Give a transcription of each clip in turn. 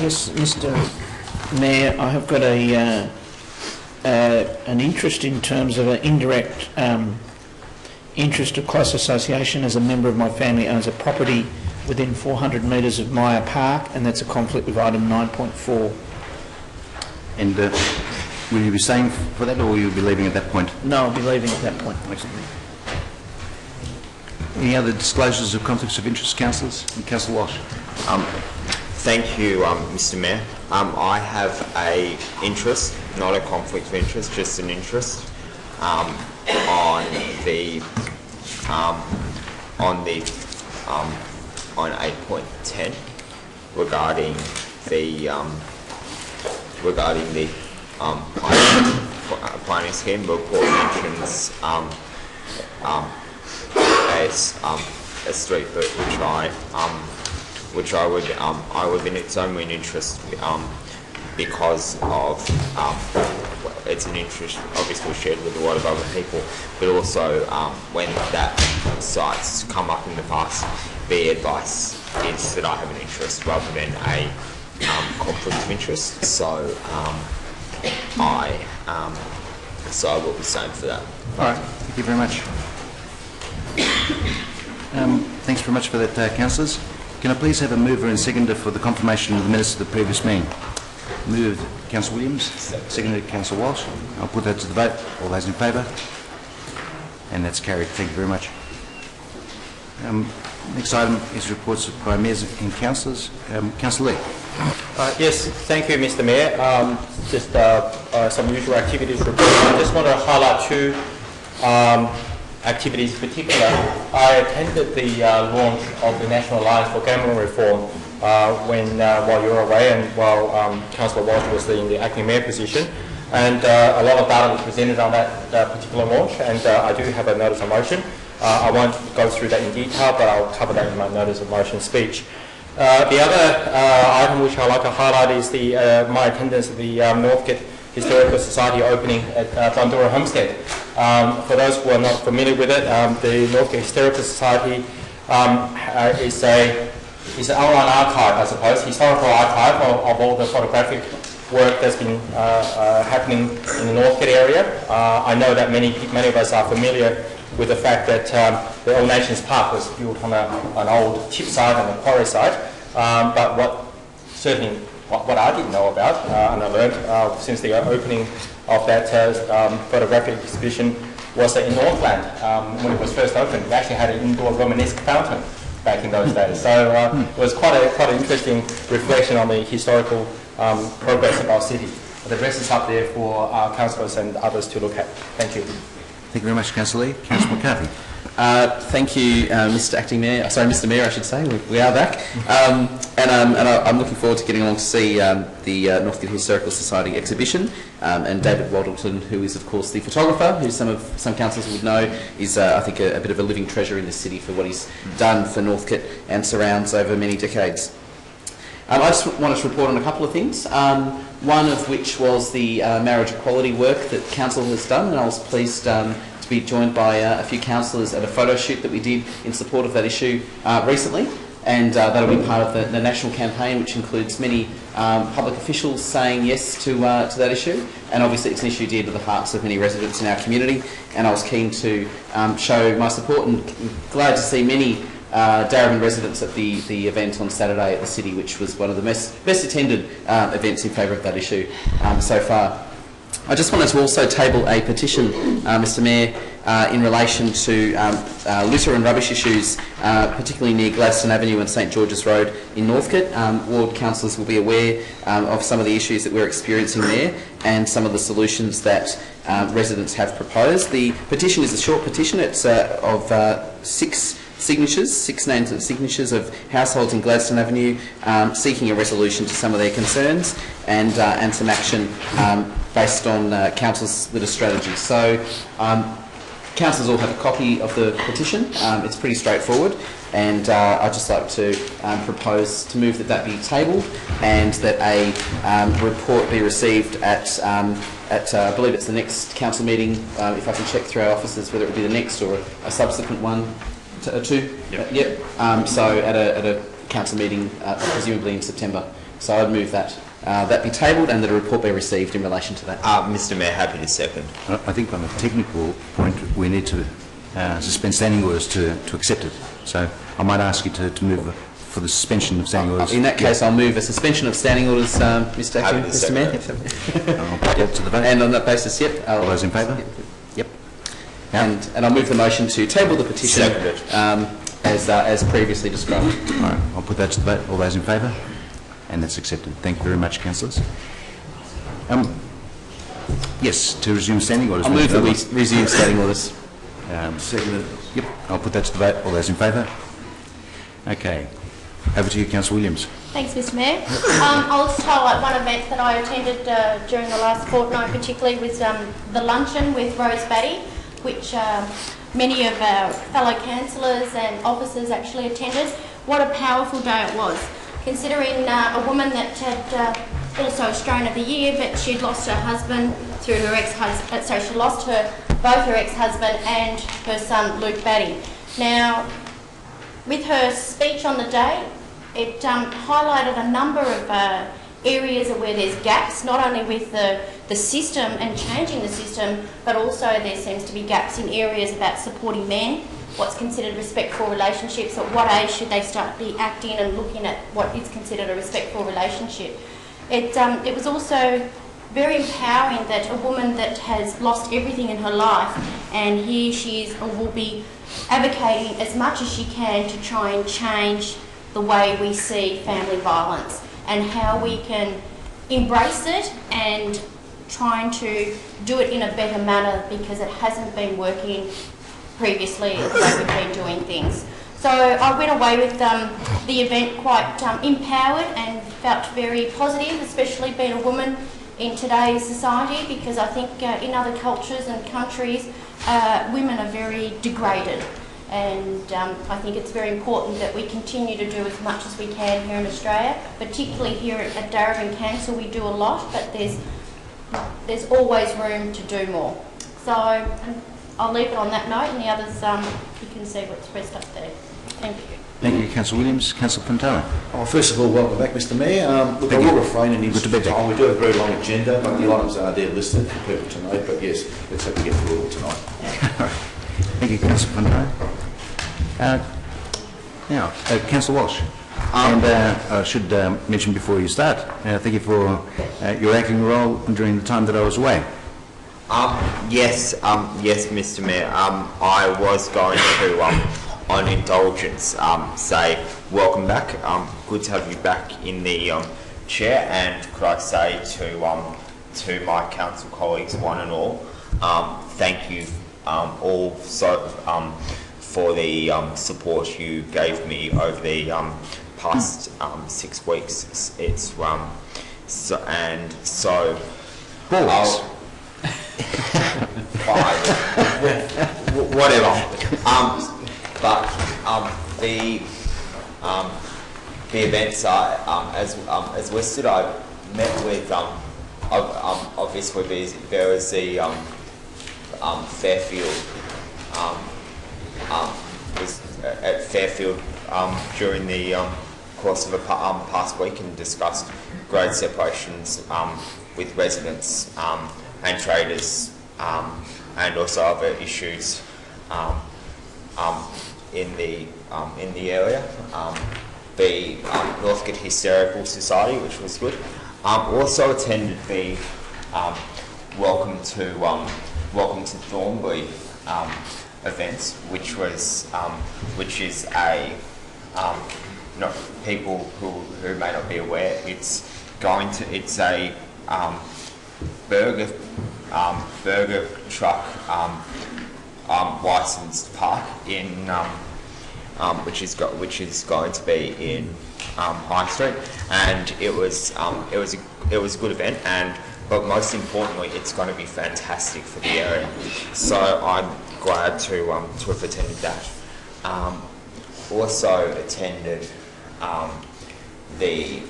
Yes, Mr. Mayor, I have got an interest in terms of an indirect interest of close association as a member of my family owns a property within 400 metres of Myer Park, and that's a conflict with item 9.4. And will you be staying for that, or will you be leaving at that point? No, I'll be leaving at that point. Excellent. Any other disclosures of conflicts of interest, councillors? And Councillor Walsh. Thank you, Mr. Mayor. I have a interest, not a conflict of interest, just an interest on on 8.10 regarding the planning scheme. The report mentions a street foot which I would in its own interest because of it's an interest obviously shared with a lot of other people, but also when that site's come up in the past, the advice is that I have an interest rather than a conflict of interest. So I will be staying for that. All right, thank you very much. Thanks very much for that, councillors. Can I please have a mover and seconder for the confirmation of the minutes of the previous meeting? Moved Councillor Williams, seconded Councillor Walsh. I'll put that to the vote. All those in favour? And that's carried. Thank you very much. Next item is reports by mayors and councillors. Councillor Lee. Yes, thank you, Mr. Mayor. Just some usual activities report. I just want to highlight two activities in particular. I attended the launch of the National Alliance for Gambling Reform while you were away and while Councillor Walsh was in the acting mayor position. And a lot of data was presented on that particular launch, and I do have a notice of motion. I won't go through that in detail, but I'll cover that in my notice of motion speech. The other item which I'd like to highlight is my attendance at the Northcote Historical Society opening at Bundoora Homestead. For those who are not familiar with it, the Northcote Historical Society is an online archive, I suppose, historical archive of all the photographic work that's been happening in the Northcote area. I know that many of us are familiar with the fact that the All Nations Park was built on an old tip site and a quarry site, but what I didn't know about, and I learned since the opening of that photographic exhibition, was that in Northland, when it was first opened, it actually had an indoor Romanesque fountain back in those days. So it was quite an interesting reflection on the historical progress of our city. The rest is up there for our councillors and others to look at. Thank you. Thank you very much, Councillor Lee. Councillor McCarthy. Thank you, Mr. Mayor, I should say. We are back. And I'm looking forward to getting along to see the Northcote Historical Society exhibition. And David Waddleton, who is, of course, the photographer, who some councillors would know, is, I think, a bit of a living treasure in the city for what he's done for Northcote and surrounds over many decades. I just wanted to report on a couple of things. One of which was the marriage equality work that Council has done, and I was pleased to be joined by a few councillors at a photo shoot that we did in support of that issue recently, and that'll be part of the national campaign, which includes many public officials saying yes to that issue, and obviously it's an issue dear to the hearts of many residents in our community, and I was keen to show my support and glad to see many Darebin residents at the event on Saturday at the City, which was one of the best attended events in favour of that issue so far. I just wanted to also table a petition, Mr. Mayor, in relation to litter and rubbish issues, particularly near Gladstone Avenue and St George's Road in Northcote. Ward councillors will be aware of some of the issues that we're experiencing there and some of the solutions that residents have proposed. The petition is a short petition. It's of six names of signatures of households in Gladstone Avenue seeking a resolution to some of their concerns and some action based on Council's litter strategy. So councillors all have a copy of the petition. It's pretty straightforward, and I'd just like to propose to move that be tabled and that a report be received at I believe it's the next council meeting, if I can check through our offices whether it would be the next or a subsequent one. Two? Yep. So at a council meeting, presumably in September, So I'd move that that be tabled and that a report be received in relation to that. Mr. Mayor, happy to second. I think on a technical point, we need to suspend standing orders to accept it. So I might ask you to move for the suspension of standing orders. In that case, I'll move a suspension of standing orders, Mr. Happy Acting, to Mr. Mayor. I'll put that to the vote. And on that basis, yep. All those in favour? Yep. And I'll move the motion to table the petition Seconded. as previously described. All right, I'll put that to the vote. All those in favour? And that's accepted. Thank you very much, councillors. Yes, to resume standing orders. I'll move that we resume standing orders. Seconded. Yep, I'll put that to the vote. All those in favour? Okay. Over to you, Councillor Williams. Thanks, Mr Mayor. I'll just highlight one event that I attended during the last fortnight, particularly was the luncheon with Rose Batty, which many of our fellow councillors and officers actually attended. What a powerful day it was, considering a woman that had also Australian of the Year, but she'd lost her husband through her ex-husband, so she lost both her ex-husband and her son, Luke Batty. Now, with her speech on the day, it highlighted a number of areas where there's gaps, not only with the system and changing the system, but also there seems to be gaps in areas about supporting men, what's considered respectful relationships, at what age should they start be acting and looking at what is considered a respectful relationship. It was also very empowering that a woman that has lost everything in her life, and here she is or will be advocating as much as she can to try and change the way we see family violence and how we can embrace it and trying to do it in a better manner, because it hasn't been working previously the way we've been doing things. So I went away with the event quite empowered and felt very positive, especially being a woman in today's society, because I think in other cultures and countries women are very degraded. And I think it's very important that we continue to do as much as we can here in Australia, particularly here at Darebin Council. We do a lot, but there's always room to do more. So I'll leave it on that note, and the others you can see what's pressed up there. Thank you. Thank you, Councillor Williams. Councillor Pintara. Oh, first of all, welcome back, Mr Mayor. Look, I will refrain in Good to be interest of back. time. We do have a very long agenda, but the items are there listed for people to note. But yes, let's hope we get through it all tonight. Thank you, Councillor Pintara. Now, Councillor Walsh. And I should mention before you start, thank you for your acting role during the time that I was away. Yes, Mr. Mayor. I was going to, on indulgence, say welcome back. Good to have you back in the chair, and could I say to my council colleagues, one and all, thank you all for the support you gave me over the past 6 weeks. It's so. Balls. Whatever. But the events are as listed. I met with obviously there was the Fairfield was at Fairfield during the course of a past week, and discussed grade separations with residents and traders, and also other issues in the area. The Northcote Historical Society, which was good. Also attended the Welcome to Thornbury events, which is a not people who may not be aware. It's a burger truck licensed park in which is going to be in High Street, and it was a good event, but most importantly, it's going to be fantastic for the area. So I'm glad to have attended that. Also attended the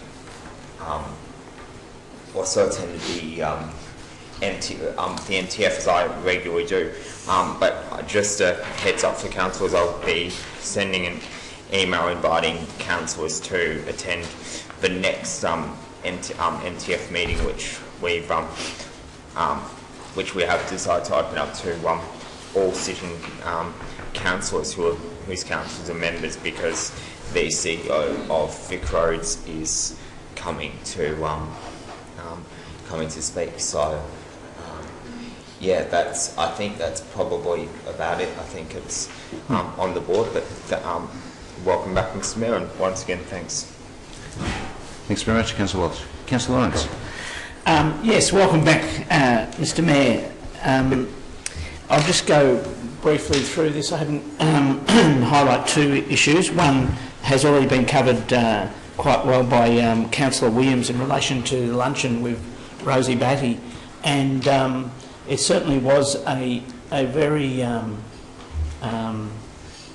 MTF, as I regularly do. But just a heads up for councillors, I'll be sending an email inviting councillors to attend the next MTF meeting, which we have decided to open up to all sitting councillors whose councils are members, because the CEO of Vic Roads is coming to speak. So yeah, I think that's probably about it. I think it's on the board, but welcome back, Mr. Mayor, and once again, thanks. Thanks very much, Councillor Walsh. Councillor Lawrence. Yes, welcome back, Mr. Mayor. I'll just go briefly through this. I haven't highlight two issues. One has already been covered quite well by Councillor Williams in relation to the luncheon with Rosie Batty, and it certainly was a very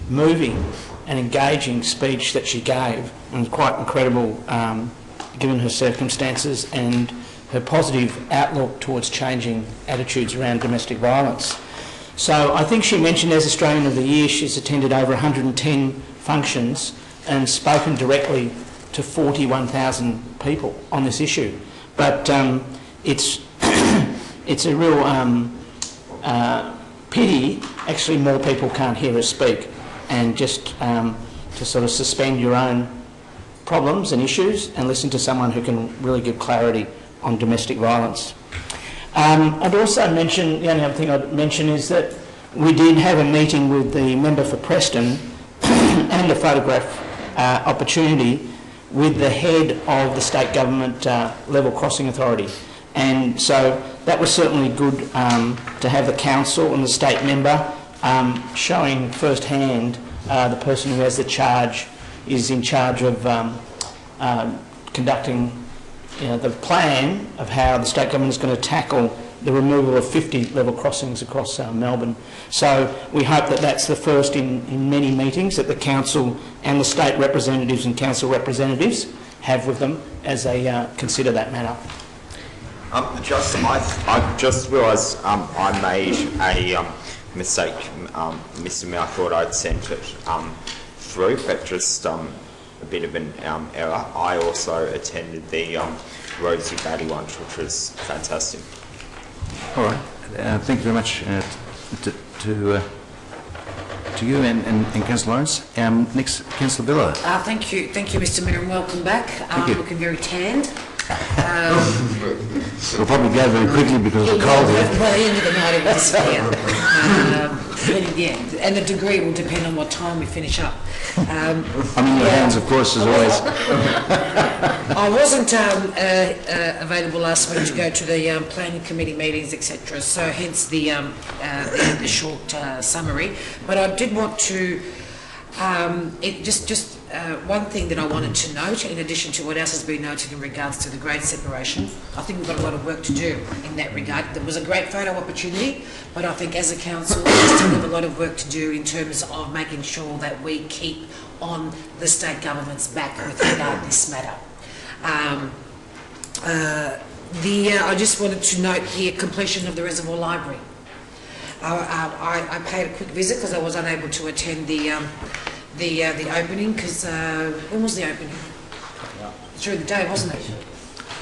moving and engaging speech that she gave, and quite incredible given her circumstances and her positive outlook towards changing attitudes around domestic violence. So I think she mentioned as Australian of the Year she's attended over 110 functions and spoken directly to 41,000 people on this issue. But it's it's a real pity actually more people can't hear her speak, and just to sort of suspend your own problems and issues and listen to someone who can really give clarity on domestic violence. I'd also mention, the only other thing I'd mention is that we did have a meeting with the member for Preston and a photograph opportunity with the head of the state government level crossing authority, and so that was certainly good to have the council and the state member showing firsthand the person who has the charge, is in charge of conducting the plan of how the state government is going to tackle the removal of 50 level crossings across Melbourne. So we hope that that's the first in many meetings that the council and the state representatives and council representatives have with them as they consider that matter. I just realised I made a mistake, Mr. Mayor. I thought I'd sent it through, but just a bit of an error. I also attended the Rosie Batty one, which was fantastic. All right. Thank you very much to you and Councillor Lawrence. Next, Councillor Villa. Thank you, Mr. Mayor, and welcome back. Looking very tanned. We'll probably go very quickly because of the cold here. By the end of the night it will disappear. Yeah, and the degree will depend on what time we finish up. I'm in your hands, of course, as always. I wasn't available last week to go to the planning committee meetings, etc. So hence the short summary. But I did want to one thing that I wanted to note, in addition to what else has been noted in regards to the grade separation. I think we've got a lot of work to do in that regard. There was a great photo opportunity, but I think as a council we still have a lot of work to do in terms of making sure that we keep on the state government's back with regard to this matter. I just wanted to note the completion of the Reservoir Library. I paid a quick visit because I was unable to attend the opening, because when was the opening? It was during the day, wasn't it?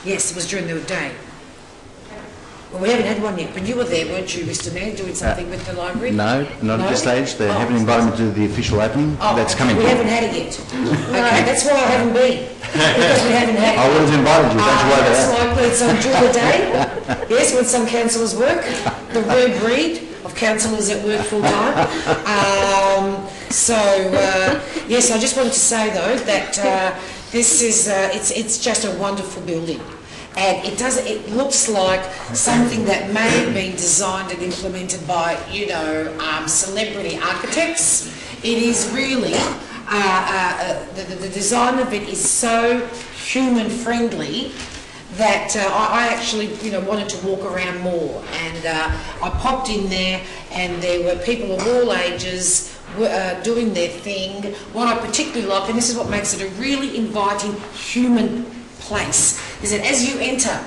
Yes, it was during the day. Well, we haven't had one yet, but you were there, weren't you, Mr. Mayor, doing something with the library? No, not at this stage. They haven't invited me to the official opening. That's coming. We haven't had it yet. Okay, that's why I haven't been, because we haven't had it. I would have invited you, don't you worry about It's that. like when it's during the day, yes, when some councillors work, the rare breed of councillors that work full time. Yes, I just wanted to say though that this is it's just a wonderful building, and it looks like something that may have been designed and implemented by celebrity architects. It is really the design of it is so human friendly that I actually, wanted to walk around more, and I popped in there, and there were people of all ages doing their thing. What I particularly like, and this is what makes it a really inviting human place, is that as you enter,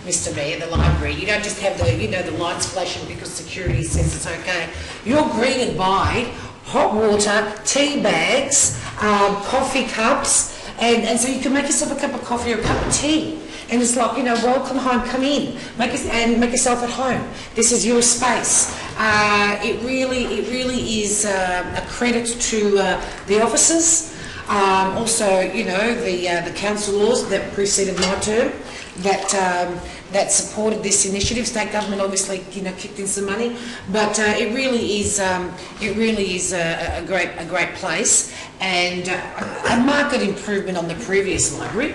Mr. Mayor, the library, you don't just have the lights flashing because security says it's okay. You're greeted by hot water, tea bags, coffee cups, and so you can make yourself a cup of coffee or a cup of tea. And it's like, you know, welcome home, come in, make yourself at home. This is your space. It really is a credit to the officers. Also, you know, the council laws that preceded my term that supported this initiative. State government obviously, you know, kicked in some money, but it really is a great place and a marked improvement on the previous library.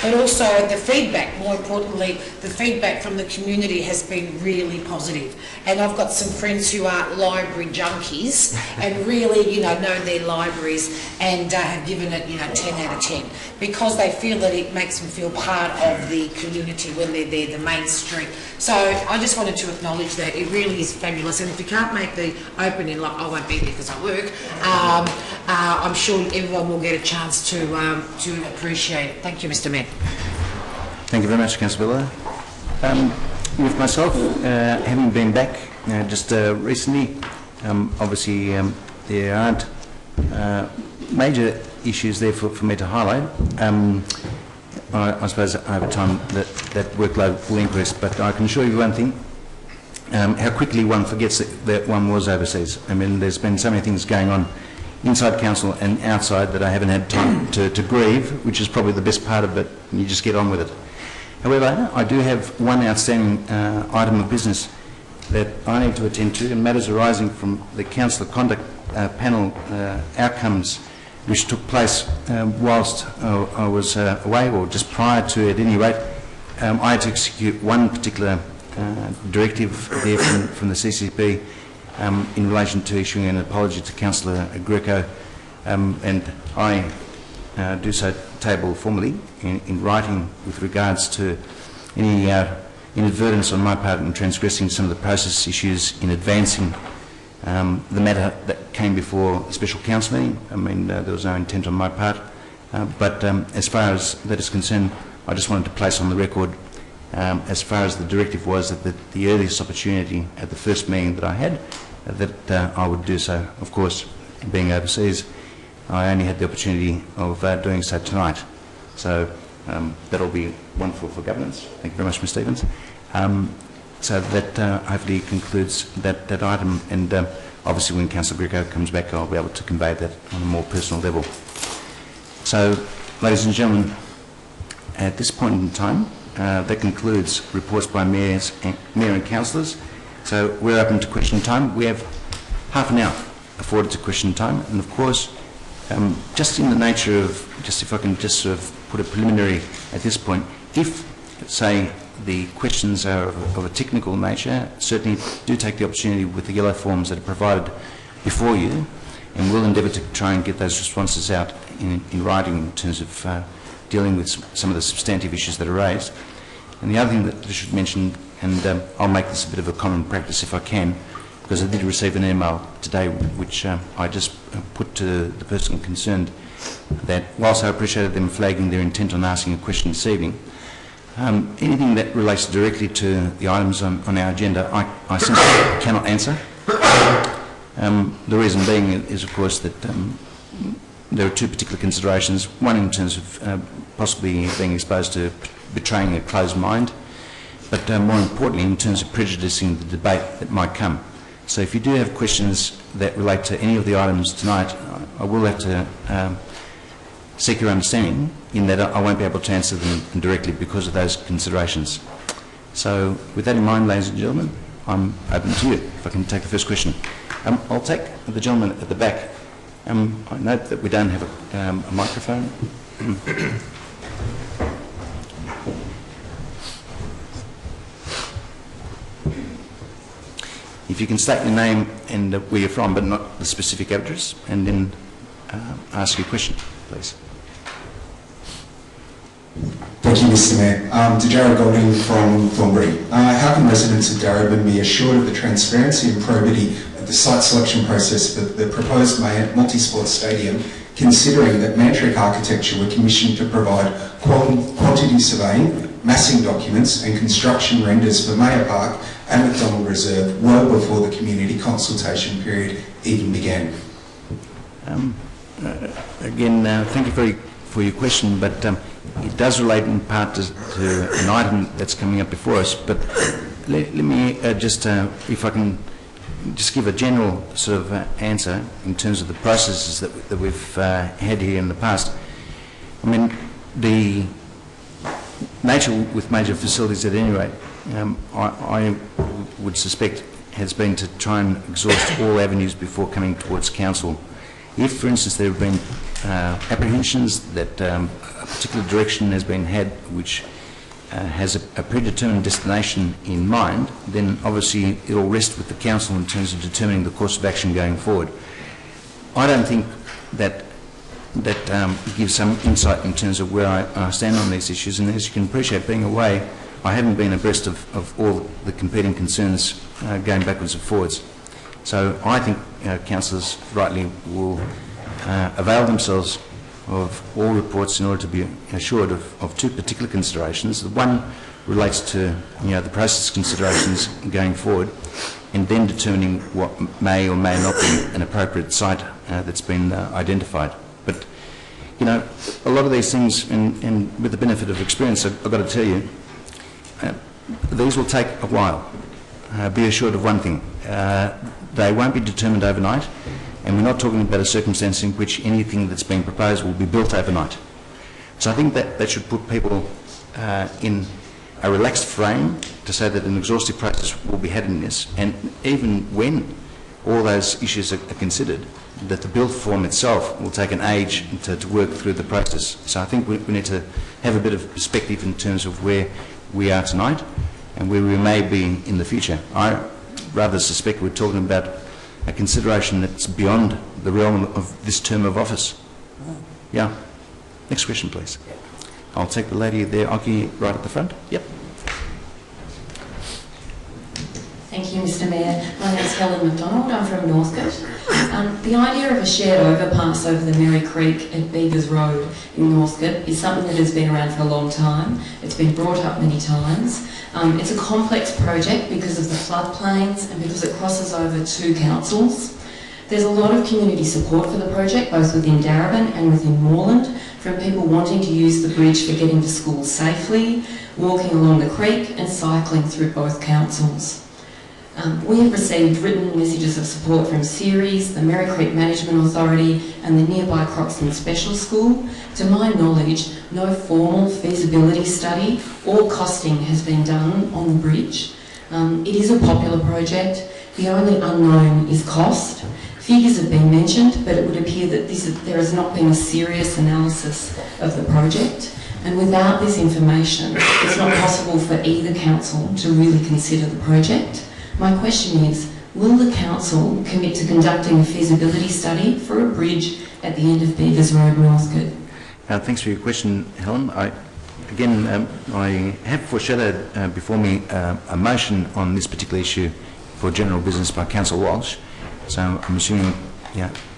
But also the feedback, more importantly, the feedback from the community has been really positive. And I've got some friends who are library junkies and really, you know their libraries and have given it, 10 out of 10 because they feel that it makes them feel part of the community when they're there, the main street. So I just wanted to acknowledge that it really is fabulous. And if you can't make the opening, like I won't be there because I work, I'm sure everyone will get a chance to appreciate it. Thank you, Mr. Mayor. Thank you very much, Councillor Biller. With myself, having been back just recently, obviously there aren't major issues there for me to highlight. I suppose over time that workload will increase, but I can assure you one thing, how quickly one forgets that one was overseas. I mean, there's been so many things going on inside council and outside that I haven't had time to grieve, which is probably the best part of it. You just get on with it. However, I do have one outstanding item of business that I need to attend to, and matters arising from the councillor conduct panel outcomes which took place whilst I was away, or just prior to, at any rate. I had to execute one particular directive there from the CCP in relation to issuing an apology to Councillor Greco, and I do so table formally in writing with regards to any inadvertence on my part in transgressing some of the process issues in advancing the matter that came before a special council meeting. I mean, there was no intent on my part, but as far as that is concerned, I just wanted to place on the record, as far as the directive was, that the earliest opportunity at the first meeting that I had, that I would do so. Of course, being overseas, I only had the opportunity of doing so tonight. So that'll be wonderful for governance. Thank you very much, Ms Stevens. So that hopefully concludes that item, and obviously when Councillor Greco comes back, I'll be able to convey that on a more personal level. So, ladies and gentlemen, at this point in time, that concludes reports by Mayor and Councillors. So we're open to question time. We have half an hour afforded to question time, and of course, just in the nature of, just if I can just sort of put a preliminary at this point, if, say, the questions are of a technical nature, certainly do take the opportunity with the yellow forms that are provided before you, and we'll endeavour to try and get those responses out in writing in terms of dealing with some of the substantive issues that are raised. And the other thing that I should mention, and I'll make this a bit of a common practice if I can, because I did receive an email today which I just put to the person concerned, that whilst I appreciated them flagging their intent on asking a question this evening, anything that relates directly to the items on our agenda, I simply cannot answer. The reason being is, of course, that there are two particular considerations. One in terms of possibly being exposed to betraying a closed mind, but more importantly in terms of prejudicing the debate that might come. So if you do have questions that relate to any of the items tonight, I will have to seek your understanding in that I won't be able to answer them directly because of those considerations. So with that in mind, ladies and gentlemen, I'm open to you. If I can take the first question. I'll take the gentleman at the back. I note that we don't have a microphone. If you can state your name and where you're from, but not the specific address, and then ask your question, please. Thank you, Mr Mayor. Dejara Golding from Thornbury. How can residents of Darebin be assured of the transparency and probity of the site selection process for the proposed multi-sport stadium, considering that Mantrek Architecture were commissioned to provide quantity surveying, massing documents and construction renders for Mayor Park and McDonald Reserve well before the community consultation period even began? Again, thank you for your question, but it does relate in part to an item that's coming up before us. But let me just, if I can, just give a general sort of answer in terms of the processes that we've had here in the past. I mean, the nature with major facilities at any rate, I would suspect has been to try and exhaust all avenues before coming towards council. If, for instance, there have been apprehensions that a particular direction has been had which has a predetermined destination in mind, then obviously it will rest with the council in terms of determining the course of action going forward. I don't think that gives some insight in terms of where I stand on these issues, and as you can appreciate, being away, I haven't been abreast of all the competing concerns going backwards and forwards. So I think councillors rightly will avail themselves of all reports in order to be assured of two particular considerations. The one relates to the process considerations going forward, and then determining what may or may not be an appropriate site that's been identified. But a lot of these things, and with the benefit of experience, I've got to tell you, these will take a while. Be assured of one thing, they won't be determined overnight, and we're not talking about a circumstance in which anything that's being proposed will be built overnight. So I think that should put people in a relaxed frame to say that an exhaustive process will be had in this, and even when all those issues are considered, that the build form itself will take an age to work through the process. So I think we need to have a bit of perspective in terms of where we are tonight and where we may be in the future. I rather suspect we're talking about a consideration that's beyond the realm of this term of office. Yeah. Next question, please. I'll take the lady there, Aki, right at the front. Yep. Thank you, Mr Mayor. My name is Helen McDonald. I'm from Northcote. The idea of a shared overpass over the Merry Creek at Beavers Road in Northcote is something that has been around for a long time. It's been brought up many times. It's a complex project because of the floodplains and because it crosses over two councils. There's a lot of community support for the project, both within Darebin and within Moreland, from people wanting to use the bridge for getting to school safely, walking along the creek and cycling through both councils. We have received written messages of support from Ceres, the Merry Creek Management Authority and the nearby Croxton Special School. To my knowledge, no formal feasibility study or costing has been done on the bridge. It is a popular project. The only unknown is cost. Figures have been mentioned, but it would appear that there has not been a serious analysis of the project. And without this information, it's not possible for either council to really consider the project. My question is, will the council commit to conducting a feasibility study for a bridge at the end of Beavers Road, Northcote? Thanks for your question, Helen. I have foreshadowed before me a motion on this particular issue for general business by Councillor Walsh. So I'm assuming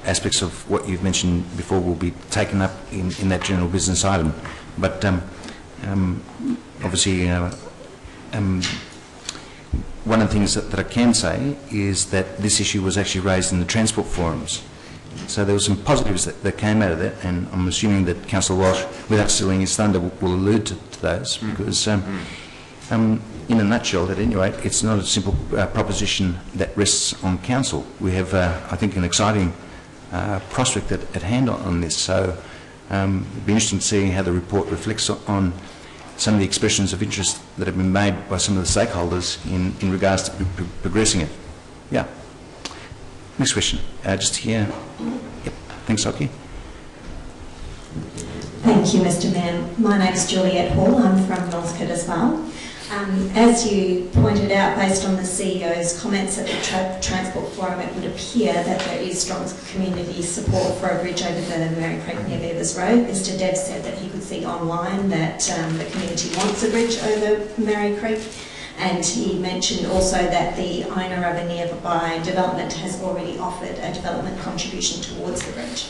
aspects of what you've mentioned before will be taken up in that general business item. But obviously, one of the things that I can say is that this issue was actually raised in the transport forums. So there were some positives that came out of that, and I'm assuming that Councillor Walsh, without stealing his thunder, will allude to those, because in a nutshell, at any rate, it's not a simple proposition that rests on council. We have, I think, an exciting prospect at hand on this. So it'll be interesting to see how the report reflects on some of the expressions of interest that have been made by some of the stakeholders in regards to progressing it. Yeah. Next question. Just here. Yep. Thanks, Oki. Thank you, Mr Mayor. My name is Juliette Hall. I'm from Northcote as well. As you pointed out, based on the CEO's comments at the Transport Forum, it would appear that there is strong community support for a bridge over the Merry Creek near Beavers Road. Mr Dev said that he could see online that the community wants a bridge over Merry Creek, and he mentioned also that the owner of a nearby development has already offered a development contribution towards the bridge.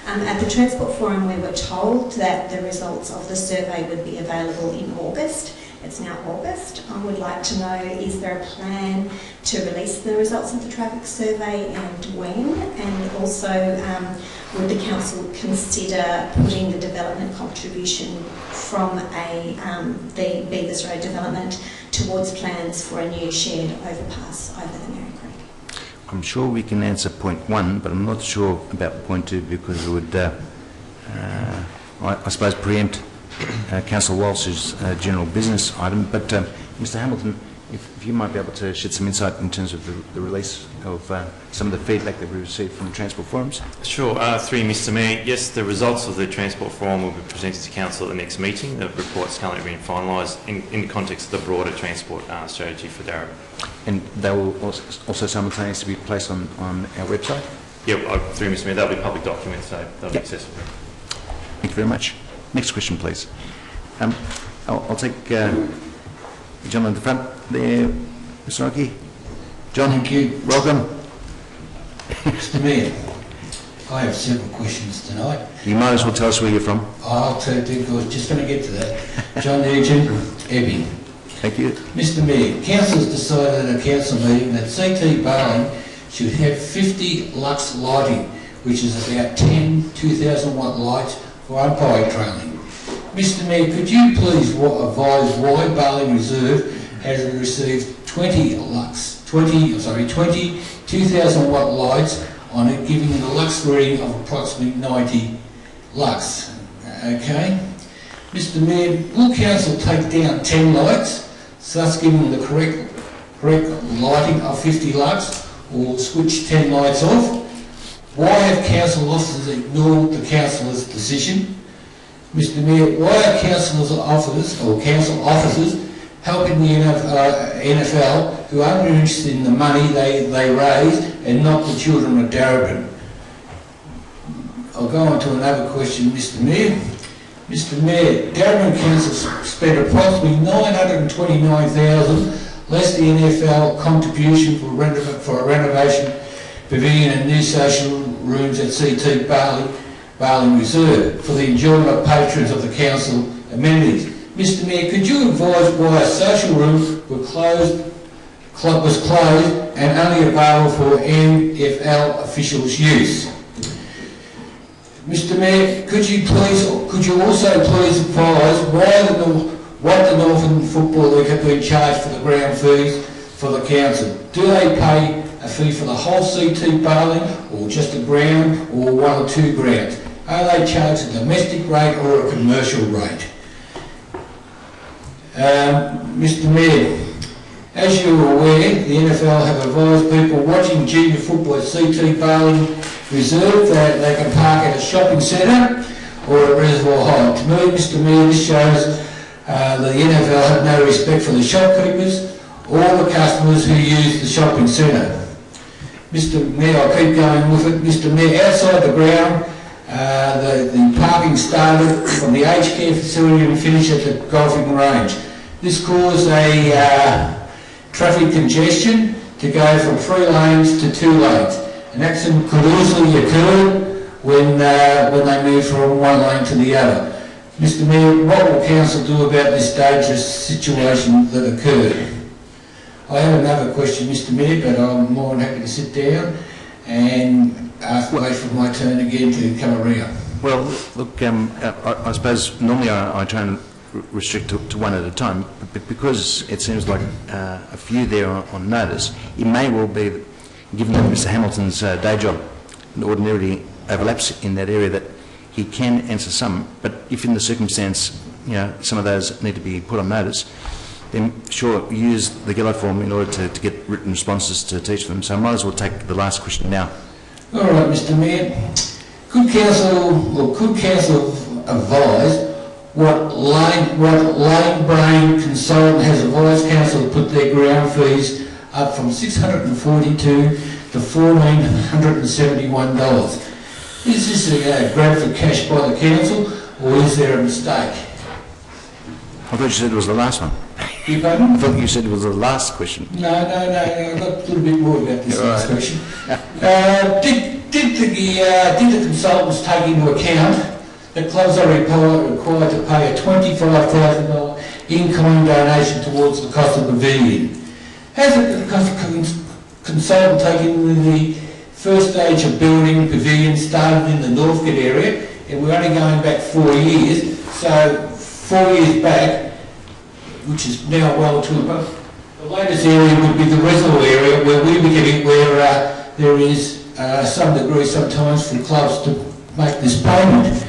At the Transport Forum, we were told that the results of the survey would be available in August, It's now August. I would like to know, is there a plan to release the results of the traffic survey and when? And also, would the council consider putting the development contribution from the Beavers Road development towards plans for a new shared overpass over the Mary Creek? I'm sure we can answer point 1, but I'm not sure about point 2 because it would, I suppose, preempt Councillor Walsh's general business item. But Mr Hamilton, if you might be able to shed some insight in terms of the release of some of the feedback that we received from the Transport Forums. Sure. Through Mr Mayor, yes, the results of the Transport Forum will be presented to Council at the next meeting. The report's currently being finalised in the context of the broader transport strategy for Darebin. And they will also simultaneously be placed on our website? Yeah, through Mr Mayor, they'll be public documents, so they'll be accessible. Thank you very much. Next question, please. I'll take the gentleman at the front there, Mr Rocky. John, thank you. Welcome. Mr Mayor, I have several questions tonight. You might as well tell us where you're from. I'll tell you, I was just going to get to that. John Nugent, Ebbing. Thank you. Mr Mayor, Council has decided at a council meeting that CT Barling should have 50 lux lighting, which is about 10 2,000 watt lights for umpire training. Mr Mayor, could you please advise why Barling Reserve has received 20 2,000 watt lights on it, giving it a lux reading of approximately 90 lux? Okay. Mr Mayor, will Council take down 10 lights, thus giving the correct lighting of 50 lux, or switch 10 lights off? Why have council officers ignored the councillor's decision? Mr Mayor, why are council officers helping the NFL who are only interested in the money they raise and not the children of Darebin? I'll go on to another question, Mr Mayor. Mr Mayor, Darebin Council spent approximately $929,000 less the NFL contribution for a renovation pavilion and new social rooms at CT Barling Reserve for the enjoyment of patrons of the council amenities. Mr Mayor, could you advise why a social room was closed and only available for NFL officials' use? Mr Mayor, could you also please advise what the Northern Football League have been charged for the ground fees for the council? Do they pay a fee for the whole CT Barling, or just a ground, or 1 or 2 grounds? Are they charged a domestic rate or a commercial rate? Mr Mayor, as you are aware, the NFL have advised people watching junior football at CT Barling Reserve that they can park at a shopping centre or at Reservoir High. To me, Mr Mayor, this shows the NFL have no respect for the shopkeepers or the customers who use the shopping centre. Mr Mayor, I'll keep going with it. Mr Mayor, outside the ground, the parking started from the aged care facility and finished at the golfing range. This caused a traffic congestion to go from 3 lanes to 2 lanes. An accident could easily occur when they move from one lane to the other. Mr Mayor, what will Council do about this dangerous situation that occurred? I have another question, Mr Mayor, but I'm more than happy to sit down and wait for my turn again to come around. Well, look, I suppose normally I try and restrict to one at a time, but because it seems like a few there on notice, it may well be that, given that Mr Hamilton's day job ordinarily overlaps in that area, that he can answer some, but if in the circumstance, some of those need to be put on notice, then sure, use the Gillard form in order to get written responses to teach them. So I might as well take the last question now. All right, Mr Mayor. Could Council advise what Lane Brain Consultant has advised Council to put their ground fees up from $642 to $1,471? Is this a grab for cash by the Council, or is there a mistake? I thought you said it was the last one. You pardon? I thought you said it was the last question. No, I've got a little bit more about this last question. Did the consultants take into account that clubs are required to pay a $25,000 in-kind donation towards the cost of the pavilion. Has the consultant taken the first stage of building pavilion started in the Northcote area, and we're only going back 4 years, so 4 years back, which is now well to the latest area would be the reservoir area where we were getting, where there is some degree sometimes for clubs to make this payment.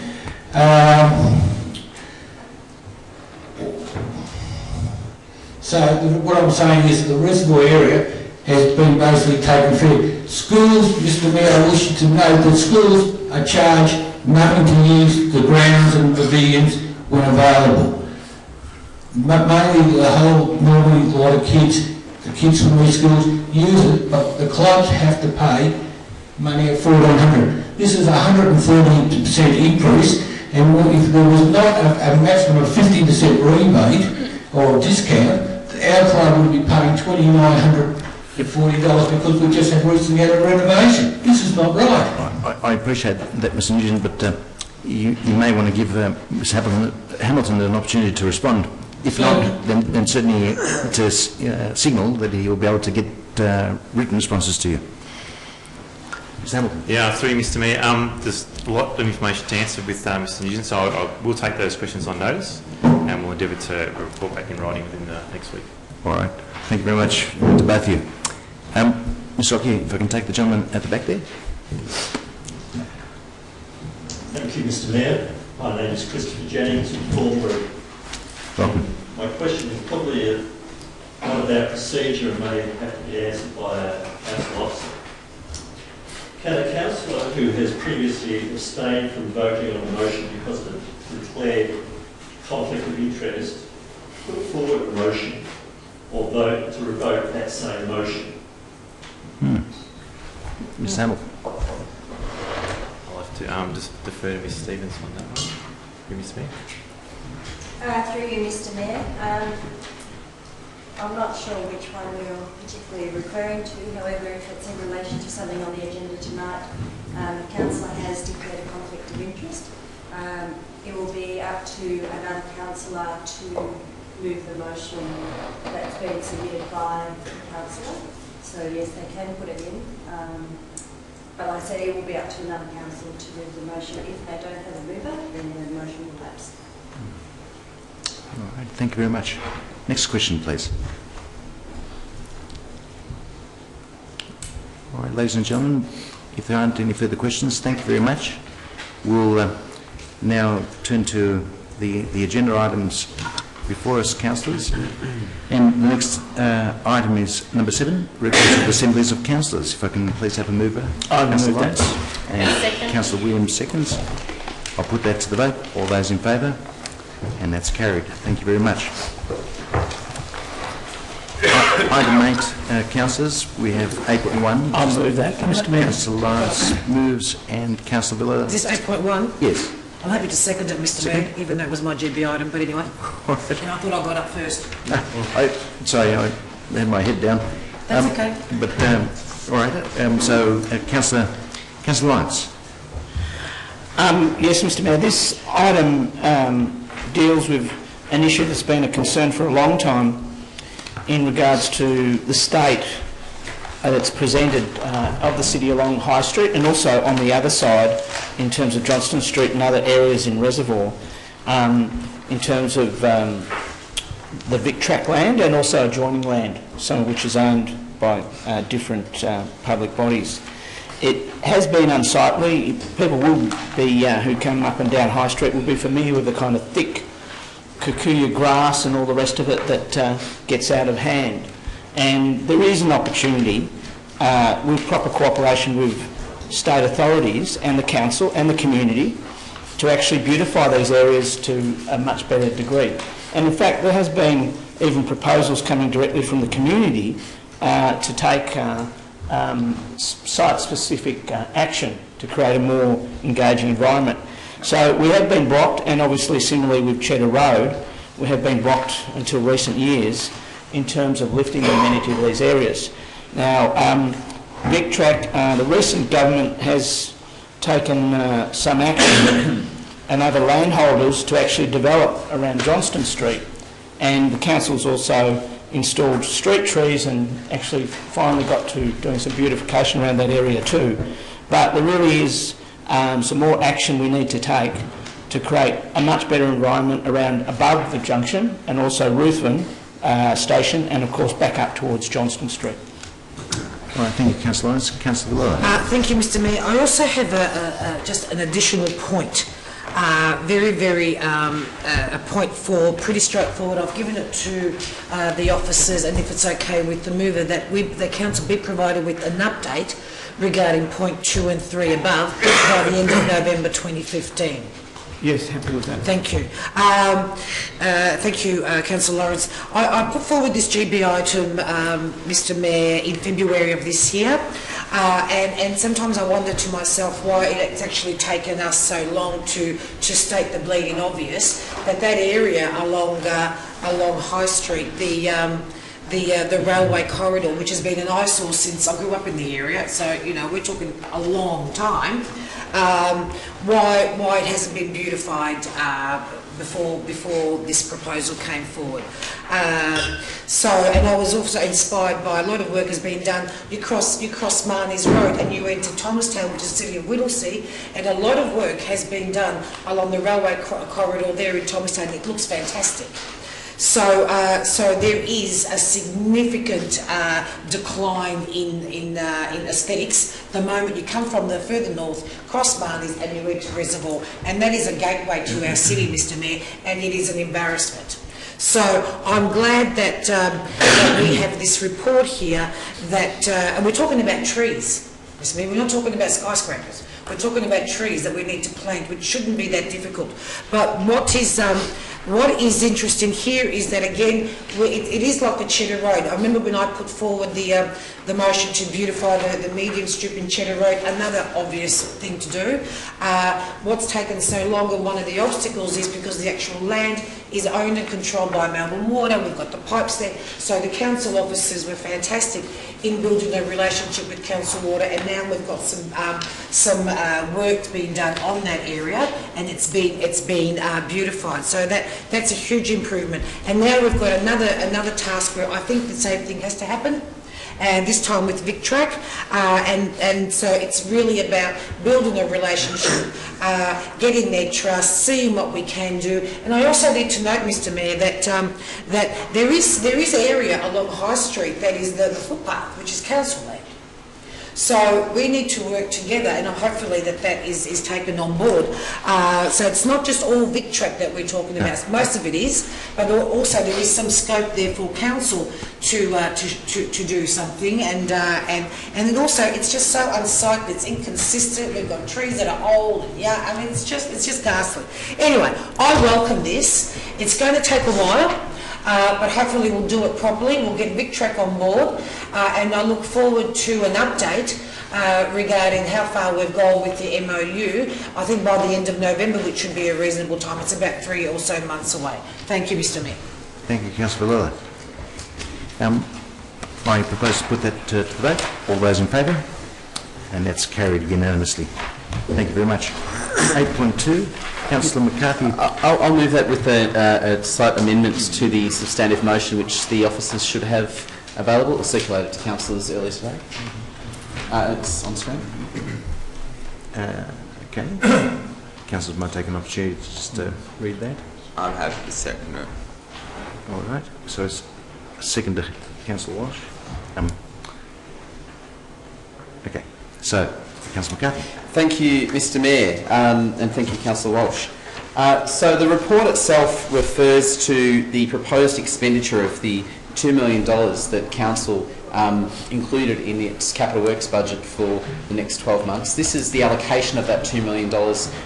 So what I'm saying is the reservoir area has been basically taken for schools. Mr Mayor, I wish you to know that schools are charged money to use the grounds and pavilions when available. Mainly normally a lot of kids, the kids from these schools use it, but the clubs have to pay money at $1,400. This is a 130% increase, and if there was not a maximum of 50% rebate or discount, our club would be paying $2,940 because we just have recently had a renovation. This is not right. I appreciate that, Mr Nugent, but you may want to give Ms Hamilton an opportunity to respond. If not, then certainly to signal that he will be able to get written responses to you. Ms Hamilton. Yeah, through you, Mr Mayor. There's a lot of information to answer with Mr Nugent, so I will take those questions on notice and we'll endeavour to report back in writing within next week. All right. Thank you very much to both of you. Ms Rocky, if I can take the gentleman at the back there. Thank you, Mr Mayor. My name is Christopher Jennings from Thornbury. Welcome. My question is probably one about procedure and may have to be answered by a council officer. Can a councillor who has previously abstained from voting on a motion because of a declared conflict of interest put forward a motion or vote to revoke that same motion? Ms Hamilton. I'll have to just defer to Ms Stevens on that one. Through Ms Mayor. Through you, Mr Mayor. I'm not sure which one you're particularly referring to. However, if it's in relation to something on the agenda tonight, the councillor has declared a conflict of interest. It will be up to another councillor to move the motion that's been submitted by the councillor. So yes, they can put it in. But like I say, it will be up to another council to move the motion. If they don't have a mover, then the motion will lapse. All right, thank you very much. Next question, please. All right, ladies and gentlemen, if there aren't any further questions, thank you very much. We'll now turn to the agenda items before us, councillors. And the next item is number 7, request of assemblies of councillors. If I can please have a mover. I move that. And Councillor Williams seconds. I'll put that to the vote. All those in favour? And that's carried. Thank you very much. Item 8, councillors, we have 8.1. I'll move that, Mr Mayor. Councillor Lawrence moves and Councillor Villa. Is this 8.1? Yes. I'm happy to second it, Mr Mayor, even though it was my GB item, but anyway. And I thought I got up first. Sorry, I had my head down. That's okay. But, all right, so Councillor Lawrence. Yes, Mr Mayor, this item deals with an issue that's been a concern for a long time in regards to the state that's presented of the city along High Street and also on the other side in terms of Johnston Street and other areas in Reservoir in terms of the Vic Track land and also adjoining land, some of which is owned by different public bodies. It has been unsightly. People will be, who come up and down High Street will be familiar with the kind of thick kikuyu grass and all the rest of it that gets out of hand. And there is an opportunity with proper cooperation with state authorities and the council and the community to actually beautify these areas to a much better degree. And in fact, there has been even proposals coming directly from the community to take site-specific action to create a more engaging environment. So we have been blocked, and obviously similarly with Cheddar Road, we have been blocked until recent years in terms of lifting the amenity of these areas. Now, Vic Track, the recent government has taken some action and other landholders to actually develop around Johnston Street and the council's also installed street trees and actually finally got to doing some beautification around that area too. But there really is some more action we need to take to create a much better environment around above the junction and also Ruthven station, and of course back up towards Johnston Street. All right, thank you, Councillor Lawrence. Councillor Willard. Thank you, Mr Mayor. I also have just an additional point. A point 4, pretty straightforward. I've given it to the officers, and if it's okay with the mover, that the council be provided with an update regarding point 2 and 3 above by the end of November 2015. Yes, happy with that. Thank you. Thank you, Councillor Lawrence. I put forward this GBI to Mr Mayor in February of this year, and sometimes I wonder to myself why it's actually taken us so long to state the bleeding obvious that area along High Street, the railway corridor, which has been an eyesore since I grew up in the area, so you know we're talking a long time. Why it hasn't been beautified before this proposal came forward. And I was also inspired by a lot of work has been done. You cross Marnie's Road and you enter Thomastown, which is the city of Whittlesea, and a lot of work has been done along the railway corridor there in Thomastown. It looks fantastic. So there is a significant decline in aesthetics the moment you come from the further north, cross Marnie's and you enter Reservoir, and that is a gateway to our city, Mr Mayor, and it is an embarrassment. So I'm glad that we have this report here that, and we're talking about trees, Mr Mayor, we're not talking about skyscrapers. We're talking about trees that we need to plant, which shouldn't be that difficult. But what is interesting here is that, again, it is like the Cheddar Road. I remember when I put forward the motion to beautify the median strip in Cheddar Road, another obvious thing to do. What's taken so long, and one of the obstacles is because the actual land is owned and controlled by Melbourne Water. We've got the pipes there. So the council officers were fantastic in building a relationship with Council Water, and now we've got some work being done on that area, and it's been beautified. So that's a huge improvement. And now we've got another task where I think the same thing has to happen, and this time with VicTrack, and so it's really about building a relationship, getting their trust, seeing what we can do. And I also need to note, Mr Mayor, that there is area along High Street that is the footpath, which is council land. So we need to work together, and hopefully that is taken on board. So it's not just all VicTrack that we're talking about. Most of it is, but also there is some scope there for council to do something, and then also it's just so unsightly. It's inconsistent. We've got trees that are old and young. I mean, it's just ghastly. Anyway, I welcome this. It's going to take a while. But hopefully we'll do it properly. We'll get VicTrack on board, and I look forward to an update regarding how far we've gone with the MOU. I think by the end of November, which should be a reasonable time. It's about 3 or so months away. Thank you, Mr Mayor. Thank you, Councillor Lillard. I propose to put that to the vote. All those in favour? And that's carried unanimously. Thank you very much. 8.2. Councillor McCarthy. I'll move that with a slight amendment to the substantive motion, which the officers should have available. It was circulated to councillors earlier today. It's on screen. Okay. Councillors might take an opportunity to just read that. I'm happy to second it. All right. So it's second to Councillor Walsh. Okay. So, Councillor McCarthy. Thank you, Mr Mayor, and thank you, Councillor Walsh. So the report itself refers to the proposed expenditure of the $2 million that Council included in its capital works budget for the next 12 months. This is the allocation of that $2 million,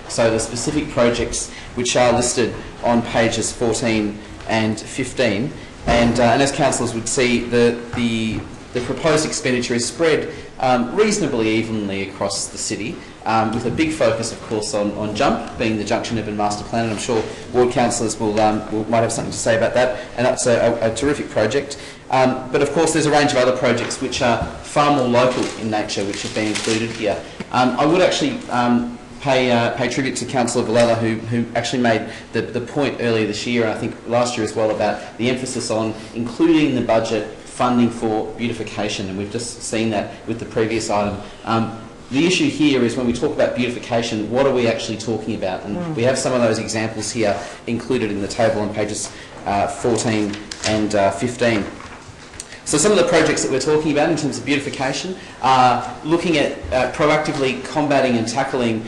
so the specific projects which are listed on pages 14 and 15. And as councillors would see, the proposed expenditure is spread reasonably evenly across the city, with a big focus, of course, on Jump, being the Junction Urban Master Plan, and I'm sure ward councillors might have something to say about that, and that's a terrific project. But of course there's a range of other projects which are far more local in nature which have been included here. I would actually pay tribute to Councillor Villela, who actually made the point earlier this year, and I think last year as well, about the emphasis on including in the budget funding for beautification, and we've just seen that with the previous item. The issue here is when we talk about beautification, what are we actually talking about? And we have some of those examples here included in the table on pages 14 and 15. So some of the projects that we're talking about in terms of beautification are looking at proactively combating and tackling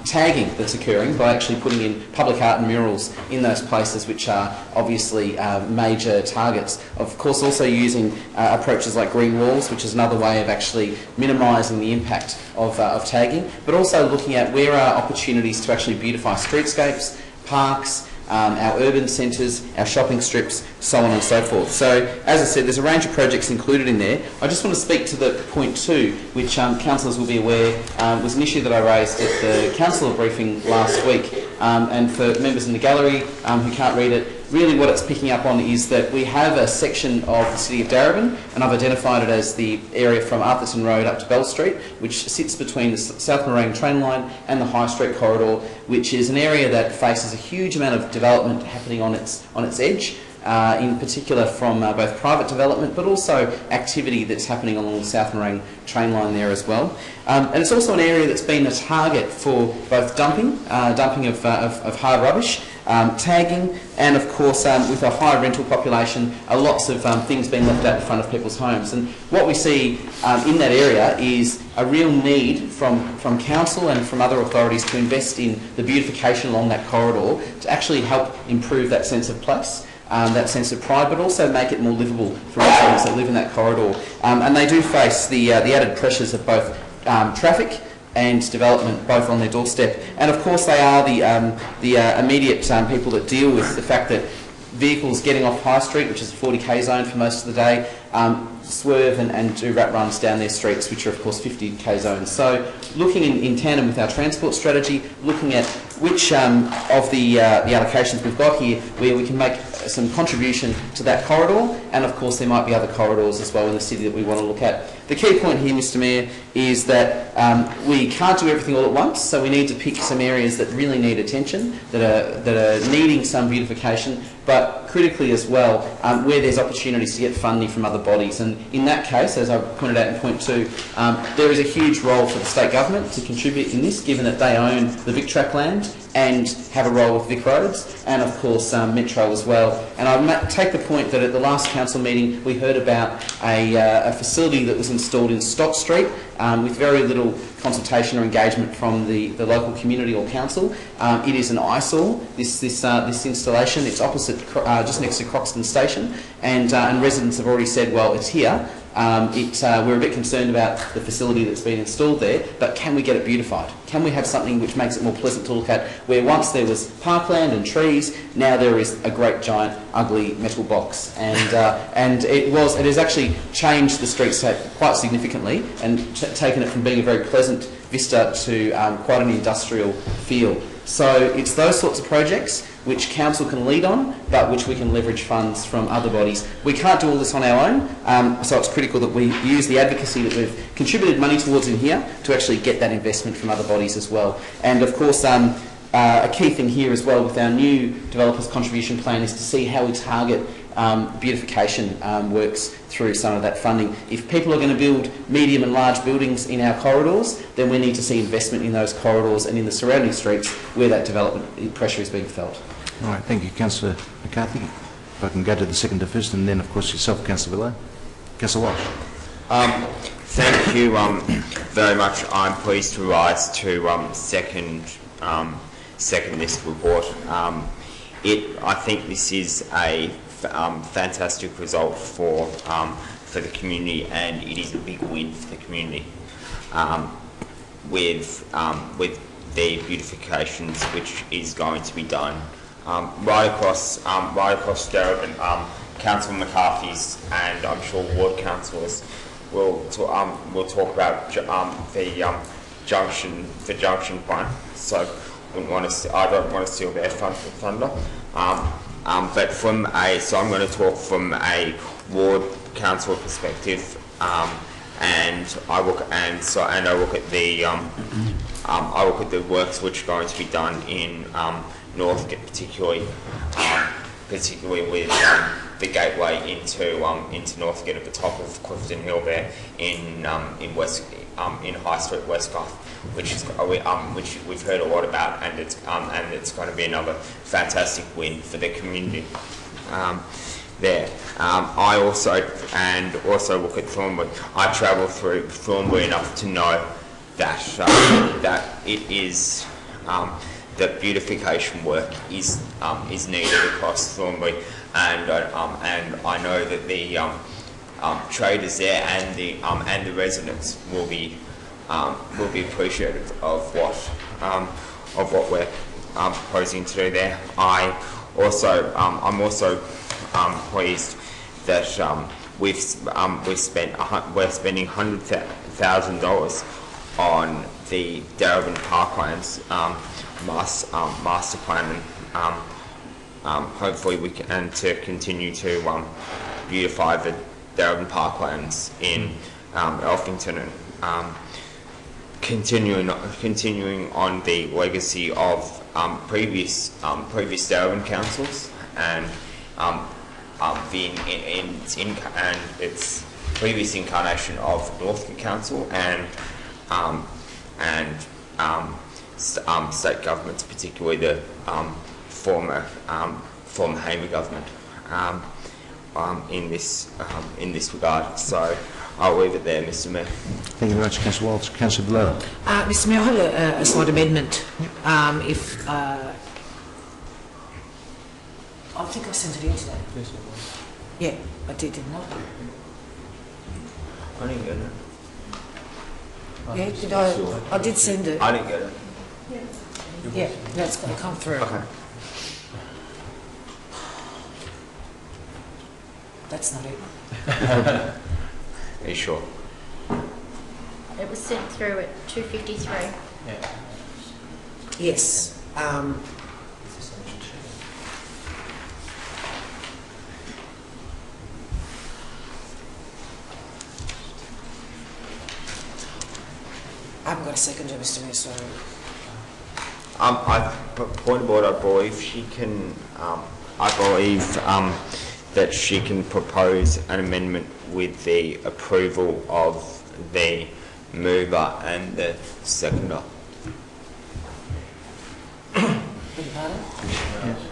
tagging that's occurring by actually putting in public art and murals in those places which are obviously major targets. Of course, also using approaches like green walls, which is another way of actually minimising the impact of tagging, but also looking at where are opportunities to actually beautify streetscapes, parks, our urban centres, our shopping strips, so on and so forth. So, as I said, there's a range of projects included in there. I just want to speak to the point 2, which councillors will be aware was an issue that I raised at the councillor briefing last week. And for members in the gallery who can't read it, really what it's picking up on is that we have a section of the City of Darebin, and I've identified it as the area from Arthurton Road up to Bell Street, which sits between the South Morang train line and the High Street corridor, which is an area that faces a huge amount of development happening on its edge. In particular from both private development but also activity that's happening along the South Morang train line there as well. And it's also an area that's been a target for both dumping of hard rubbish, tagging, and of course with a high rental population, lots of things being left out in front of people's homes. And what we see in that area is a real need from council and from other authorities to invest in the beautification along that corridor to actually help improve that sense of place. That sense of pride, but also make it more livable for residents that live in that corridor. And they do face the added pressures of both traffic and development, both on their doorstep. And of course they are the immediate people that deal with the fact that vehicles getting off High Street, which is a 40k zone for most of the day, swerve and do rat runs down their streets, which are of course 50k zones. So looking in tandem with our transport strategy, looking at which of the allocations we've got here where we can make some contribution to that corridor, and of course there might be other corridors as well in the city that we want to look at. The key point here, Mr Mayor, is that we can't do everything all at once, so we need to pick some areas that really need attention, that are needing some beautification, but critically as well, where there's opportunities to get funding from other bodies. And in that case, as I pointed out in point 2, there is a huge role for the state government to contribute in this, given that they own the VicTrack land and have a role with Vic Roads, and of course Metro as well. And I take the point that at the last council meeting we heard about a facility that was installed in Stott Street with very little consultation or engagement from the local community or council. It is an eyesore, this installation. It's opposite, just next to Croxton Station, and residents have already said, well, it's here. We're a bit concerned about the facility that's been installed there, but can we get it beautified? Can we have something which makes it more pleasant to look at, where once there was parkland and trees, now there is a great giant ugly metal box, and it has actually changed the streetscape quite significantly and taken it from being a very pleasant vista to quite an industrial feel. So it's those sorts of projects which council can lead on, but which we can leverage funds from other bodies. We can't do all this on our own, so it's critical that we use the advocacy that we've contributed money towards in here to actually get that investment from other bodies as well. And of course, a key thing here as well with our new developers contribution plan is to see how we target beautification works through some of that funding. If people are going to build medium and large buildings in our corridors, then we need to see investment in those corridors and in the surrounding streets where that development pressure is being felt. All right, thank you, Councillor McCarthy. If I can go to the seconder first, and then of course yourself, Councillor Villela. Councillor Walsh. Thank you very much. I'm pleased to rise to second this report. I think this is a fantastic result for the community, and it is a big win for the community with the beautifications which is going to be done right across Darebin. Councillor McCarthy's and I'm sure ward councillors will talk about the junction plan. So I don't want to steal their thunder. But so I'm going to talk from a ward council perspective, and I look at I look at the works which are going to be done in Northcote, particularly with the gateway into Northcote at the top of Clifton Hill there in High Street, Westcott, which we've heard a lot about, and it's going to be another fantastic win for the community there. I also look at Thornbury. I travel through Thornbury enough to know that it is that beautification work is needed across Thornbury, and I know that the traders there and the residents will be appreciative of what we're proposing to do there. I'm also pleased that we're spending $100,000 on the Darebin Parklands master plan, and hopefully we can to continue to beautify the Darebin Parklands in Elphington, and continuing on the legacy of previous Darebin councils, and its previous incarnation of Northcote Council, and state governments, particularly the former Hamer government, in this regard. So I'll leave it there, Mr. Mayor. Thank you very much, Councillor Walsh. Councillor Valero. Mr. Mayor, I have a slight amendment. I think I sent it in today. Yeah, I did, didn't I? I didn't get it. Yeah, did I? I did send it. I didn't get it. Yeah, that's going to come through. Okay. That's not it. Are you sure? It was sent through at 2:53. Yes. I haven't got a seconder, Mr. Mayor, so... Point of order, I believe she can. That she can propose an amendment with the approval of the mover and the seconder.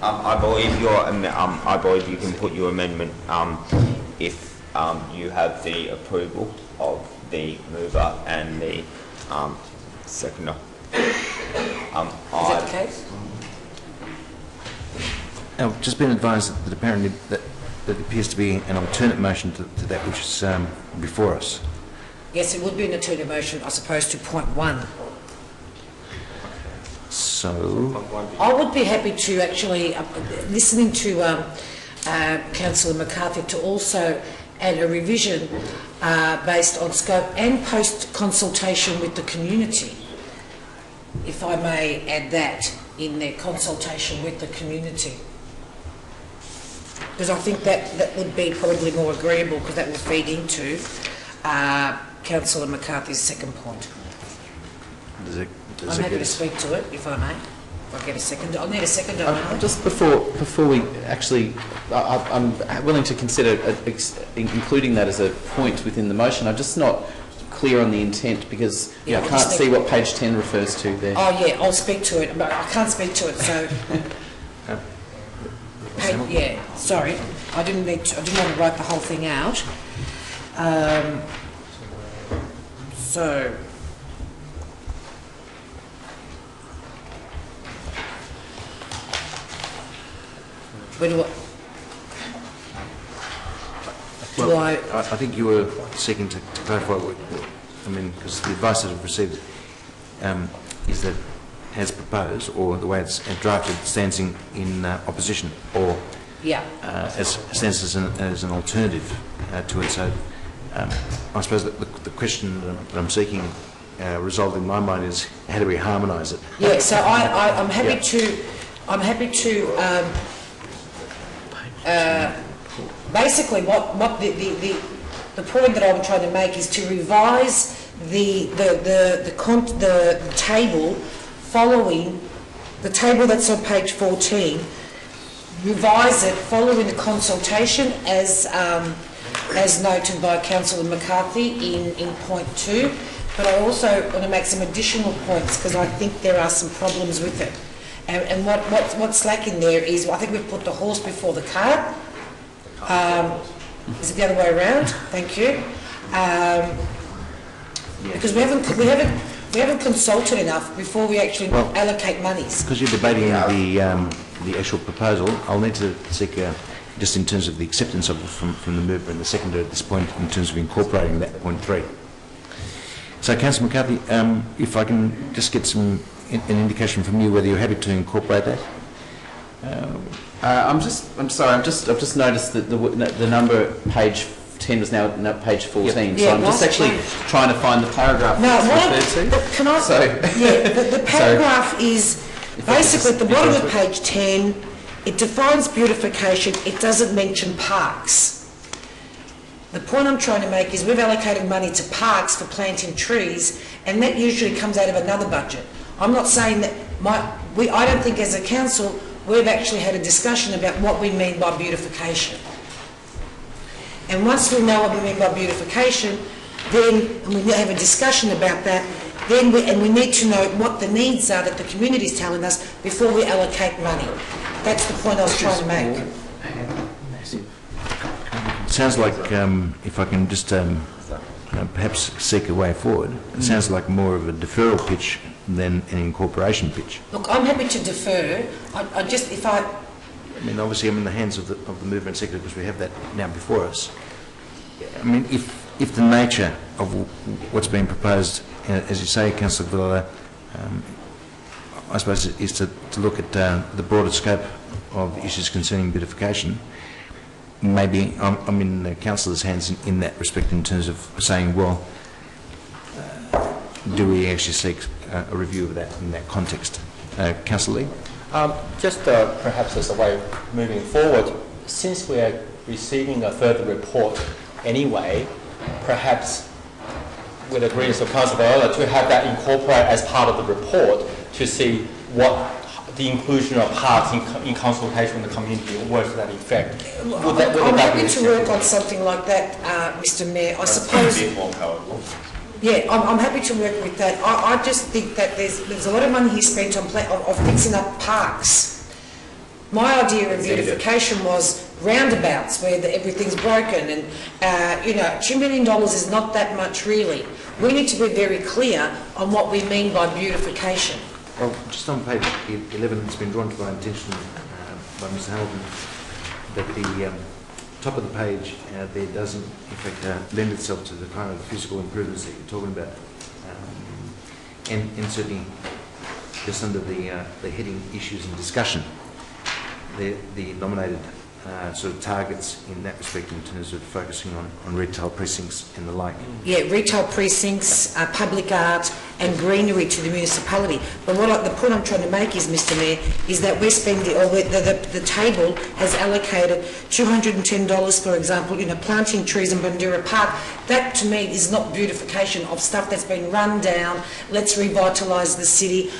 I believe you can put your amendment if you have the approval of the mover and the seconder. Is that the case? I've just been advised that apparently that appears to be an alternate motion to that which is before us. Yes, it would be an alternate motion, I suppose, to point 1. So... I would be happy to actually, listening to Councillor McCarthy, to also add a revision based on scope and post-consultation with the community. If I may add that in their consultation with the community. Because I think that would be probably more agreeable, because that will feed into Councillor McCarthy's second point. I'm happy to speak to it, if I may. If I get a second, I'll need a second. Just before we actually, I'm willing to consider including that as a point within the motion. I'm just not clear on the intent, because I can't see what page 10 refers to there. Oh yeah, I'll speak to it, but I can't speak to it, so... yeah, sorry, I didn't want to write the whole thing out. So... Well, I think you were seeking to clarify what, I mean, because the advice that I've received is that as proposed, or the way it's drafted, stands in opposition, or stands as an alternative to it. So I suppose that the question that I'm seeking resolved in my mind is, how do we harmonise it? Yeah, so I'm happy to... basically, what the point that I'm trying to make is to revise the table following, the table that's on page 14, revise it following the consultation as noted by Councillor McCarthy in point 2, but I also want to make some additional points because I think there are some problems with it. And what's lacking there is, I think we've put the horse before the cart. Is it the other way around? Thank you. Because we haven't consulted enough before we actually allocate monies. Because you're debating the actual proposal, I'll need to seek, just in terms of the acceptance of it from the mover and the seconder at this point, in terms of incorporating that point 3. So, Councillor McCarthy, if I can just get an indication from you whether you're happy to incorporate that. I'm sorry. I've just noticed that the number page 10 was now page 14. So I'm just actually trying to find the paragraph. Can I? The paragraph is basically at the bottom of page 10. It defines beautification. It doesn't mention parks. The point I'm trying to make is we've allocated money to parks for planting trees, and that usually comes out of another budget. I'm not saying that I don't think as a council we've actually had a discussion about what we mean by beautification. And once we know what we mean by beautification, then and we have a discussion about that, then we need to know what the needs are that the community is telling us before we allocate money. That's the point I was trying to make. Sounds like, if I can just perhaps seek a way forward, it sounds like more of a deferral pitch than an incorporation pitch. Look, I'm happy to defer. I mean, obviously I'm in the hands of the mover and seconder because we have that now before us. I mean, if the nature of what's being proposed, as you say, Councillor Villela, I suppose is to look at the broader scope of issues concerning beautification, maybe I'm in the councillor's hands in that respect in terms of saying, well, do we actually seek a review of that in that context? Councillor Lee? Just perhaps as a way of moving forward, since we are receiving a further report anyway, perhaps with agreement of Councillor Villela to have that incorporated as part of the report to see what the inclusion of parks in consultation with the community or words to that effect. I'm happy to work on something like that, Mr. Mayor. I suppose. Yeah, I'm happy to work with that. I just think that there's a lot of money here spent on fixing up parks. My idea of beautification was roundabouts where everything's broken, and $2 million is not that much really. We need to be very clear on what we mean by beautification. Well, just on page 11, it's been drawn to my attention by Mr. Hamilton that the top of the page there doesn't, in fact, lend itself to the kind of physical improvements that you're talking about. And certainly, just under the heading issues and discussion, the nominated sort of targets in that respect in terms of focusing on retail precincts and the like. Yeah, retail precincts, public art and greenery to the municipality. But the point I'm trying to make is, Mr. Mayor, is that we're spending, or the table has allocated $210, for example, we trees in Bandura Park. That to me is not beautification of stuff that's been run down. Let's revitalise the city.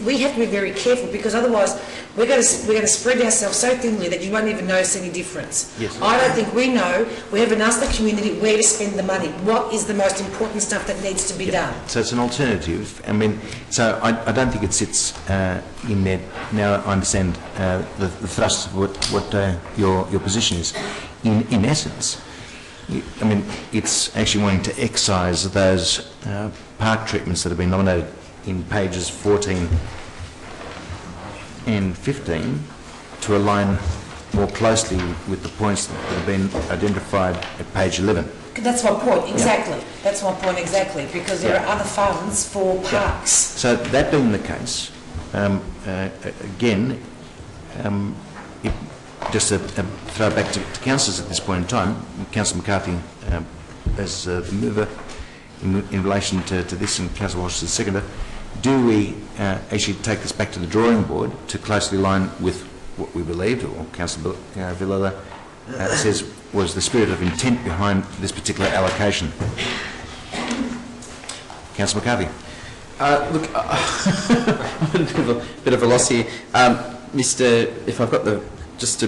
We have to be very careful because otherwise we're going to spread ourselves so thinly that you won't even notice any difference. Yes. I don't think we know. We haven't asked the community where to spend the money. What is the most important stuff that needs to be done? So it's an alternative. I mean, so I don't think it sits in there. Now I understand the thrust of what your position is. In essence, I mean, it's actually wanting to excise those park treatments that have been nominated in pages 14 and 15 to align more closely with the points that have been identified at page 11. That's my point, exactly. Yeah. That's my point, exactly, because there are other funds for parks. So that being the case, again, just to throw back to councillors at this point in time, Councillor McCarthy as the mover in relation to this and Councillor Walsh as the seconder, do we actually take this back to the drawing board to closely align with what we believed, or Councillor Villela says was the spirit of intent behind this particular allocation? Councillor McCarthy. Look, I'm a bit of a loss here. If I've got just to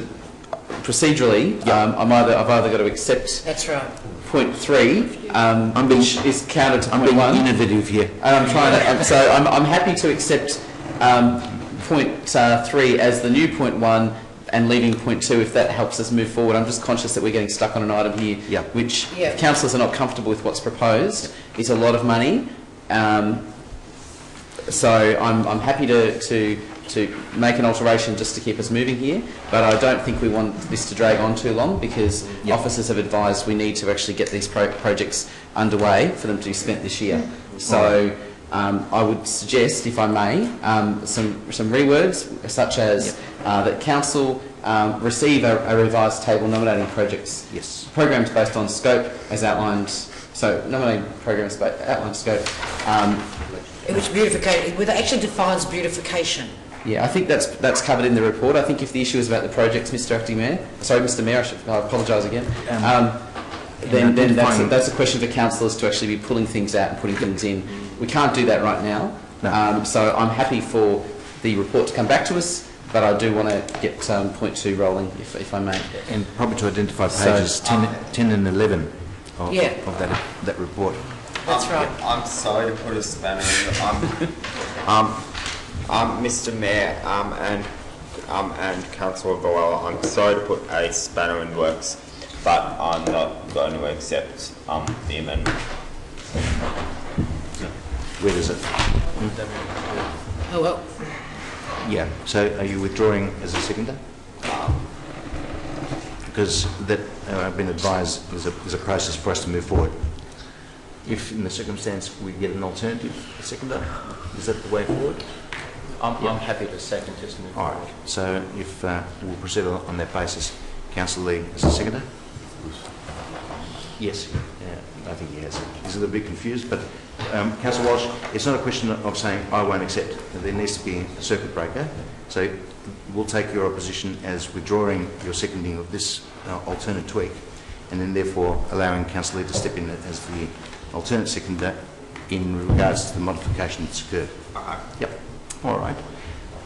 procedurally, I've either got to accept That's right. point 3, which is counter to point 1. I'm being innovative here. And I'm trying to, I'm happy to accept point 3 as the new point 1 and leaving point 2 if that helps us move forward. I'm just conscious that we're getting stuck on an item here, which if councillors are not comfortable with what's proposed, is a lot of money. So I'm happy to make an alteration just to keep us moving here, but I don't think we want this to drag on too long because officers have advised we need to actually get these projects underway for them to be spent this year. So I would suggest, if I may, some rewords such as that council receive a revised table nominating projects, programs based on scope as outlined. So nominating programs outlined scope. Which beautification? It actually defines beautification. Yeah, I think that's covered in the report. I think if the issue is about the projects, Mr. Mayor, I apologise again. Then that's a question for councillors to actually be pulling things out and putting things in. We can't do that right now. No. So I'm happy for the report to come back to us, but I do want to get point 2 rolling, if I may. And probably to identify pages 10 and 11 of that report. That's right. I'm sorry to put a spanner in. Mr. Mayor and Councillor Boella, I'm sorry to put a spanner in the works, but I'm not going to accept the amendment. Where is it? Oh well. Yeah. So are you withdrawing as a seconder? Because that I've been advised is a process for us to move forward. If in the circumstance we get an alternative seconder, is that the way forward? I'm happy to second just move forward. All right. So if we'll proceed on that basis, Councillor Lee as a seconder? Yes. I think he has. He's a little bit confused, but Councillor Walsh, it's not a question of saying I won't accept. There needs to be a circuit breaker. So we'll take your opposition as withdrawing your seconding of this alternate tweak, and then therefore allowing Councillor Lee to step in as the alternate seconder in regards to the modification that's occurred. Yep. All right.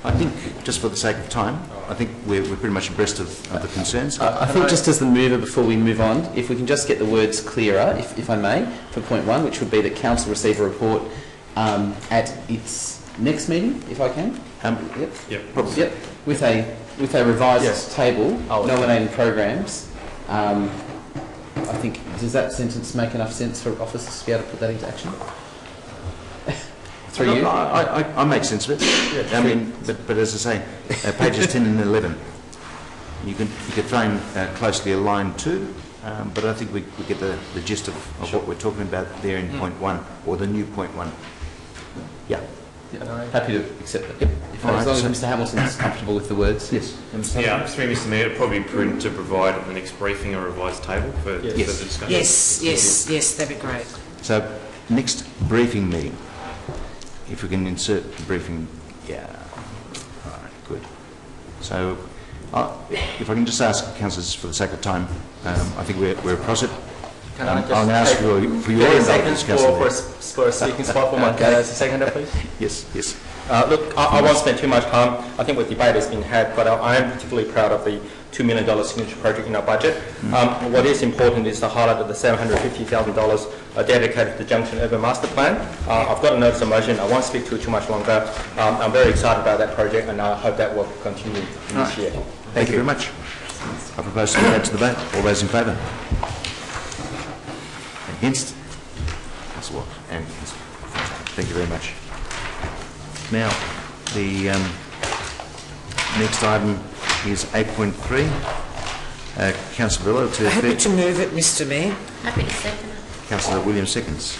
I think, just for the sake of time, I think we're pretty much abreast of the concerns. I think just as the mover, before we move on, if we can just get the words clearer, if I may, for point 1, which would be that council receive a report at its next meeting, if I can. Yep. With a revised table nominating programs. I think, does that sentence make enough sense for officers to be able to put that into action? Through you? I make sense of it. I mean, but as I say, pages 10 and 11, you could frame closely aligned to, but I think we get the gist of what we're talking about there in point 1, or the new point 1. Yeah. Happy to accept that. As long as Mr. Hamilton is comfortable with the words. Yes. Yeah, through Mr. Mayor, it'd probably be prudent to provide at the next briefing a revised table for the discussion. Yes, that'd be great. So, next briefing meeting, if we can insert the briefing, all right, good. So, if I can just ask councillors for the sake of time, I think we're across it. Can I just I'll ask for your 30 seconds for a speaking spot for my seconder, please? Yes. Look, I won't spend too much time. I think the debate has been had, but I am particularly proud of the $2 million signature project in our budget. What is important is to highlight that the $750,000 dedicated to the Junction Urban Master Plan. I've got a notice of motion. I won't speak to it too much longer. I'm very excited about that project, and I hope that will continue this year. Thank you very much. I propose to add to the vote. All those in favour? Against? Councillor Watt and Councillor. Thank you very much. Now, the next item is 8.3. Councillor Villa to... Happy to move it, Mr. Mayor. Happy to second it. Councillor Williams seconds.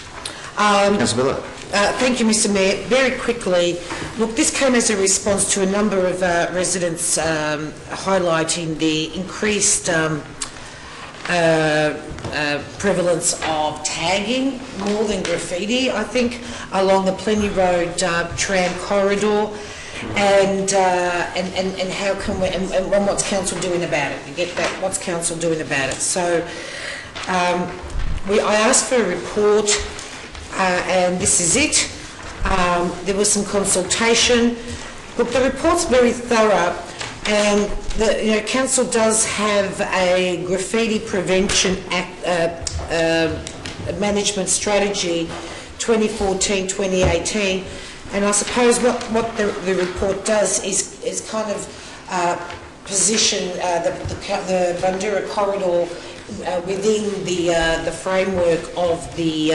Councillor Villa. Thank you, Mr. Mayor. Very quickly, look, this came as a response to a number of residents highlighting the increased prevalence of tagging more than graffiti, I think, along the Plenty Road tram corridor, and how can we, and what's council doing about it? You get that? What's council doing about it? So I asked for a report and this is it. There was some consultation. Look, the report's very thorough, and the council does have a graffiti prevention management strategy 2014-2018, and I suppose what the report does is kind of position the Bundoora corridor within the framework of the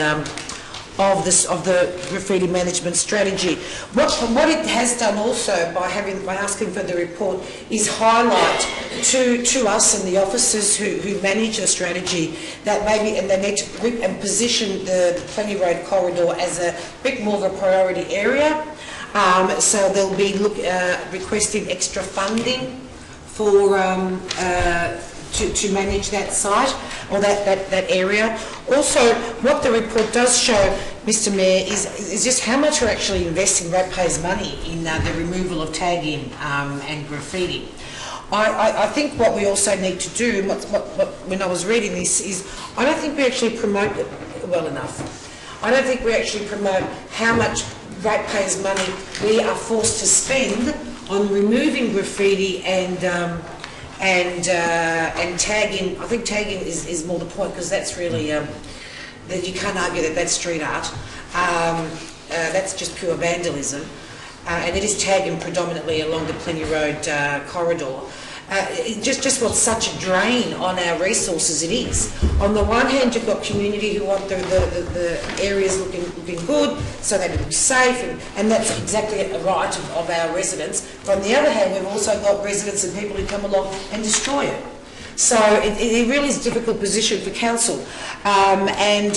graffiti management strategy. What it has done also by asking for the report is highlight to us and the officers who manage the strategy that maybe and they need to position the Plenty Road corridor as a bit more of a priority area. So they'll be requesting extra funding for to manage that site or that area. Also, what the report does show, Mr Mayor, is just how much we're actually investing ratepayers' money in the removal of tagging and graffiti. I think what we also need to do, when I was reading this, is I don't think we actually promote it well enough. I don't think we actually promote how much ratepayers' money we are forced to spend on removing graffiti and tagging. I think tagging is more the point, because that's really that you can't argue that that's street art. That's just pure vandalism, and it is tagging predominantly along the Plenty Road corridor. It just wants such a drain on our resources. It is. On the one hand, you've got community who want the areas looking good, so they look safe, and that's exactly a right of our residents. But on the other hand, we've also got residents and people who come along and destroy it. So it really is a difficult position for council. And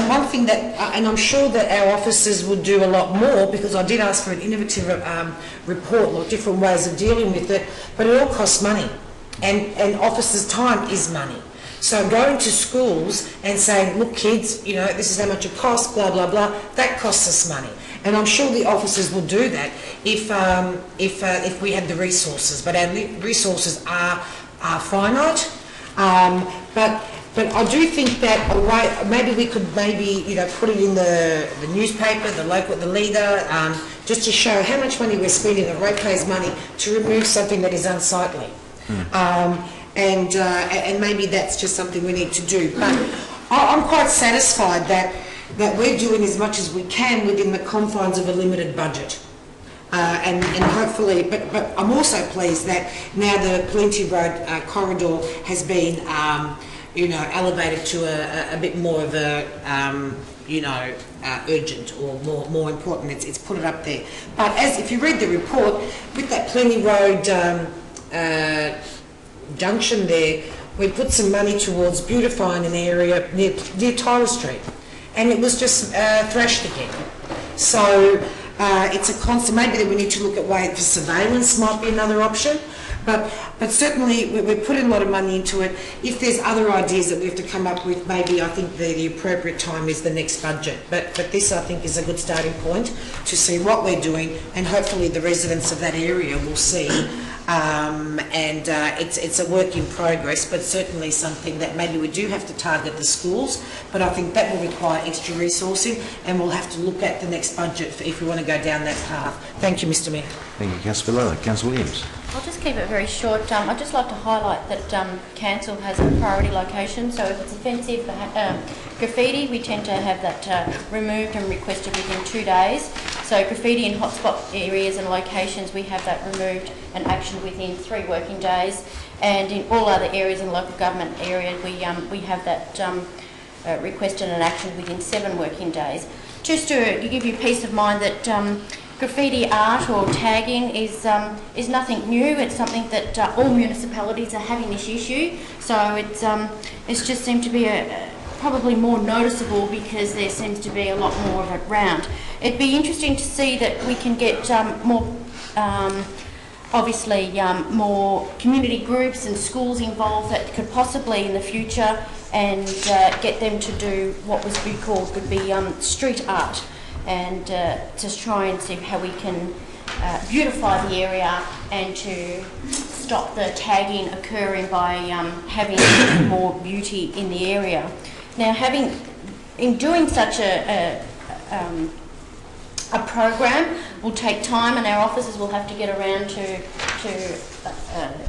one thing that, and I'm sure that our officers would do a lot more, because I did ask for an innovative report, like different ways of dealing with it, but it all costs money, and officers' time is money. So going to schools and saying, look kids, this is how much it costs, blah, blah, blah, that costs us money. And I'm sure the officers will do that if we had the resources. But our resources are finite. But I do think that maybe we could put it in the newspaper, the leader, just to show how much money we're spending of ratepayers' money to remove something that is unsightly. And maybe that's just something we need to do. But I'm quite satisfied that we're doing as much as we can within the confines of a limited budget. And hopefully, but I'm also pleased that now the Plenty Road corridor has been, elevated to a bit more of a, urgent or more important. It's put it up there. But if you read the report, with that Plenty Road junction there, we put some money towards beautifying an area near Tyler Street, and it was just thrashed again. So it's a constant. Maybe we need to look at ways for surveillance might be another option, but certainly we're putting a lot of money into it. If there's other ideas that we have to come up with, maybe I think the appropriate time is the next budget. But this, I think, is a good starting point to see what we're doing, and hopefully the residents of that area will see. It's a work in progress, but certainly something that maybe we do have to target the schools, but I think that will require extra resourcing, and we'll have to look at the next budget if we want to go down that path. Thank you, Mr Mayor. Thank you, Councillor Villala. Councillor Williams. I'll just keep it very short. I'd just like to highlight that council has a priority location, so if it's offensive graffiti, we tend to have that removed and requested within 2 days. So graffiti in hotspot areas and locations, we have that removed and actioned within 3 working days. And in all other areas in local government areas, we have that requested and actioned within 7 working days. Just to give you peace of mind that graffiti art or tagging is nothing new. It's something that all municipalities are having this issue. So it's just seemed to be probably more noticeable because there seems to be a lot more of it round. It'd be interesting to see that we can get more, obviously, more community groups and schools involved that could possibly in the future and get them to do what would be street art, and just try and see how we can beautify the area and to stop the tagging occurring by having more beauty in the area. Now, having in doing such a program will take time, and our officers will have to get around to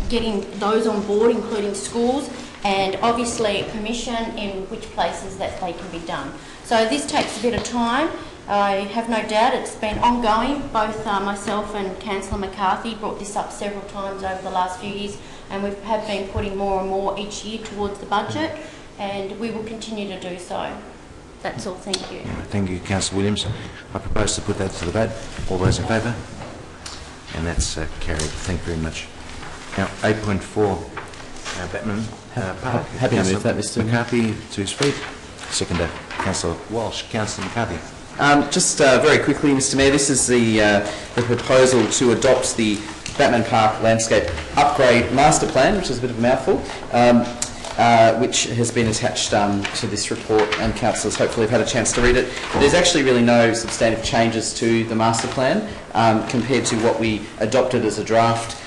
getting those on board, including schools, and obviously permission in which places that they can be done. So this takes a bit of time. I have no doubt it's been ongoing. Both myself and Councillor McCarthy brought this up several times over the last few years, and we have been putting more and more each year towards the budget, and we will continue to do so. That's all. Thank you. Thank you, Councillor Williams. I propose to put that to the vote. All those in favour? And that's carried. Thank you very much. Now, 8.4, Batman Park. Happy to move that, Mr. McCarthy to his feet. Seconder, Councillor Walsh. Councillor McCarthy. Just very quickly, Mr. Mayor, this is the proposal to adopt the Batman Park Landscape Upgrade Master Plan, which is a bit of a mouthful, which has been attached to this report, and councillors hopefully have had a chance to read it. There's actually really no substantive changes to the master plan compared to what we adopted as a draft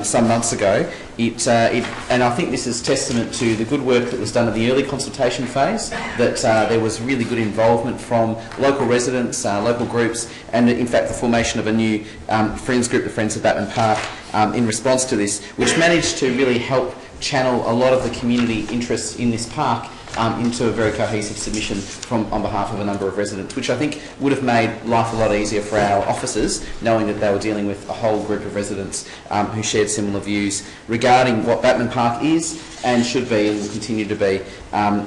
some months ago. And I think this is testament to the good work that was done in the early consultation phase, that there was really good involvement from local residents, local groups, and in fact the formation of a new Friends group, the Friends of Batman Park, in response to this, which managed to really help channel a lot of the community interest in this park into a very cohesive submission on behalf of a number of residents, which I think would have made life a lot easier for our officers, knowing that they were dealing with a whole group of residents who shared similar views regarding what Batman Park is and should be and will continue to be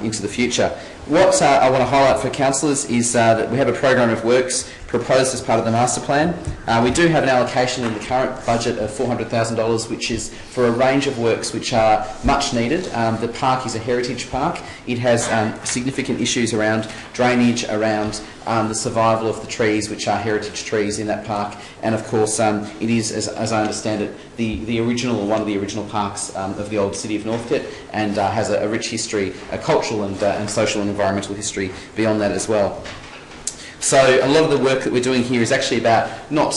into the future. What I want to highlight for councillors is that we have a program of works proposed as part of the master plan. We do have an allocation in the current budget of $400,000, which is for a range of works which are much needed. The park is a heritage park. It has significant issues around drainage, around the survival of the trees, which are heritage trees in that park, and of course it is, as I understand it, the original, or one of the original parks of the old city of Northcote, and has a rich history, a cultural and social and environmental history beyond that as well. So a lot of the work that we're doing here is actually about not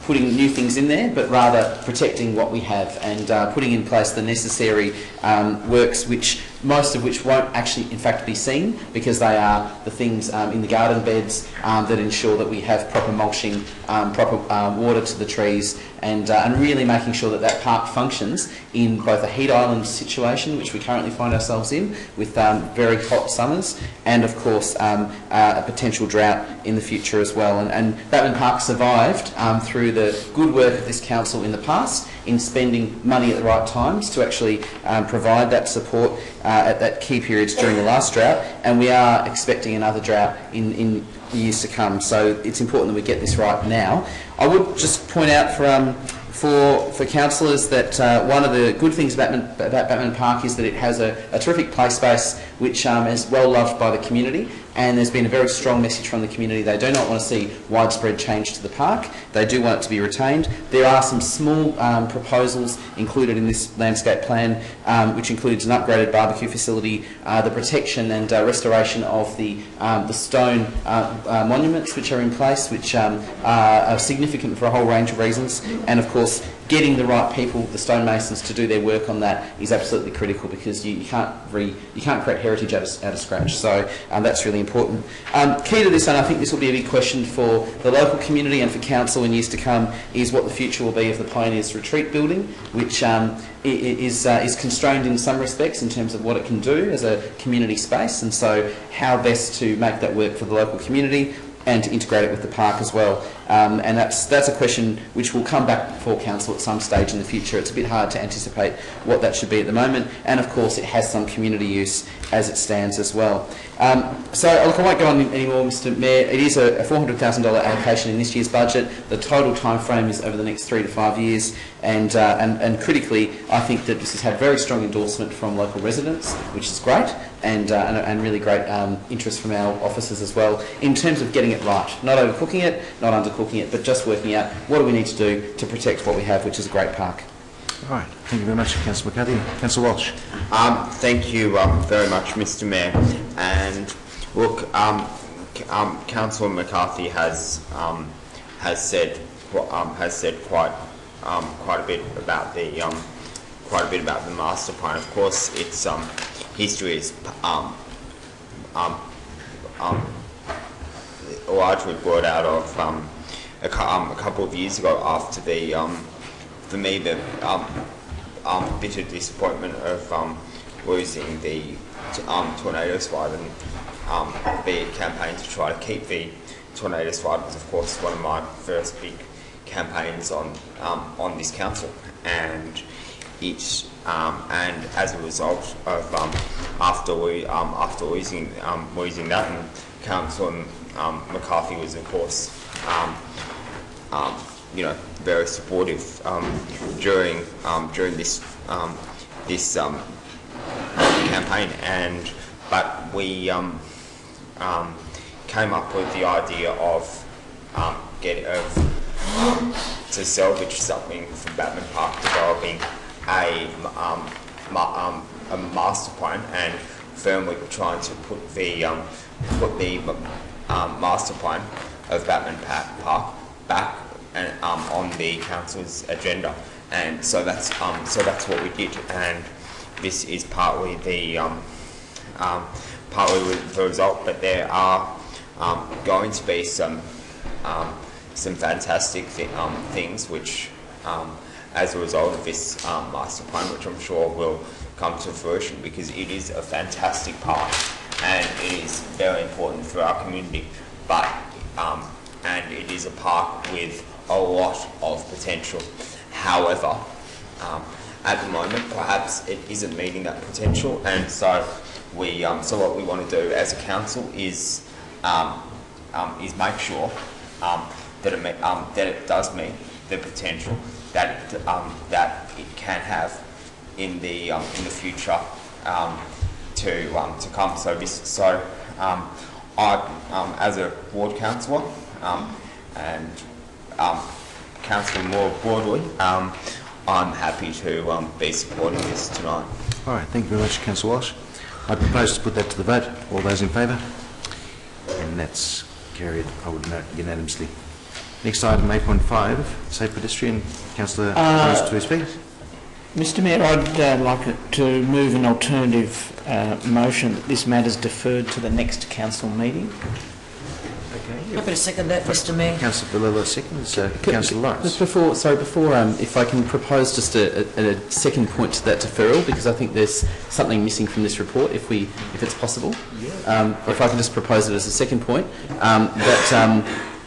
putting new things in there, but rather protecting what we have and putting in place the necessary works, most of which won't actually in fact be seen, because they are the things in the garden beds that ensure that we have proper mulching, proper water to the trees, and really making sure that that park functions in both a heat island situation, which we currently find ourselves in with very hot summers, and of course a potential drought in the future as well. And Batman Park survived through the good work of this council in the past in spending money at the right times to actually provide that support at that key periods during the last drought, and we are expecting another drought in years to come. So it's important that we get this right now. I would just point out for councillors that one of the good things about Batman Park is that it has a terrific play space which is well loved by the community, and there's been a very strong message from the community. They do not want to see widespread change to the park. They do want it to be retained. There are some small proposals included in this landscape plan, which includes an upgraded barbecue facility, the protection and restoration of the stone monuments which are in place, which are significant for a whole range of reasons, and of course getting the right people, the stonemasons, to do their work on that is absolutely critical, because you can't create heritage out of scratch. So that's really important. Key to this, and I think this will be a big question for the local community and for council in years to come, is what the future will be of the Pioneers Retreat building, which is constrained in some respects in terms of what it can do as a community space, and so how best to make that work for the local community and to integrate it with the park as well. And that's a question which will come back before council at some stage in the future. It's a bit hard to anticipate what that should be at the moment, and of course it has some community use as it stands as well. So look, I won't go on anymore, Mr Mayor. It is a $400,000 allocation in this year's budget. The total time frame is over the next 3 to 5 years, and critically, I think that this has had very strong endorsement from local residents, which is great, and really great interest from our officers as well, in terms of getting it right. Not overcooking it, not undercooking it, but just working out what do we need to do to protect what we have, which is a great park. All right. Thank you very much, Councillor McCarthy. Councillor Walsh. Thank you very much, Mr Mayor. And look, Councillor McCarthy has said quite a bit about the master plan. Of course, its history is largely brought out of a couple of years ago after the, for me, the bitter disappointment of losing the tornado slide, and the campaign to try to keep the tornado slide was, of course, one of my first big campaigns on this council, and it and as a result of after losing that, and Councillor McCarthy was, of course, you know, very supportive during this campaign, but we came up with the idea of to salvage something from Batman Park, developing a master plan, and firmly trying to put the master plan of Batman Park back and on the council's agenda, and so that's what we did, and this is partly the result. But there are going to be some fantastic things which, as a result of this master plan, which I'm sure will come to fruition, because it is a fantastic park and it is very important for our community. But and it is a park with a lot of potential. However, at the moment, perhaps it isn't meeting that potential, and so we so what we want to do as a council is make sure that it does meet the potential that it can have in the future to come. So I, as a ward councillor, and councillor more broadly, I'm happy to be supporting this tonight. All right, thank you very much, Councillor Walsh. I propose to put that to the vote. All those in favour? And that's carried, I would note, unanimously. Next item, 8.5, Safe Pedestrian. Councillor to speak. Mr Mayor, I'd like to move an alternative motion that this matter is deferred to the next council meeting. Okay. I'm going to second that, Mr Mayor. Councillor Villela seconds. Councillor Lawrence. Before, if I can propose just a second point to that deferral, because I think there's something missing from this report, if it's possible. Yeah. If I can just propose it as a second point,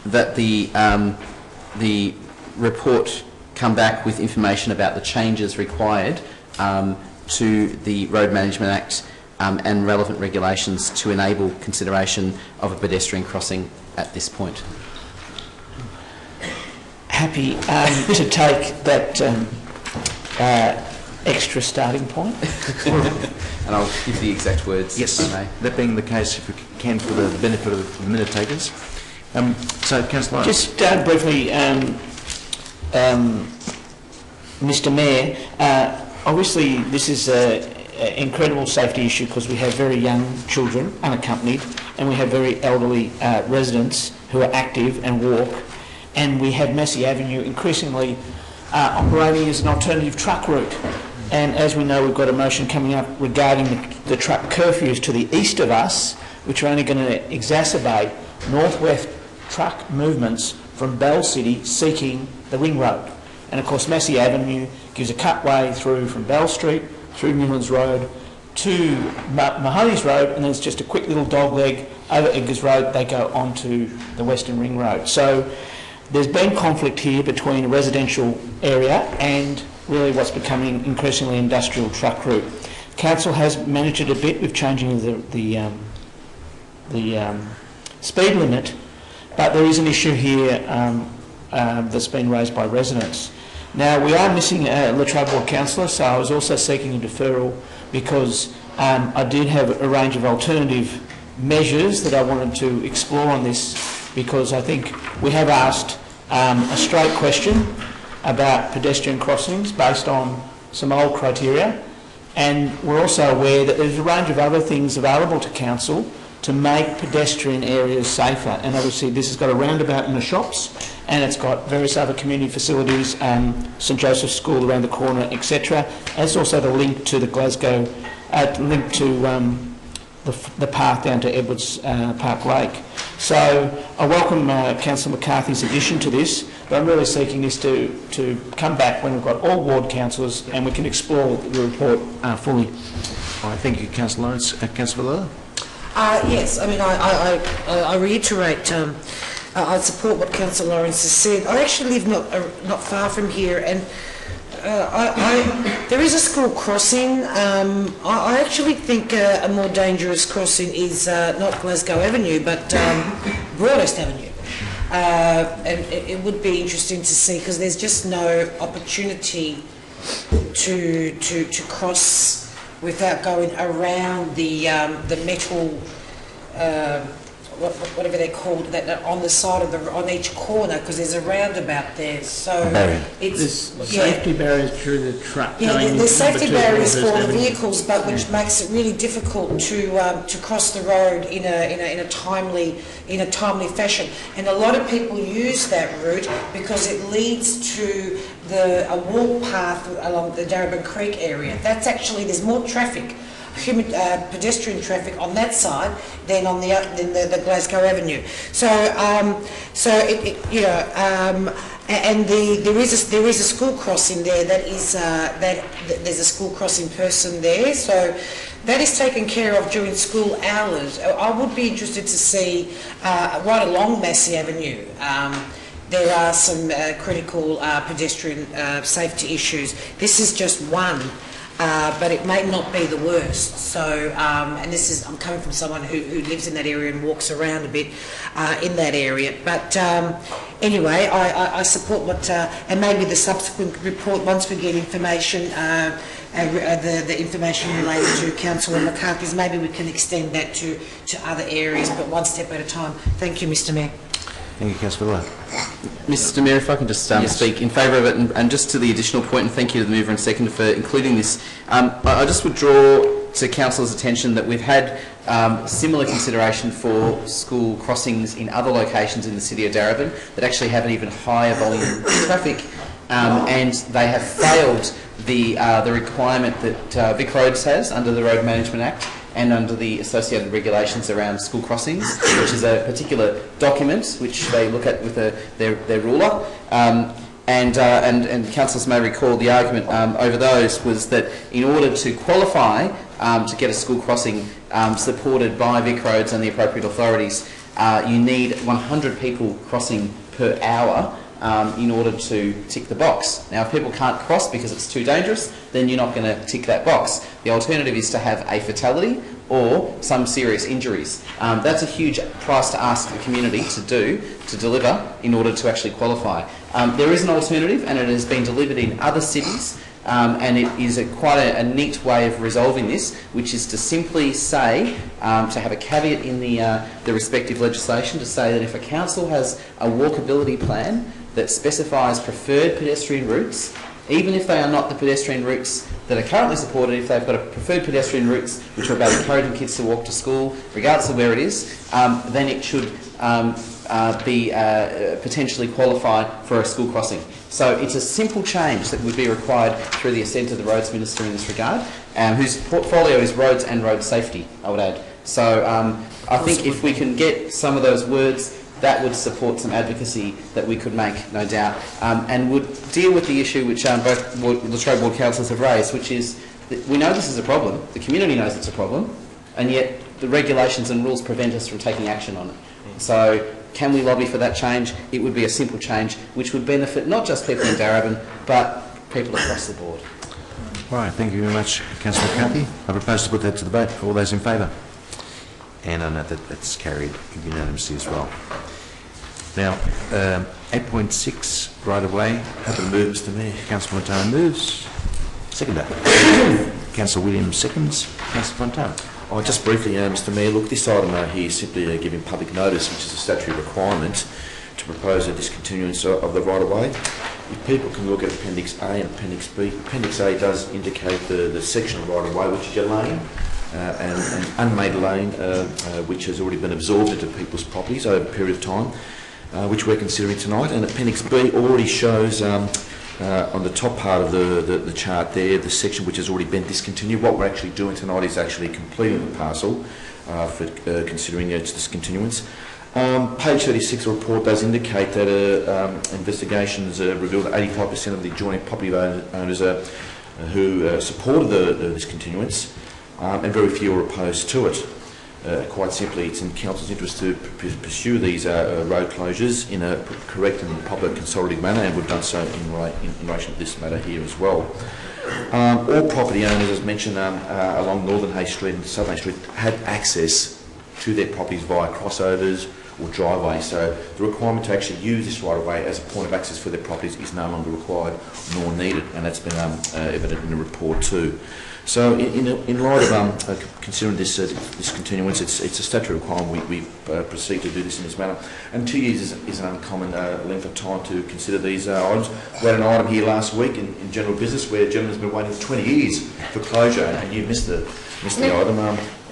that the report come back with information about the changes required to the Road Management Act and relevant regulations to enable consideration of a pedestrian crossing at this point. Happy to take that extra starting point. And I'll give the exact words. Yes, if I may. That being the case, if we can, for the benefit of the minute takers. So, Councillor Lawrence. Just briefly, Mr Mayor, obviously this is an incredible safety issue because we have very young children, unaccompanied, and we have very elderly residents who are active and walk, and we have Massey Avenue increasingly operating as an alternative truck route. And as we know, we've got a motion coming up regarding the truck curfews to the east of us, which are only going to exacerbate northwest truck movements from Bell City seeking the ring road. And of course Massey Avenue gives a cutway through from Bell Street, through Newlands Road to Mahoney's Road, and then it's just a quick little dog leg over Edgar's Road, they go onto the Western Ring Road. So there's been conflict here between a residential area and really what's becoming increasingly industrial truck route. Council has managed it a bit with changing the speed limit, but there is an issue here that's been raised by residents. Now, we are missing a Latrobe Ward councillor, so I was also seeking a deferral because I did have a range of alternative measures that I wanted to explore on this, because I think we have asked a straight question about pedestrian crossings based on some old criteria, and we're also aware that there's a range of other things available to council to make pedestrian areas safer. And obviously this has got a roundabout in the shops, and it's got various other community facilities, St Joseph's School around the corner, etc. And it's also the link to the Glasgow, link to the path down to Edwards Park Lake. So I welcome Councillor McCarthy's addition to this, but I'm really seeking this to come back when we've got all ward councillors and we can explore the report fully. All right, thank you, Councillor Lawrence. Councillor Valera? Yes, I mean, I reiterate, I support what Councillor Lawrence has said. I actually live not far from here, and there is a school crossing. I actually think a more dangerous crossing is not Glasgow Avenue, but Broadhurst Avenue. And it would be interesting to see, because there's just no opportunity to cross without going around the metal, whatever they're called, that on the side of on each corner, because there's a roundabout there. So there's safety barriers through the truck. Yeah, there's safety barriers for vehicles, but which makes it really difficult to cross the road in a timely fashion. And a lot of people use that route because it leads to a walk path along the Darebin Creek area. That's actually, there's more traffic, pedestrian traffic on that side than on the Glasgow Avenue. So and there is a school crossing there that is there's a school crossing person there. So that is taken care of during school hours. I would be interested to see right along Massey Avenue. There are some critical pedestrian safety issues. This is just one. But it may not be the worst. So, and I'm coming from someone who lives in that area and walks around a bit in that area. But anyway, I support what, and maybe the subsequent report, once we get information, the information related to Councillor McCarthy's, maybe we can extend that to other areas, but one step at a time. Thank you, Mr. Mayor. Thank you, Councillor Valera. Mr. Mayor, if I can just speak in favour of it, and just to the additional point, and thank you to the mover and seconder for including this. I just would draw to councillors' attention that we've had similar consideration for school crossings in other locations in the city of Darebin that actually have an even higher volume of traffic, and they have failed the requirement that Vic Roads has under the Road Management Act and under the associated regulations around school crossings, which is a particular document which they look at with their ruler. And councillors may recall the argument over those was that in order to qualify to get a school crossing supported by Vic Roads and the appropriate authorities, you need 100 people crossing per hour in order to tick the box. Now, if people can't cross because it's too dangerous, then you're not going to tick that box. The alternative is to have a fatality or some serious injuries. That's a huge price to ask the community to deliver in order to actually qualify. There is an alternative, and it has been delivered in other cities, and it is quite a neat way of resolving this, which is to simply say, to have a caveat in the respective legislation to say that if a council has a walkability plan that specifies preferred pedestrian routes, even if they are not the pedestrian routes that are currently supported, if they've got a preferred pedestrian routes which are about encouraging kids to walk to school, regardless of where it is, then it should be potentially qualify for a school crossing. So it's a simple change that would be required through the assent of the Roads Minister in this regard, whose portfolio is roads and road safety, I would add. So I think if we can get some of those words, that would support some advocacy that we could make, no doubt, and would deal with the issue which both Latrobe Ward councillors have raised, which is that we know this is a problem, the community knows it's a problem, and yet the regulations and rules prevent us from taking action on it. So can we lobby for that change? It would be a simple change which would benefit not just people in Darebin, but people across the board. All right, thank you very much, Councillor McCarthy. I propose to put that to the vote. All those in favour? And I note that that's carried unanimously as well. Now, 8.6, right away. Happy to move, Mr. Mayor. Councillor Fontana moves. Seconder. Councillor Williams seconds. Councillor Fontana. Oh, just briefly, Mr. Mayor, look, this item here is simply giving public notice, which is a statutory requirement, to propose a discontinuance of the right-of-way. If people can look at Appendix A and Appendix B, Appendix A does indicate the section of right-of-way, which is your lane, and unmade lane, which has already been absorbed into people's properties over a period of time, which we're considering tonight. And Appendix B already shows on the top part of the chart there, the section which has already been discontinued. What we're actually doing tonight is actually completing the parcel for considering its discontinuance. Page 36 of the report does indicate that investigations revealed that 85% of the adjoining property owners who supported the discontinuance, and very few are opposed to it. Quite simply, it's in Council's interest to pursue these road closures in a correct and proper consolidated manner, and we've done so in relation to this matter here as well. All property owners, as mentioned, along Northern Hay Street and Southern Hay Street had access to their properties via crossovers or driveways, so the requirement to actually use this right-of-way as a point of access for their properties is no longer required nor needed, and that's been evident in the report too. So in light of considering this discontinuance, it's a statutory requirement we proceed to do this in this manner. And 2 years is an uncommon length of time to consider these items. We had an item here last week in general business where a gentleman's been waiting 20 years for closure, and you missed the item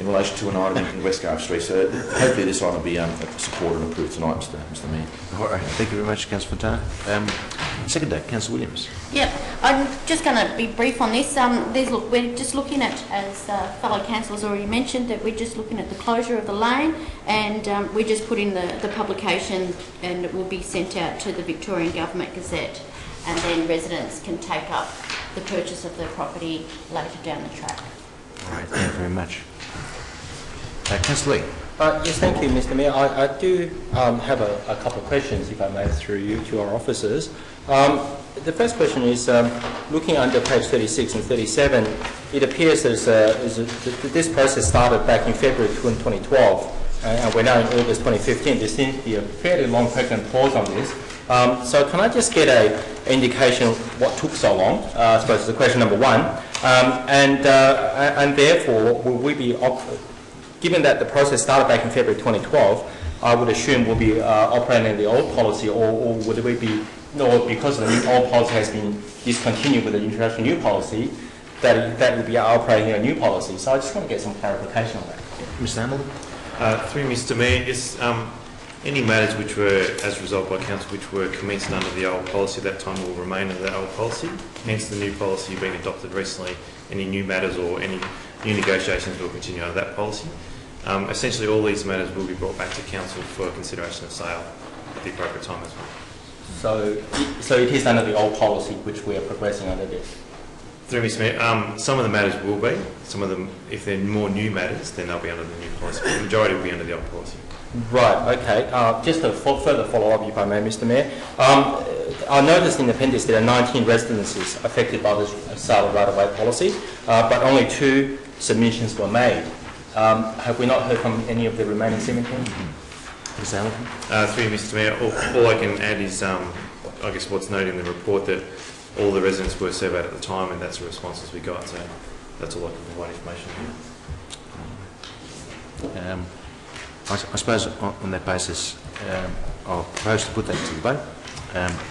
in relation to an item in Westgarth Street. So hopefully this item will be supported and approved tonight, Mr Mayor. All right, thank you very much, Councillor Fontana. Seconder, Councillor Williams. Yeah, I'm just going to be brief on this. We're just looking at, as fellow councillors already mentioned, that we're just looking at the closure of the lane, and we're just putting the publication, and it will be sent out to the Victorian Government Gazette, and then residents can take up the purchase of their property later down the track. All right, thank you very much. Councillor Lee. Yes, thank you, Mr Mayor. I do have a couple of questions, if I may, through you to our officers. The first question is, looking under page 36 and 37, it appears this process started back in February 2012, and we're now in August 2015. There seems to be a fairly long pregnant pause on this. So can I just get an indication of what took so long? I suppose is question number one. And therefore, will we be, given that the process started back in February 2012, I would assume we'll be operating the old policy, or would we be, no, because the new old policy has been discontinued with the introduction of new policy, that will be operating a new policy. So I just want to get some clarification on that. Mr Hamilton. Through Mr Mayor, yes, any matters which were, as resolved by Council, which were commenced under the old policy at that time will remain under that old policy. Hence the new policy being adopted recently, any new matters or any new negotiations will continue under that policy. Essentially all these matters will be brought back to Council for consideration of sale at the appropriate time as well. So it is under the old policy which we are progressing under this? Through Mr Mayor, some of the matters will be, some of them, if they're more new matters, then they'll be under the new policy. The majority will be under the old policy. Right, okay. Just a further follow-up, if I may, Mr Mayor. I noticed in the appendix there are 19 residences affected by the sale of right-of-way policy, but only 2 submissions were made. Have we not heard from any of the remaining 17? Mr Hamilton. Through Mr Mayor, all I can add is, I guess what's noted in the report, that all the residents were surveyed at the time, and that's the responses we got, so that's all I can provide information here. I suppose on that basis, I'll propose to put that to the vote.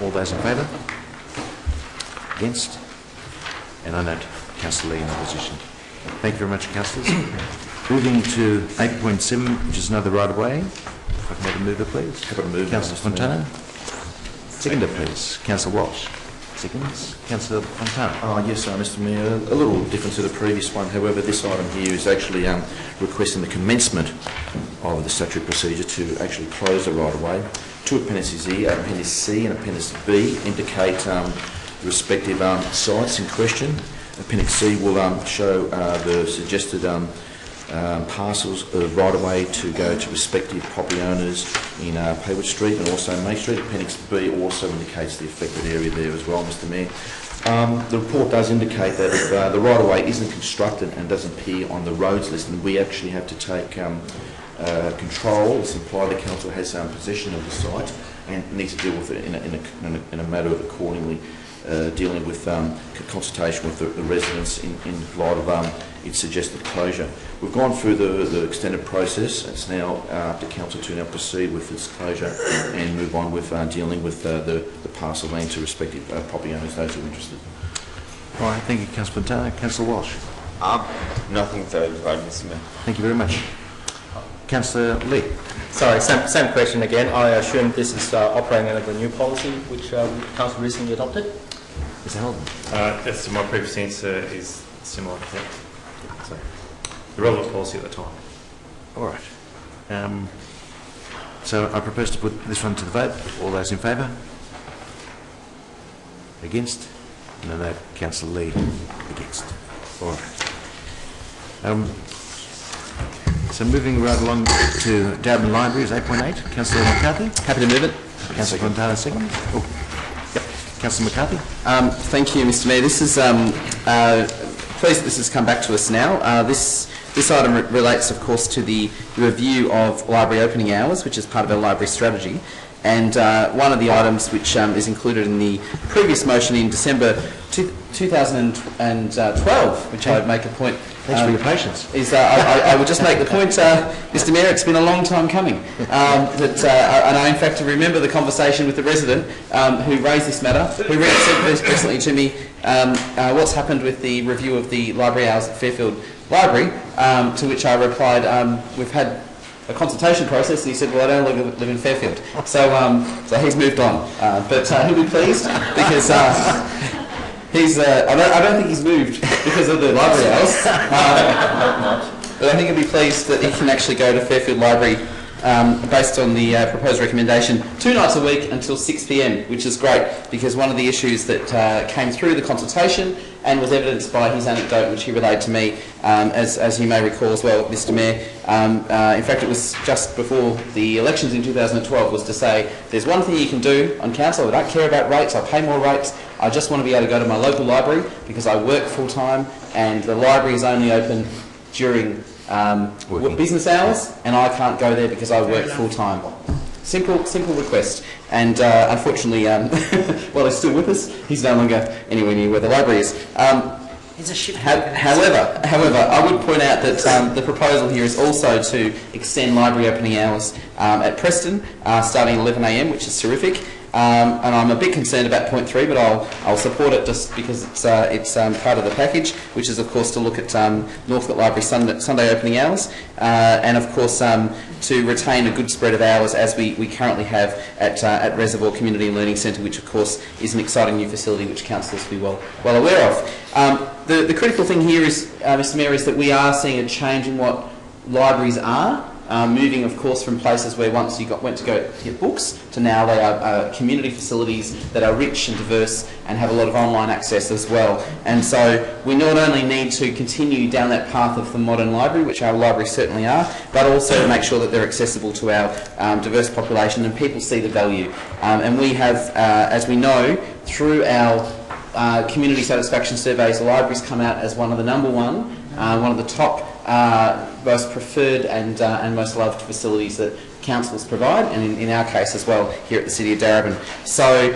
All those in favour? Against? And I note Councillor Lee in opposition. Thank you very much, councillors. Moving to 8.7, which is another right-of-way. If I can have a mover, please. Have a mover. Councillor Fontana. Seconder, please. Councillor Walsh. Seconds. Councillor Fontana. Yes, Mr Mayor. A little different to the previous one. However, this item here is actually requesting the commencement of the statutory procedure to actually close the right-of-way. 2 appendices here, Appendix C and Appendix B, indicate the respective sites in question. Appendix C will show the suggested parcels of right-of-way to go to respective property owners in Haywood Street and also May Street. Appendix B also indicates the affected area there as well, Mr Mayor. The report does indicate that if the right-of-way isn't constructed and doesn't appear on the roads list, then we actually have to take control. It's implied the council has possession of the site and needs to deal with it in a matter of accordingly dealing with consultation with the residents in light of its suggested closure. We've gone through the extended process. It's now up to council to now proceed with its closure and move on with dealing with the parcel land to respective property owners, those who are interested. All right, thank you, Councillor Fontana. Councillor Walsh. Nothing further, Mr Mayor. Thank you very much. Councillor Lee. Sorry, same question again. I assume this is operating under the new policy which Council recently adopted? Mr Holden? As to my previous answer is similar. Yep. So, the relevant policy at the time. All right. So I propose to put this one to the vote. All those in favour? Against? No. Councillor Lee against. All right. So moving right along to Darabin Libraries, 8.8. Councillor McCarthy? Happy to move it. Councillor Fontana, second. Oh, yep. Councillor McCarthy? Thank you, Mr Mayor. This is pleased this has come back to us now. This item relates, of course, to the review of library opening hours, which is part of our library strategy. And one of the items which is included in the previous motion in December 2012, which I would make a point. Thanks for your patience. Is I would just make the point, Mr Mayor, it's been a long time coming. And I, in fact, remember the conversation with the resident who raised this matter, who said recently to me, what's happened with the review of the library hours at Fairfield Library, to which I replied, we've had a consultation process, and he said, well, I don't live in Fairfield. So he's moved on. But he'll be pleased because I don't think he's moved because of the library hours. But I think he'll be pleased that he can actually go to Fairfield Library based on the proposed recommendation 2 nights a week until 6 p.m, which is great because one of the issues that came through the consultation and was evidenced by his anecdote, which he relayed to me, as you may recall as well, Mr Mayor. In fact, it was just before the elections in 2012, was to say, there's one thing you can do on council, I don't care about rates, I pay more rates, I just want to be able to go to my local library because I work full-time and the library is only open during business hours and I can't go there because I work full-time. Simple request. And unfortunately, while he's still with us, he's no longer anywhere near where the library is. It's a shift. However, I would point out that the proposal here is also to extend library opening hours at Preston, starting at 11 a.m, which is terrific. And I'm a bit concerned about point 3, but I'll support it just because it's part of the package, which is of course to look at Northcote Library Sunday opening hours, and of course to retain a good spread of hours as we currently have at Reservoir Community and Learning Centre, which of course is an exciting new facility which councillors will be well aware of. The critical thing here is, Mr Mayor, is that we are seeing a change in what libraries are. Moving, of course, from places where once you went to go get books to now they are community facilities that are rich and diverse and have a lot of online access as well. And so we not only need to continue down that path of the modern library, which our libraries certainly are, but also to make sure that they're accessible to our diverse population and people see the value. And we have, as we know, through our community satisfaction surveys, the libraries come out as one of the one of the top most preferred and most loved facilities that councils provide, and in our case as well here at the City of Darebin. So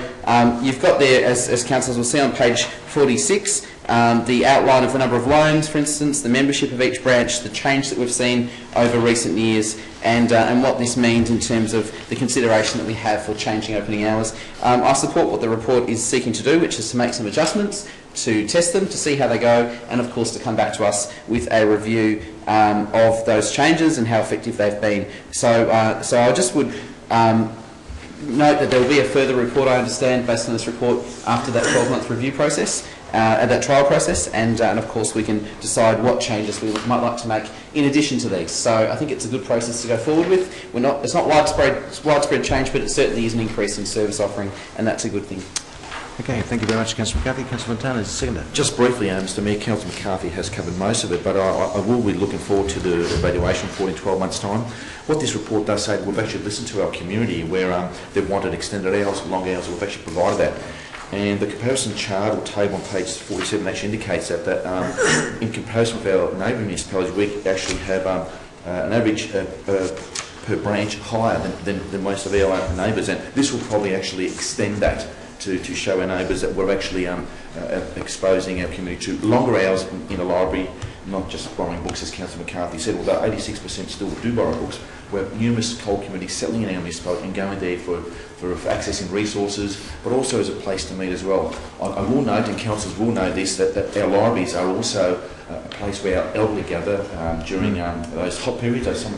you've got there, as councillors will see on page 46, the outline of the number of loans, for instance, the membership of each branch, the change that we've seen over recent years, and what this means in terms of the consideration that we have for changing opening hours. I support what the report is seeking to do, which is to make some adjustments, to test them, to see how they go, and of course to come back to us with a review of those changes and how effective they've been. So I just would note that there will be a further report, I understand, based on this report after that 12-month review process, that trial process, and of course we can decide what changes we might like to make in addition to these. So I think it's a good process to go forward with. It's not widespread change, but it certainly is an increase in service offering, and that's a good thing. Okay, thank you very much, Councillor McCarthy. Councillor Fontana is seconder. Just briefly, Mr Mayor, Councillor McCarthy has covered most of it, but I will be looking forward to the evaluation report in 12 months' time. What this report does say, we've actually listened to our community where they've wanted extended hours, long hours, we've actually provided that. And the comparison chart or table on page 47 actually indicates that in comparison with our neighbouring municipalities, we actually have an average per branch higher than most of our neighbours, and this will probably actually extend that to show our neighbours that we're actually exposing our community to longer hours in a library, not just borrowing books, as Councillor McCarthy said, although 86% still do borrow books. We have numerous coal communities settling in our municipality and going there for accessing resources, but also as a place to meet as well. I will note, and councillors will know this, that our libraries are also a place where our elderly gather during those hot periods, those summer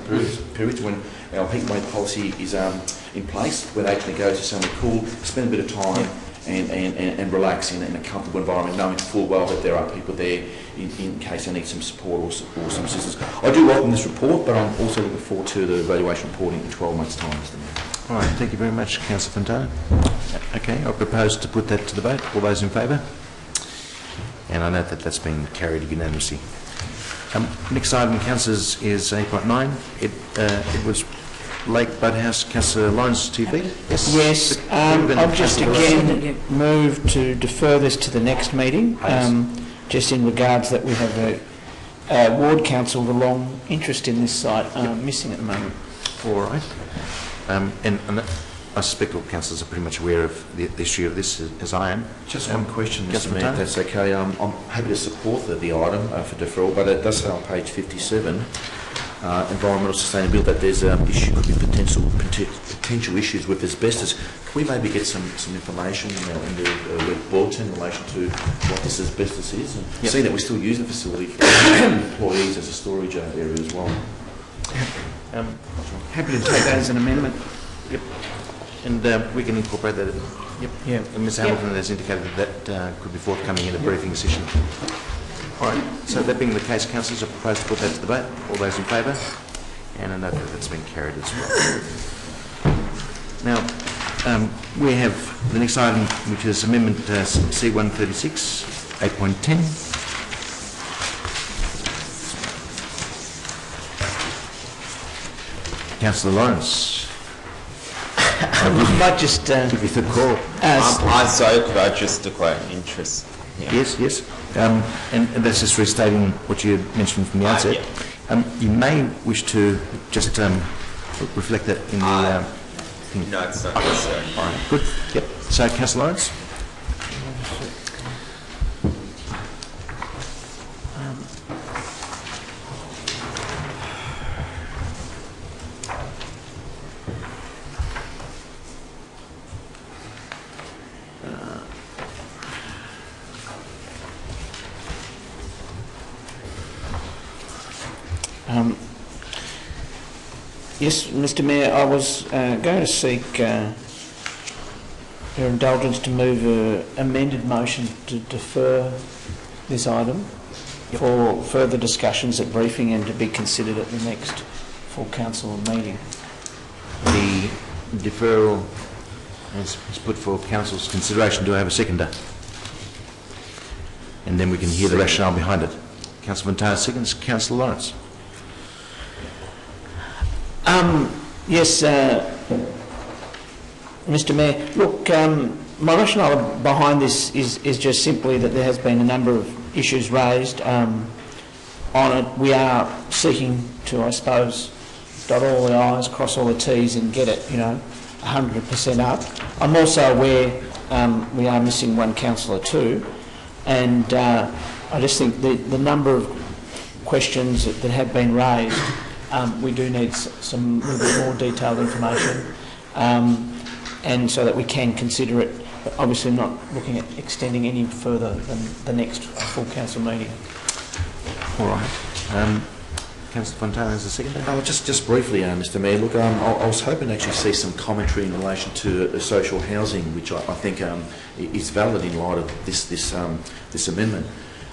periods when our heat wave policy is in place, where they can go to somewhere cool, spend a bit of time and relax in a comfortable environment, knowing full well that there are people there in case they need some support or some assistance. I do welcome this report, but I'm also looking forward to the evaluation reporting in 12 months' time, Mr. Mayor. All right, thank you very much, Councillor Fontana. Okay, I propose to put that to the vote. All those in favour? And I note that that's been carried unanimously. Next item, councillors, is 8.9. It was Lake Budhouse. Councillor Lawrence, TV? Yes, I'll just again move to defer this to the next meeting, just in regards that we have a ward council with a long interest in this site missing at the moment. All right. And I suspect all councillors are pretty much aware of the issue of this, as I am. Just one question, Mr. Mayor, if that's okay. I'm happy to support the item for deferral, but it does say on page 57, environmental sustainability, that there's could be potential issues with asbestos. Can we maybe get some information in the web bulletin in relation to what this asbestos is? And seeing that we still use the facility for employees as a storage area as well. Happy to take that as an amendment. Yep. And we can incorporate that. Yep. Yeah. And Ms. Hamilton has indicated that could be forthcoming in a briefing session. All right. So that being the case, councillors, I propose to put that to the vote. All those in favour? And I note that that's been carried as well. Now, we have the next item, which is Amendment C136, 8.10. Councillor Lawrence. I might just give you the call. Sorry, could I just declare an interest? Yeah. Yes. And that's just restating what you mentioned from the outset. Yeah. You may wish to just reflect that in the thing. No, it's not necessary. All right, good. Yep. So, Councillor Lawrence. Yes, Mr. Mayor, I was going to seek your indulgence to move an amended motion to defer this item for further discussions at briefing and to be considered at the next full council meeting. The deferral is put for council's consideration. Do I have a seconder? And then we can hear the rationale behind it. Councillor Fontana seconds. Councillor Lawrence. Yes, Mr. Mayor. Look, my rationale behind this is just simply that there has been a number of issues raised on it. We are seeking to, I suppose, dot all the I's, cross all the T's and get it, 100% up. I'm also aware we are missing one councillor too, and I just think the number of questions that have been raised, we do need some little bit more detailed information, and so that we can consider it, but obviously not looking at extending any further than the next full council meeting. All right. Councillor Fontana is the second. Just briefly, Mr. Mayor, look, I was hoping to actually see some commentary in relation to social housing, which I think is valid in light of this amendment.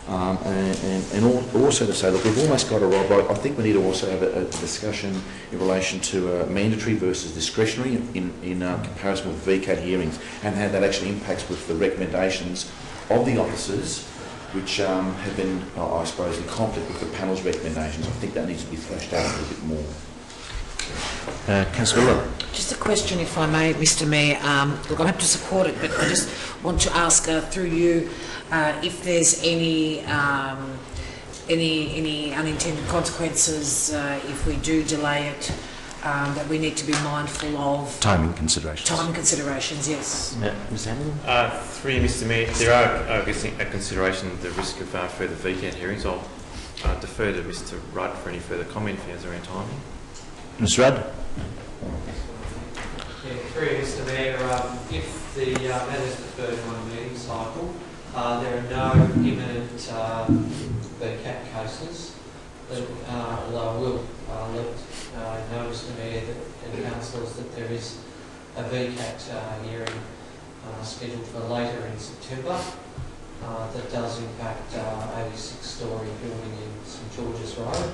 And also to say, look, we've almost got a right. I think we need to also have a discussion in relation to mandatory versus discretionary in comparison with VCAT hearings, and how that actually impacts with the recommendations of the officers, which have been, I suppose, in conflict with the panel's recommendations. I think that needs to be fleshed out a little bit more. Councillor Miller. Just a question, if I may, Mr. Mayor. Look, I have to support it, but I just want to ask through you if there's any unintended consequences if we do delay it that we need to be mindful of. Timing considerations. Timing considerations, yes. Ms. Hamilton? Through you, Mr. Mayor, there are, I guess, a consideration the risk of further VCAT hearings. I'll defer to Mr. Rudd for any further comment if he has around timing. Mr. Rudd? Yeah, through you, Mr. Mayor, if the matter is deferred on a meeting cycle, there are no imminent VCAT cases, although I will let know, Mr. Mayor, and councillors, that there is a VCAT hearing scheduled for later in September. That does impact 86-storey building in St George's Road,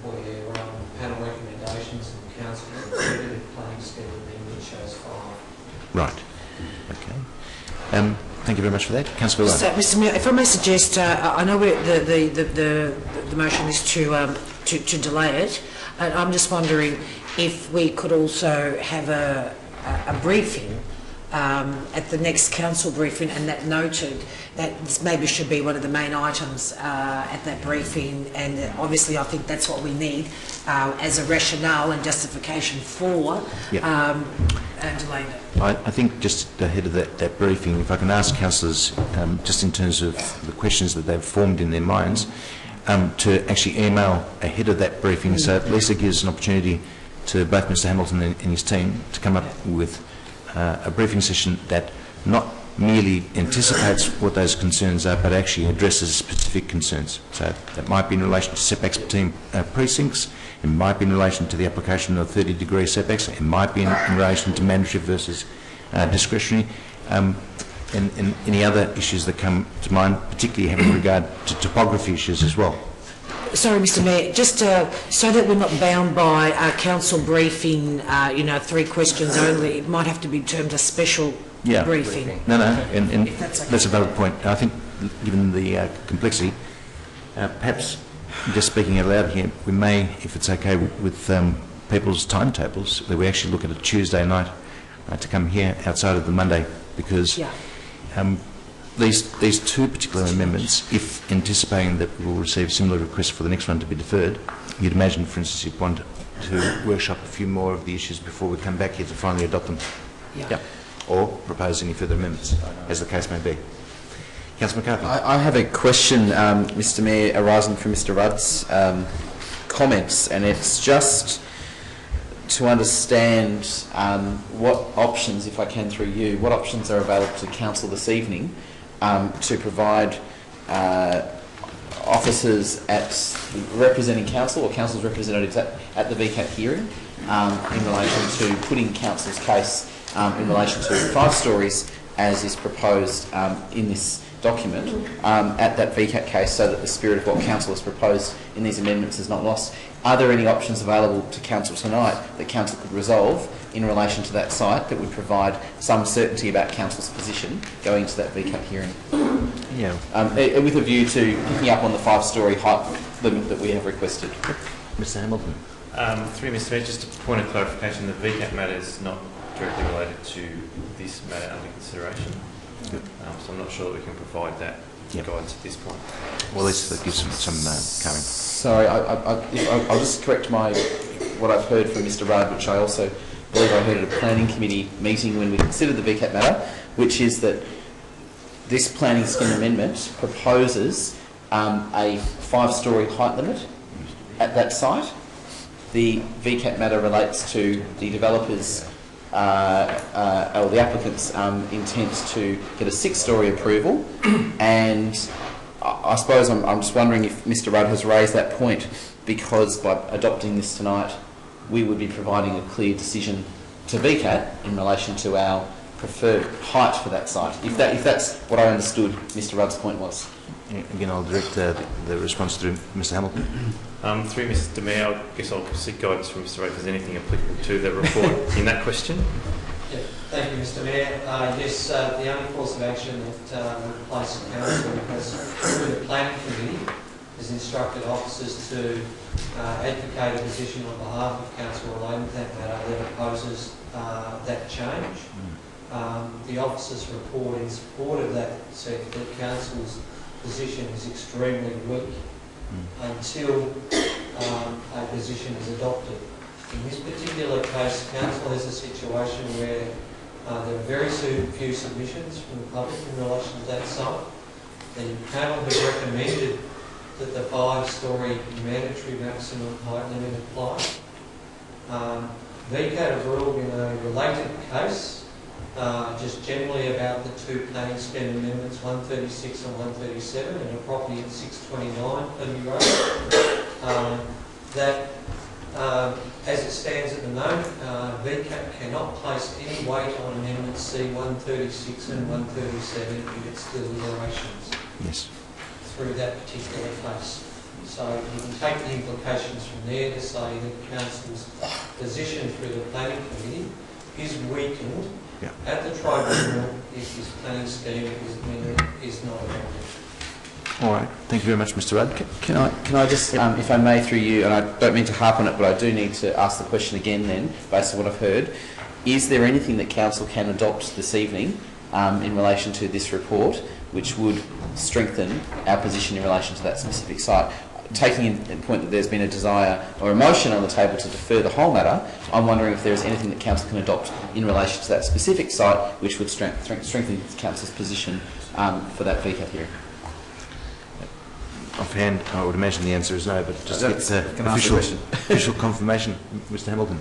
where panel recommendations and council considered planning schedule amendment shows 5. Right. Okay. Thank you very much for that. Councillor Rudd. Mr Mayor, if I may suggest, I know the motion is to delay it, and I'm just wondering if we could also have a briefing at the next council briefing, and that noted that this maybe should be one of the main items at that briefing, and obviously I think that's what we need as a rationale and justification for delaying it. I think just ahead of that briefing, if I can ask councillors, just in terms of the questions that they've formed in their minds, to actually email ahead of that briefing, so at least it gives an opportunity to both Mr Hamilton and his team to come up with a briefing session that not merely anticipates what those concerns are, but actually addresses specific concerns. So that might be in relation to setbacks between precincts, it might be in relation to the application of 30-degree setbacks, it might be in relation to mandatory versus discretionary, and any other issues that come to mind, particularly having regard to topography issues as well. Sorry, Mr Mayor, just so that we're not bound by a council briefing, 3 questions only, it might have to be termed a special briefing. No, and that's a valid point. I think, given the complexity, perhaps just speaking out loud here, we may, if it's okay with people's timetables, that we actually look at a Tuesday night to come here outside of the Monday, because these 2 particular amendments, if anticipating that we will receive similar requests for the next one to be deferred, you'd imagine, for instance, you'd want to workshop a few more of the issues before we come back here to finally adopt them. Or propose any further amendments, as the case may be. Councillor McCarthy. I have a question, Mr Mayor, arising from Mr Rudd's comments, and it's just to understand what options, if I can through you, what options are available to council this evening to provide officers representing council or council's representatives at the VCAT hearing in relation to putting council's case in relation to 5 stories as is proposed in this document at that VCAT case, so that the spirit of what council has proposed in these amendments is not lost. Are there any options available to council tonight that council could resolve in relation to that site that would provide some certainty about council's position going into that VCAT hearing? With a view to picking up on the 5-storey height limit that we have requested. Mr Hamilton. Through Mr Mayor, just a point of clarification, the VCAT matter is not directly related to this matter under consideration. So I'm not sure that we can provide that guidance at this point. Well, at least that gives some coming. Sorry, I'll just correct what I've heard from Mr Rudd, which I also believe I heard at a planning committee meeting when we considered the VCAT matter, which is that this planning scheme amendment proposes a 5-storey height limit at that site. The VCAT matter relates to the developers or the applicant's intent to get a 6-storey approval, and I suppose I'm just wondering if Mr Rudd has raised that point because by adopting this tonight we would be providing a clear decision to VCAT in relation to our preferred height for that site, if that's what I understood Mr Rudd's point was. Again, I'll direct the response through Mr Hamilton. Through Mr Mayor, I guess I'll seek guidance from Mr Rudd if there's anything applicable to the report in that question. Thank you, Mr Mayor. Yes, the only course of action that would place the council has, through the planning committee, has instructed officers to advocate a position on behalf of council relating to that matter that opposes that change. The officers' report in support of that said that council's position is extremely weak until a position is adopted. In this particular case, council has a situation where there are very few submissions from the public in relation to that site. The panel has recommended that the 5-storey mandatory maximum height limit apply. VCAT have ruled in a related case, just generally about the 2 planning scheme amendments, 136 and 137, and a property at 629 Pemby Road, that As it stands at the moment, VCAT cannot place any weight on Amendment C136 and 137 in its deliberations. Yes. Through that particular case. So you can take the implications from there to say that Council's position through the Planning Committee is weakened at the tribunal if his planning scheme is not adopted. All right. Thank you very much, Mr. Rudd. Can I just, if I may, through you, and I don't mean to harp on it, but I do need to ask the question again then, based on what I've heard. Is there anything that Council can adopt this evening in relation to this report which would strengthen our position in relation to that specific site? Taking in point that there's been a desire or a motion on the table to defer the whole matter, I'm wondering if there is anything that Council can adopt in relation to that specific site which would strengthen Council's position for that VCAT hearing. Offhand, I would imagine the answer is no, but just get official confirmation, Mr. Hamilton.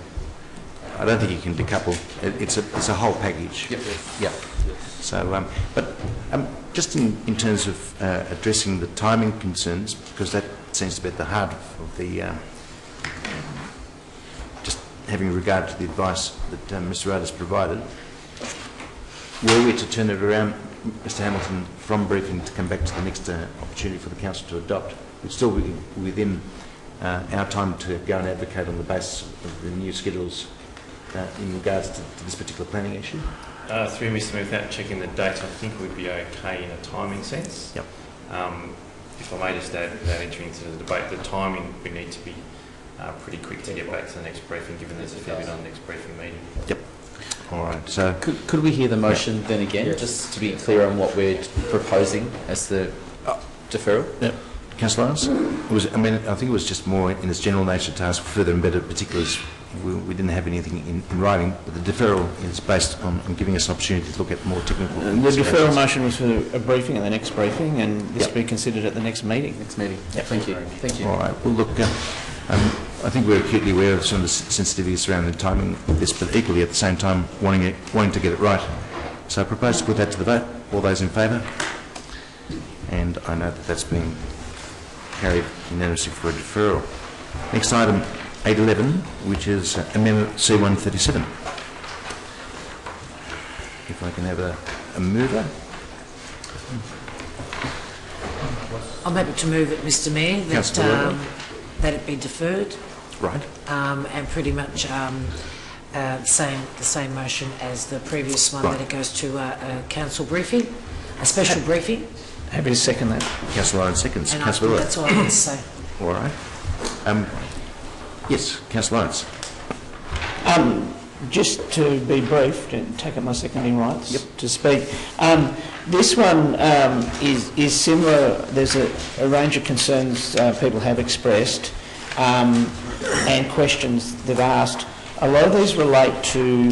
I don't think you can decouple. It's a whole package. Yep. Yeah. So, just in terms of addressing the timing concerns, because that seems to be at the heart of the just having regard to the advice that Mr. Rudd has provided. Were we to turn it around, Mr. Hamilton, from briefing to come back to the next opportunity for the Council to adopt, would still be within our time to go and advocate on the basis of the new schedules in regards to this particular planning issue? Through Mr. Mayor, without checking the date, I think we'd be okay in a timing sense. Yep. If I may just add, without entering into the debate, the timing, we need to be pretty quick to get back to the next briefing, given there's a fair bit on the next briefing meeting. Yep. All right. So could we hear the motion then again, just to be clear on what we're proposing as the deferral? Yep. Councillor Lawrence? I think it was just more in its general nature to ask for further and better particulars. We didn't have anything in writing, but the deferral is based on giving us an opportunity to look at more technical... The deferral motion was for a briefing at the next briefing, and this will be considered at the next meeting. Next meeting. Yep. Thank you. Thank you. All right. Well, look, I think we're acutely aware of some of the sensitivities surrounding the timing of this, but equally at the same time wanting to get it right. So I propose to put that to the vote. All those in favour? And I know that that's been carried unanimously for a deferral. Next item, 811, which is Amendment C137. If I can have a mover. I'm happy to move it, Mr. Mayor, that it be deferred. Right. And pretty much the same motion as the previous one, that it goes to a council briefing, a special briefing. Happy to second that. Councillor Lawrence seconds. And Councillor that's all I want to say. All right. Yes, Councillor Lawrence. Just to be brief, and take up my seconding rights to speak. This one is similar. There's a range of concerns people have expressed and questions they've asked. A lot of these relate to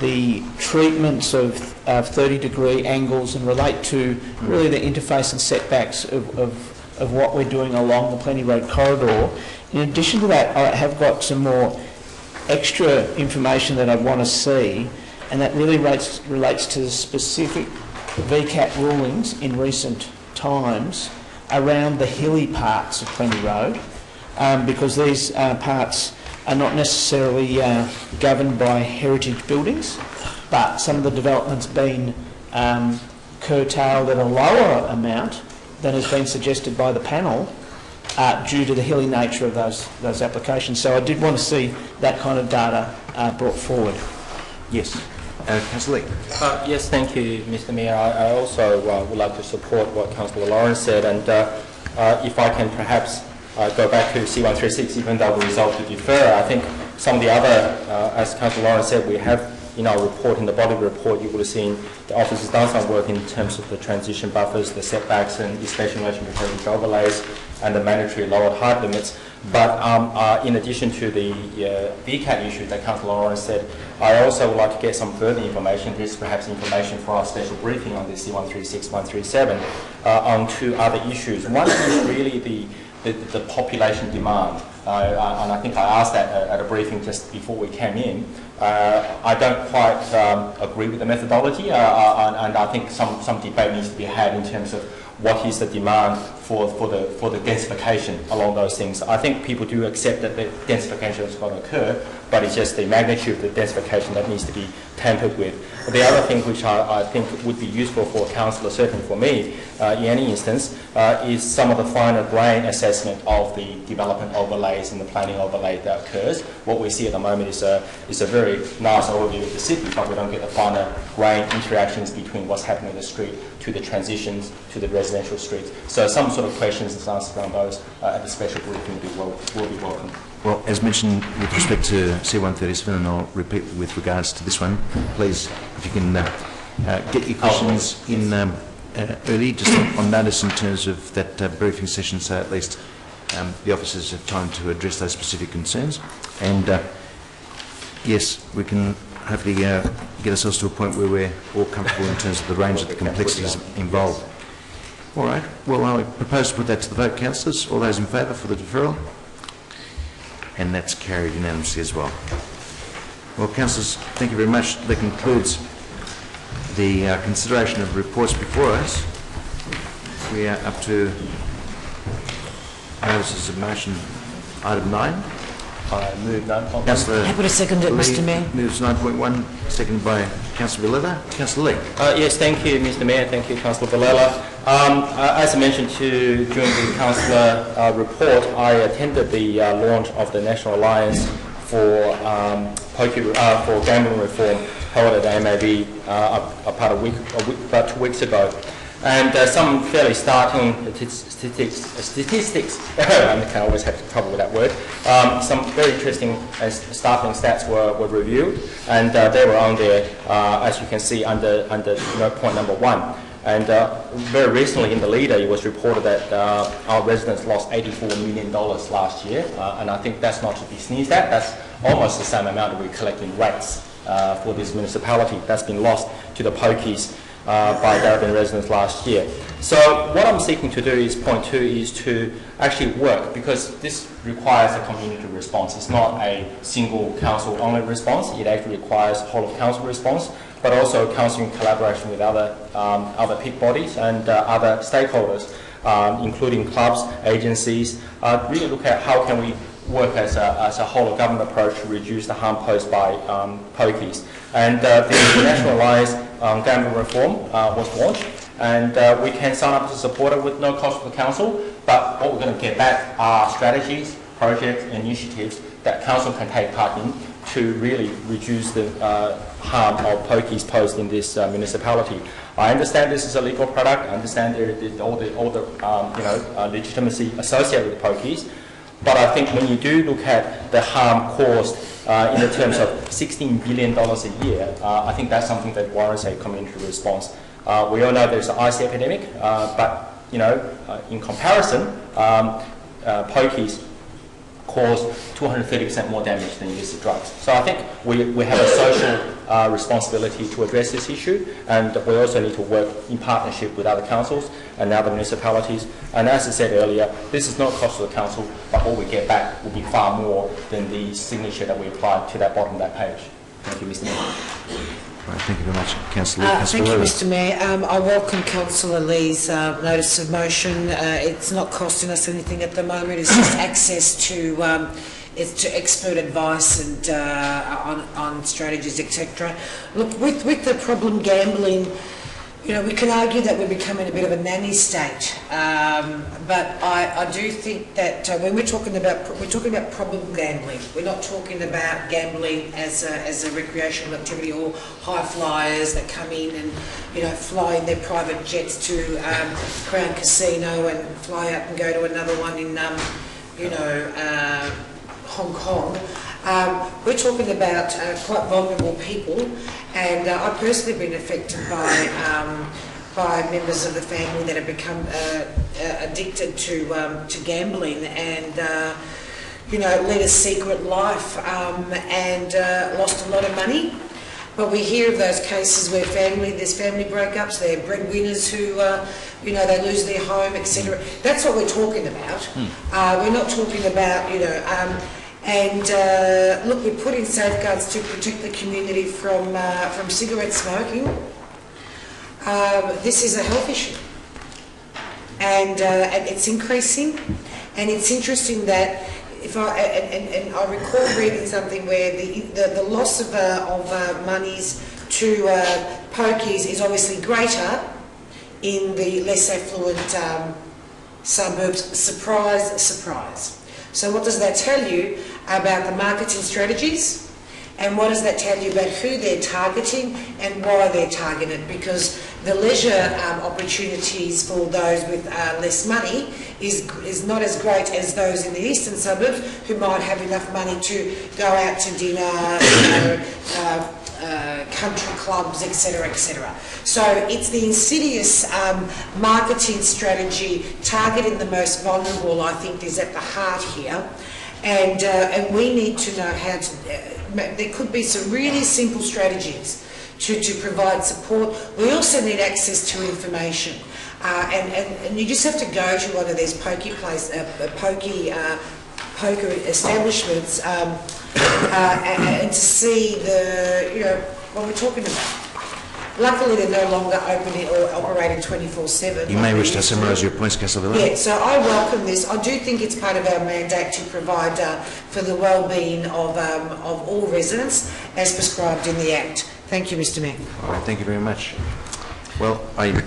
the treatments of 30-degree angles and relate to really the interface and setbacks of what we're doing along the Plenty Road corridor. In addition to that, I have got some more extra information that I want to see, and that really relates to the specific VCAT rulings in recent times around the hilly parts of Plenty Road, because these parts are not necessarily governed by heritage buildings, but some of the development's been curtailed at a lower amount than has been suggested by the panel due to the hilly nature of those applications. So I did want to see that kind of data brought forward. Yes. Councillor Lee. Yes, thank you, Mr. Mayor. I also would like to support what Councillor Lawrence said, and if I can perhaps go back to C136, even though we resolved to defer, I think some of the other, as Councillor Lawrence said, we have in our report, in the body of the report, you would have seen the office has done some work in terms of the transition buffers, the setbacks, and especially in relation to heritage overlays and the mandatory lowered height limits. But in addition to the VCAT issue that Councillor Lawrence said, I also would like to get some further information, this is perhaps information for our special briefing on the C136, 137, on two other issues. One is really the population demand. And I think I asked that at a briefing just before we came in. I don't quite agree with the methodology, and I think some debate needs to be had in terms of what is the demand for the densification along those things. I think people do accept that the densification is going to occur, but it's just the magnitude of the densification that needs to be tampered with. But the other thing which I think would be useful for a councillor, certainly for me, in any instance, is some of the finer grain assessment of the development overlays and the planning overlay that occurs. What we see at the moment is a very nice overview of the city, but we don't get the finer grain interactions between what's happening in the street to the transitions to the residential streets. So some sort of questions and answers around those at the special briefing will be welcome. Well, as mentioned with respect to C137, and I'll repeat with regards to this one, please, if you can get your questions in early, just on notice in terms of that briefing session, so at least the officers have time to address those specific concerns. And yes, we can hopefully get ourselves to a point where we're all comfortable in terms of the range of the complexities involved. All right, well, I propose to put that to the vote, councillors. All those in favour for the deferral? And that's carried unanimously as well. Well, councillors, thank you very much. That concludes the consideration of reports before us. We are up to notices of motion, item 9. I move 9.1. Councillor Happy to second it, Mr. Mayor. Moves 9.1, seconded by Councillor Villela. Councillor Lee. Yes, thank you, Mr. Mayor. Thank you, Councillor Villela. As I mentioned during the councillor report, I attended the launch of the National Alliance for Gambling Reform held at MAB about 2 weeks ago. And some fairly startling statistics I always have trouble with that word, some very interesting and startling stats were reviewed, and they were on there, as you can see, under point number 1. And very recently in the leader, it was reported that our residents lost $84 million last year, and I think that's not to be sneezed at. That's almost the same amount that we collect in rates for this municipality that's been lost to the pokies by Darebin residents last year. So what I'm seeking to do is, point 2, is to actually work, because this requires a community response. It's not a single council only response. It actually requires whole of council response, but also council in collaboration with other peak bodies and other stakeholders, including clubs, agencies, really look at how can we work as a whole of government approach to reduce the harm posed by pokies. And the National Alliance Gambling Reform was launched, and we can sign up as a supporter with no cost to the council, but what we're going to get back are strategies, projects, initiatives that council can take part in to really reduce the harm of pokies posed in this municipality. I understand this is a legal product. I understand all the legitimacy associated with the pokies. But I think when you do look at the harm caused in the terms of $16 billion a year, I think that's something that warrants a community response. We all know there's an ice epidemic, but in comparison, pokies cause 230% more damage than illicit drugs. So I think we have a social responsibility to address this issue, and we also need to work in partnership with other councils and other municipalities. And as I said earlier, this is not a cost to the council, but what we get back will be far more than the signature that we apply to that bottom of that page. Thank you, Mr. Mayor. Right, thank you very much, Councillor. Thank you, Mr. Mayor. I welcome Councillor Lee's notice of motion. It's not costing us anything at the moment. It's just access to expert advice and on strategies, etc. Look, with the problem gambling, we can argue that we're becoming a bit of a nanny state, but I do think that when we're talking about problem gambling. We're not talking about gambling as a recreational activity or high flyers that come in and fly in their private jets to Crown Casino and fly out and go to another one in Hong Kong. We're talking about quite vulnerable people, and I've personally been affected by members of the family that have become addicted to gambling and led a secret life and lost a lot of money. But we hear of those cases where there's family breakups, they're breadwinners who, they lose their home, etc. That's what we're talking about. We're not talking about, look, we put in safeguards to protect the community from cigarette smoking. This is a health issue. and it's increasing. And it's interesting that if I recall reading something where the loss of monies to pokies is obviously greater in the less affluent suburbs. Surprise, surprise. So what does that tell you about the marketing strategies? And what does that tell you about who they're targeting and why they're targeted? Because the leisure opportunities for those with less money is not as great as those in the eastern suburbs who might have enough money to go out to dinner, country clubs, etc., etc. So it's the insidious marketing strategy targeting the most vulnerable, I think, is at the heart here. And we need to know how to... there could be some really simple strategies to provide support. We also need access to information. And you just have to go to one of these poker establishments and to see what we're talking about. Luckily, they're no longer open or operating 24/7. You may wish to summarise your points, Councillor Villa. Yeah, so I welcome this. I do think it's part of our mandate to provide for the well-being of all residents as prescribed in the Act. Thank you, Mr Mayor. All right, thank you very much. Well, I'm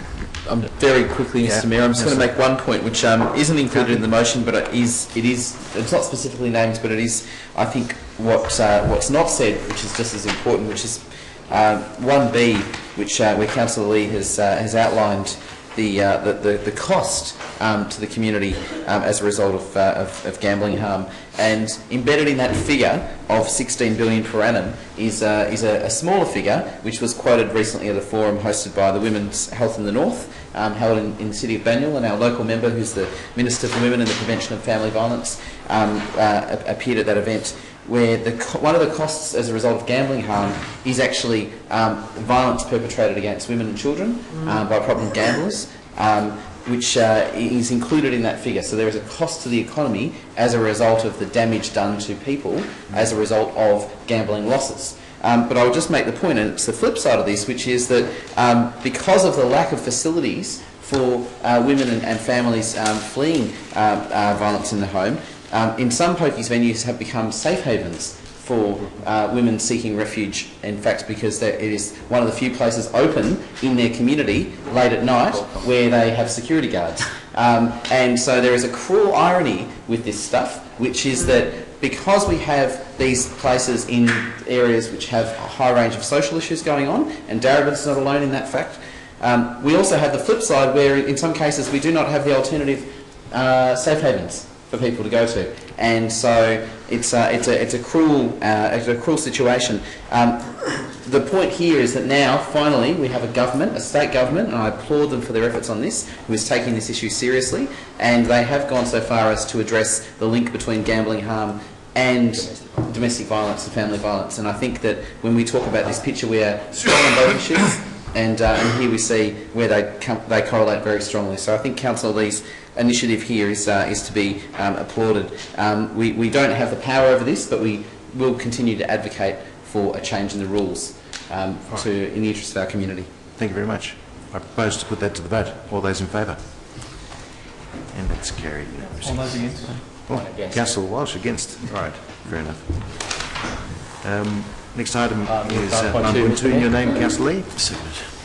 very quickly, Mr Mayor, I'm just going to make one point which isn't included in the motion, but it's not specifically named, but it is, I think, what's not said, which is just as important, which is 1B, which where Councillor Lee has outlined the cost to the community as a result of gambling harm, and embedded in that figure of 16 billion per annum is a smaller figure, which was quoted recently at a forum hosted by the Women's Health in the North, held in the city of Banyule, and our local member, who's the Minister for Women and the Prevention of Family Violence, appeared at that event, where one of the costs as a result of gambling harm is actually violence perpetrated against women and children by problem gamblers, which is included in that figure. So there is a cost to the economy as a result of the damage done to people as a result of gambling losses. But I'll just make the point, and it's the flip side of this, which is that because of the lack of facilities for women and families fleeing violence in the home, in some pokies venues have become safe havens for women seeking refuge, in fact, because it is one of the few places open in their community late at night where they have security guards. And so there is a cruel irony with this stuff, which is that because we have these places in areas which have a high range of social issues going on, and Darebin's not alone in that fact, we also have the flip side where in some cases we do not have the alternative safe havens for people to go to, and so it's a cruel situation. The point here is that now finally we have a government, a state government, and I applaud them for their efforts on this, who is taking this issue seriously, and they have gone so far as to address the link between gambling harm and domestic violence and family violence. And I think that when we talk about this picture, we are strong on both issues, and here we see where they correlate very strongly. So I think Councillor Lee's initiative here is to be applauded. We don't have the power over this, but we will continue to advocate for a change in the rules in the interest of our community. Thank you very much. I propose to put that to the vote. All those in favour? And that's carried. All those against? Councillor Walsh against. Right, fair enough. Next item is 9.2 in your name, Councillor Lee.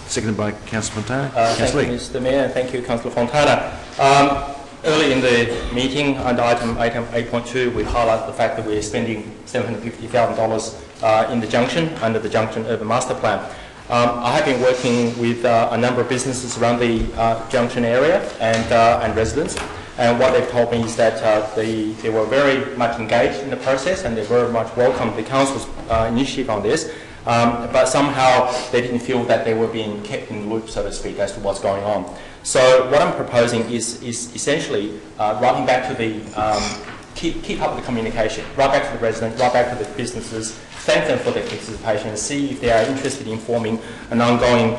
Seconded by Councillor Fontana. Thank you, Mr Mayor, and thank you, Councillor Fontana. Early in the meeting, under item 8.2, we highlight the fact that we're spending $750,000 in the Junction, under the Junction Urban Master Plan. I have been working with a number of businesses around the Junction area and residents, and what they've told me is that they were very much engaged in the process, and they very much welcomed the Council's initiative on this. But somehow they didn't feel that they were being kept in the loop, so to speak, as to what's going on. So what I'm proposing is essentially writing back to the, keep up with the communication, right back to the residents, right back to the businesses, thank them for their participation, and see if they are interested in forming an ongoing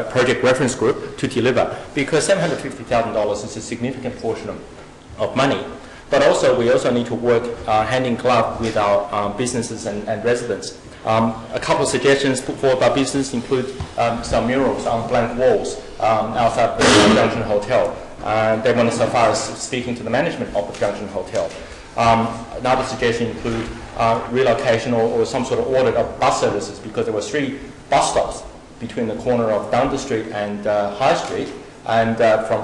project reference group to deliver. Because $750,000 is a significant portion of money. But also, we also need to work hand in glove with our businesses and residents. A couple of suggestions put forward by business include some murals on blank walls outside the Junction Hotel. They went so far as speaking to the management of the Junction Hotel. Another suggestion include relocation or some sort of audit of bus services, because there were 3 bus stops between the corner of Dundas Street and High Street, and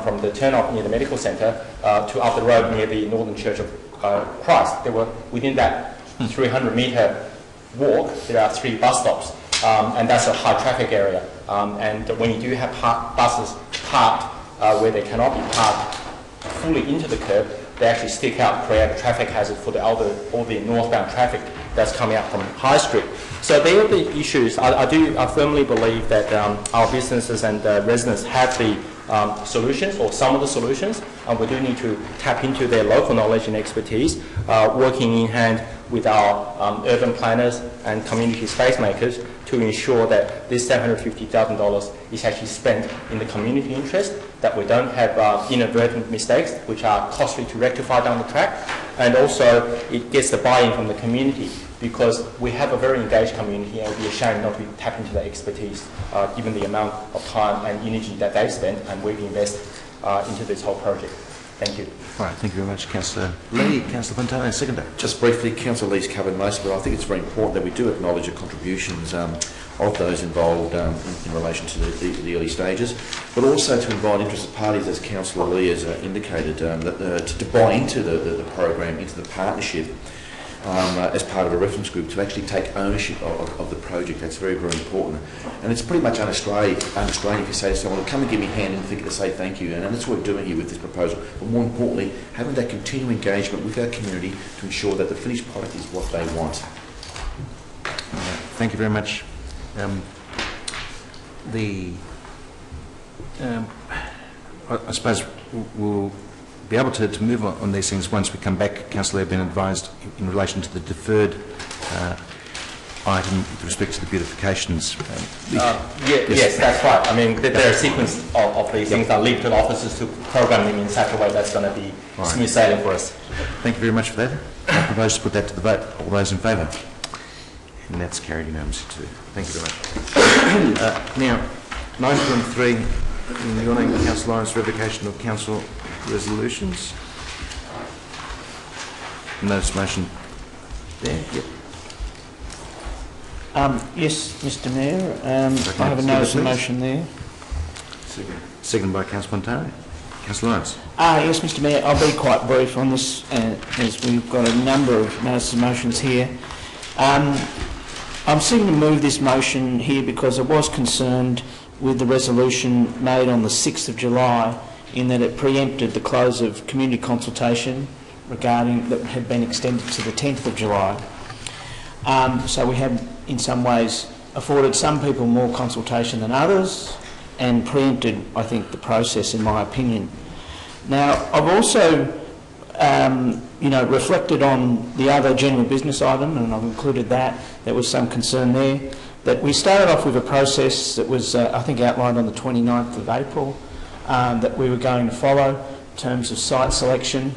from the turn-off near the medical centre to up the road near the Northern Church of Christ. There were, within that 300-metre walk, there are 3 bus stops, and that's a high traffic area. And when you do have buses parked where they cannot be parked fully into the curb, they actually stick out, create a traffic hazard for all the northbound traffic that's coming out from High Street. So they are the issues. I firmly believe that our businesses and residents have the solutions, or some of the solutions, and we do need to tap into their local knowledge and expertise, working in hand with our urban planners and community space makers to ensure that this $750,000 is actually spent in the community interest, that we don't have inadvertent mistakes which are costly to rectify down the track, and also it gets the buy-in from the community, because we have a very engaged community and it would be a shame not to tap into their expertise given the amount of time and energy that they've spent and we've invested into this whole project. Thank you. All right, thank you very much, Councillor Lee. Councillor Fontana, seconder. Just briefly, Councillor Lee's covered most of it. I think it's very important that we do acknowledge the contributions of those involved in relation to the early stages, but also to invite interested parties, as Councillor Lee has indicated, to buy into the program, into the partnership, as part of a reference group, to actually take ownership of the project. That's very, very important. And it's pretty much un-Australian if you say to someone, come and give me a hand and think to say thank you. And that's what we're doing here with this proposal. But more importantly, having that continuing engagement with our community to ensure that the finished product is what they want. Thank you very much. I suppose we'll be able to move on these things once we come back. Councillor have been advised in relation to the deferred item with respect to the beautifications. Yes, that's right. I mean, there are a sequence of these things. I'll leave to the officers to program them in such a way that's going to be smooth sailing for us. Thank you very much for that. I propose to put that to the vote. All those in favour? And that's carried unanimously too. Thank you very much. Now, 9.3, in your name, Councillor Lawrence, revocation of council resolutions. Notice motion there. Yep. Yes, Mr Mayor. I have a notice of motion there. Second by Councillor Fontana. Councillor Lawrence. Yes, Mr Mayor. I'll be quite brief on this, as we've got a number of notice of motions here. I'm seeking to move this motion here because I was concerned with the resolution made on the 6th of July in that it preempted the close of community consultation regarding that had been extended to the 10th of July. So we have in some ways afforded some people more consultation than others and preempted, I think, the process, in my opinion. Now, I've also reflected on the other general business item, and I've included that. There was some concern there that we started off with a process that was, I think, outlined on the 29th of April that we were going to follow in terms of site selection.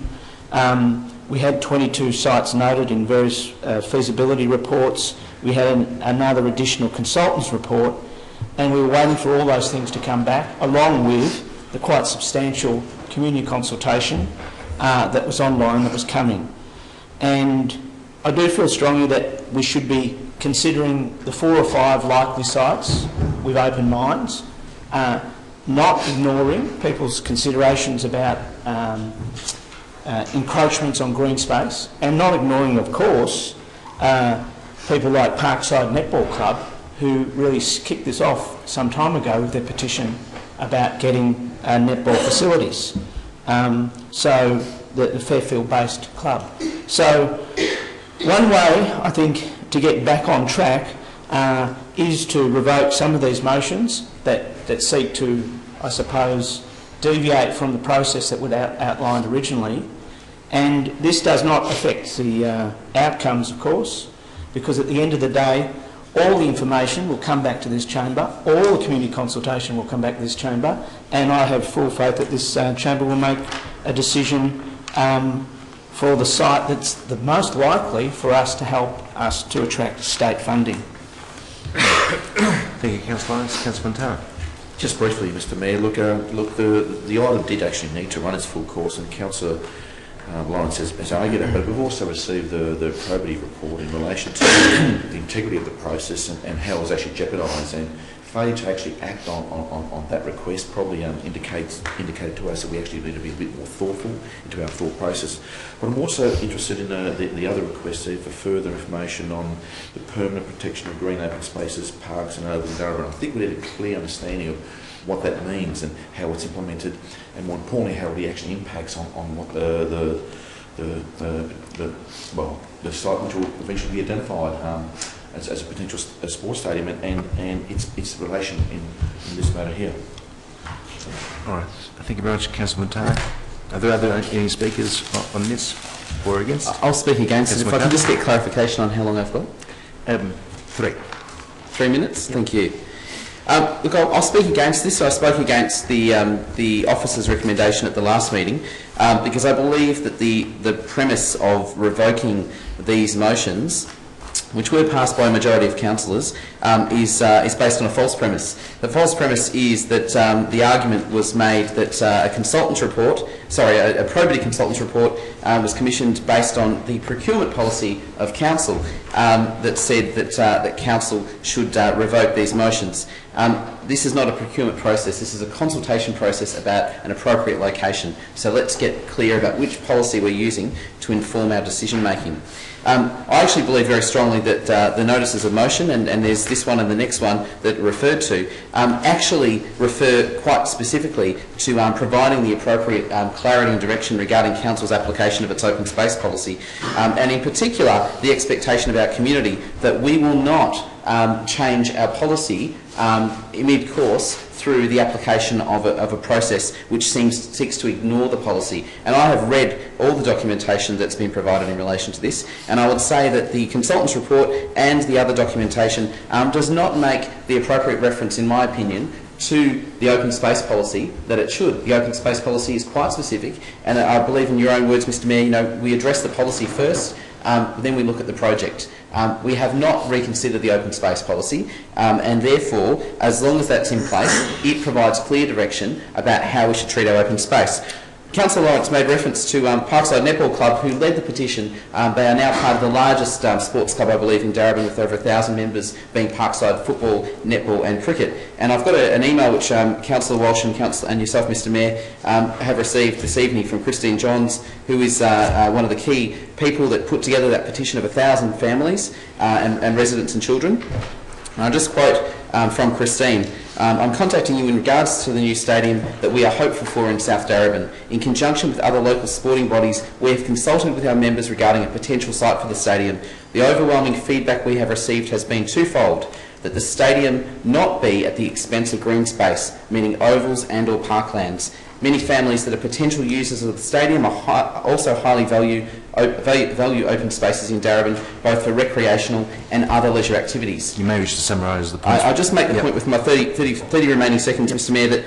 We had 22 sites noted in various feasibility reports. We had another additional consultant's report, and we were waiting for all those things to come back, along with the quite substantial community consultation that was online that was coming. And I do feel strongly that we should be considering the 4 or 5 likely sites with open minds, not ignoring people's considerations about encroachments on green space, and not ignoring, of course, people like Parkside Netball Club, who really kicked this off some time ago with their petition about getting netball facilities. So the Fairfield-based club. So one way, I think, to get back on track is to revoke some of these motions that seek to, I suppose, deviate from the process that was outlined originally. And this does not affect the outcomes, of course, because at the end of the day, all the information will come back to this chamber, all the community consultation will come back to this chamber, and I have full faith that this chamber will make a decision for the site that's the most likely for us to help us to attract state funding. Thank you, Councillor Lawrence. Councillor Fontana. Just briefly, Mr Mayor, look, the item did actually need to run its full course, and Councillor Lawrence has argued it, but we've also received the probity report in relation to the integrity of the process and how it was actually jeopardised, and failure to actually act on that request probably indicated to us that we actually need to be a bit more thoughtful into our thought process. But I'm also interested in the other request there for further information on the permanent protection of green open spaces, parks and urban environment. I think we need a clear understanding of what that means and how it's implemented, and more importantly, how it actually impacts on what the site which will eventually be identified as a potential sports stadium and its relation in this matter here. All right. Thank you very much, Councillor Montana. Are there any speakers on this or against? I'll speak against it. If I can just get clarification on how long I've got. 3. 3 minutes? Thank you. Look, I'll speak against this. So I spoke against the officer's recommendation at the last meeting because I believe that the premise of revoking these motions, which were passed by a majority of councillors, is based on a false premise. The false premise is that the argument was made that a probity consultant's report was commissioned based on the procurement policy of council that said that council should revoke these motions. This is not a procurement process, this is a consultation process about an appropriate location. So let's get clear about which policy we're using to inform our decision making. I actually believe very strongly that the notices of motion, and there's this one and the next one that referred to, actually refer quite specifically to providing the appropriate clarity and direction regarding council's application of its open space policy, and in particular the expectation of our community that we will not change our policy mid-course through the application of a process which seeks to ignore the policy. And I have read all the documentation that's been provided in relation to this, and I would say that the consultant's report and the other documentation does not make the appropriate reference, in my opinion, to the open space policy that it should. The open space policy is quite specific, and I believe in your own words, Mr Mayor, we address the policy first, then we look at the project. We have not reconsidered the open space policy, and therefore, as long as that's in place, it provides clear direction about how we should treat our open space. Councillor Lawrence made reference to Parkside Netball Club, who led the petition. They are now part of the largest sports club, I believe, in Darebin, with over 1,000 members, being Parkside football, netball and cricket. And I've got an email which Councillor Walsh and yourself, Mr Mayor, have received this evening from Christine Johns, who is one of the key people that put together that petition of 1,000 families and residents and children. And I'll just quote from Christine. I'm contacting you in regards to the new stadium that we are hopeful for in South Darebin. In conjunction with other local sporting bodies, we have consulted with our members regarding a potential site for the stadium. The overwhelming feedback we have received has been twofold: that the stadium not be at the expense of green space, meaning ovals and or parklands. Many families that are potential users of the stadium are also highly value open spaces in Darebin, both for recreational and other leisure activities. You may wish to summarise the point. I'll just make the point with my 30 remaining seconds, Mr Mayor, that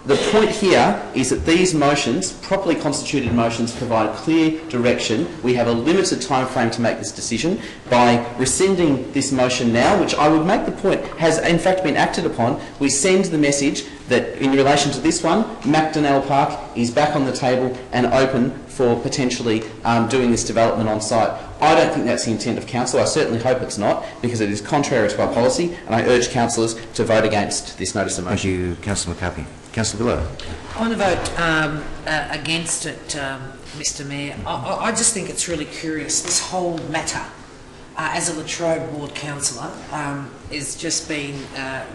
the point here is that these motions, properly constituted motions, provide clear direction. We have a limited time frame to make this decision. By rescinding this motion now, which I would make the point has in fact been acted upon, we send the message that in relation to this one, Macdonnell Park is back on the table and open for potentially doing this development on site. I don't think that's the intent of council. I certainly hope it's not, because it is contrary to our policy, and I urge councillors to vote against this notice of motion. Thank you, Councillor McCarthy. Councillor Villa. I want to vote against it, Mr Mayor. I just think it's really curious, this whole matter. As a Latrobe Ward councillor, has just been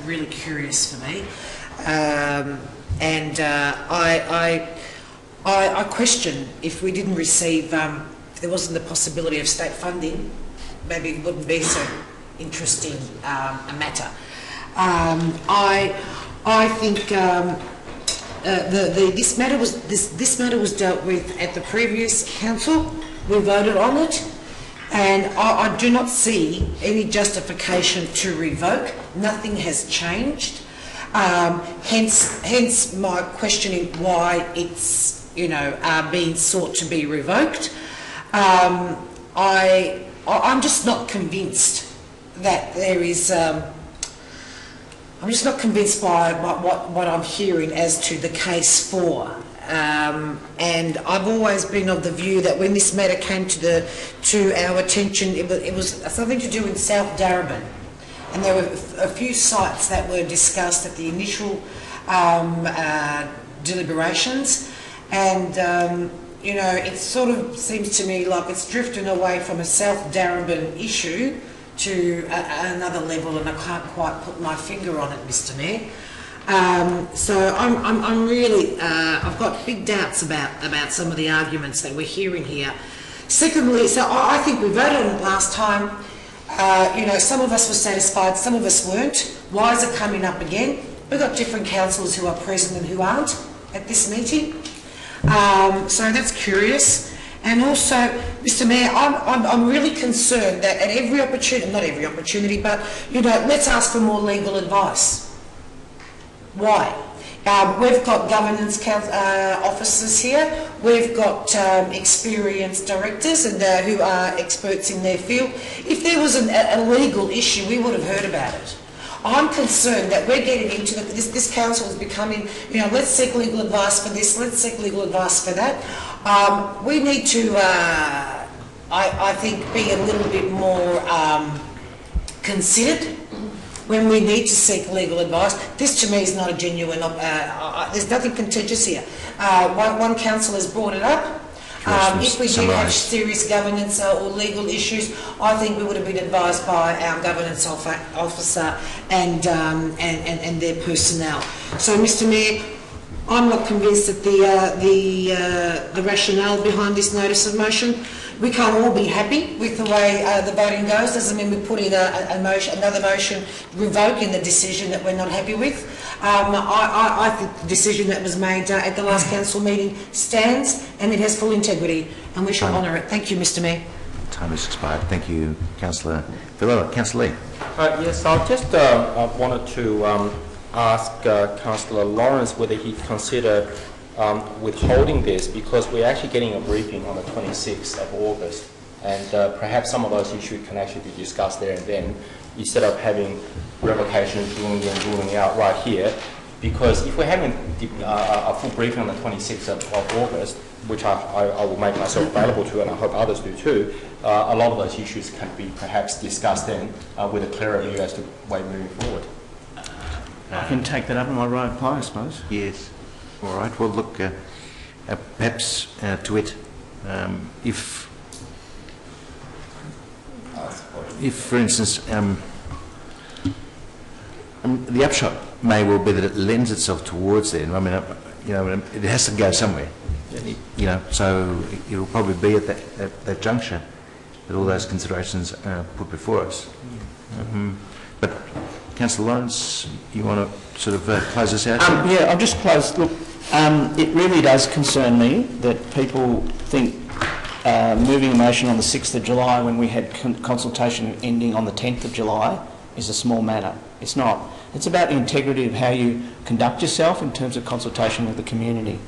really curious for me. I question if we didn't receive, if there wasn't the possibility of state funding, maybe it wouldn't be so interesting a matter. I think this matter was dealt with at the previous council. We voted on it, and I do not see any justification to revoke. Nothing has changed. Hence my questioning why it's being sought to be revoked. I'm just not convinced that there is I'm just not convinced by what I'm hearing as to the case for. And I've always been of the view that when this matter came to our attention, it was something to do in South Darebin, and there were a few sites that were discussed at the initial deliberations, and you know, it sort of seems to me like it's drifting away from a South Darebin issue to another level, and I can't quite put my finger on it, Mr. Mayor. So I'm really, I've got big doubts about some of the arguments that we're hearing here. Secondly, so I think we voted on it last time. You know, some of us were satisfied, some of us weren't. Why is it coming up again? We've got different councillors who are present and who aren't at this meeting. So that's curious. And also, Mr. Mayor, I'm really concerned that at every opportunity, not every opportunity, but, you know, let's ask for more legal advice. Why? We've got governance officers here, we've got experienced directors and who are experts in their field. If there was a legal issue, we would have heard about it. I'm concerned that we're getting into this council is becoming, you know, let's seek legal advice for this, let's seek legal advice for that. We need to, I think, be a little bit more considered when we need to seek legal advice. This to me is not a genuine, there's nothing contentious here. One council has brought it up. If we did have serious governance or legal issues, I think we would have been advised by our governance officer and their personnel. So, Mr. Mayor, I'm not convinced that the rationale behind this notice of motion. We can't all be happy with the way the voting goes. Doesn't mean we put in another motion revoking the decision that we're not happy with. I think the decision that was made at the last council meeting stands, and it has full integrity, and we shall honour it. Thank you, Mr. Mayor. Time has expired. Thank you, Councillor Villela. Councillor Lee. Yes, I just wanted to ask Councillor Lawrence whether he'd consider withholding this, because we're actually getting a briefing on the 26th of August, and perhaps some of those issues can actually be discussed there and then, instead of having revocation ruling in, ruling out right here. Because if we're having a full briefing on the 26th of August, which I will make myself available to, and I hope others do too, a lot of those issues can be perhaps discussed then with a clearer view as to way moving forward. I can take that up in my right reply, I suppose. Yes. All right. Well, look, perhaps to it, if, for instance, the upshot may well be that it lends itself towards then. I mean, you know, it has to go somewhere. You know, so it will probably be at that juncture that all those considerations are put before us. But Councillor Lawrence, you want to sort of close this out? Yeah, I'll just close. Look, it really does concern me that people think moving a motion on the 6th of July when we had consultation ending on the 10th of July is a small matter. It's not. It's about the integrity of how you conduct yourself in terms of consultation with the community.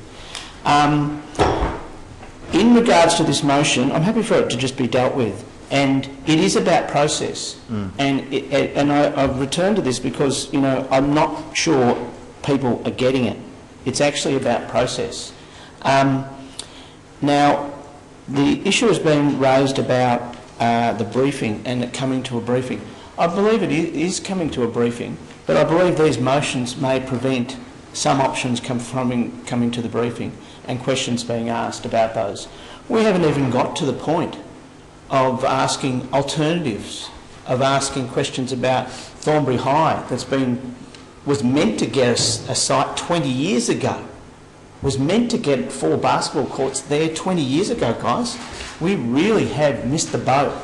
In regards to this motion, I'm happy for it to just be dealt with. And it is about process. And I've returned to this because, you know, I'm not sure people are getting it. It's actually about process. Now, the issue has been raised about the briefing and it coming to a briefing. I believe it is coming to a briefing, but I believe these motions may prevent some options coming to the briefing and questions being asked about those. We haven't even got to the point of asking alternatives, of asking questions about Thornbury High was meant to get a site 20 years ago, was meant to get 4 basketball courts there 20 years ago, guys. We really have missed the boat.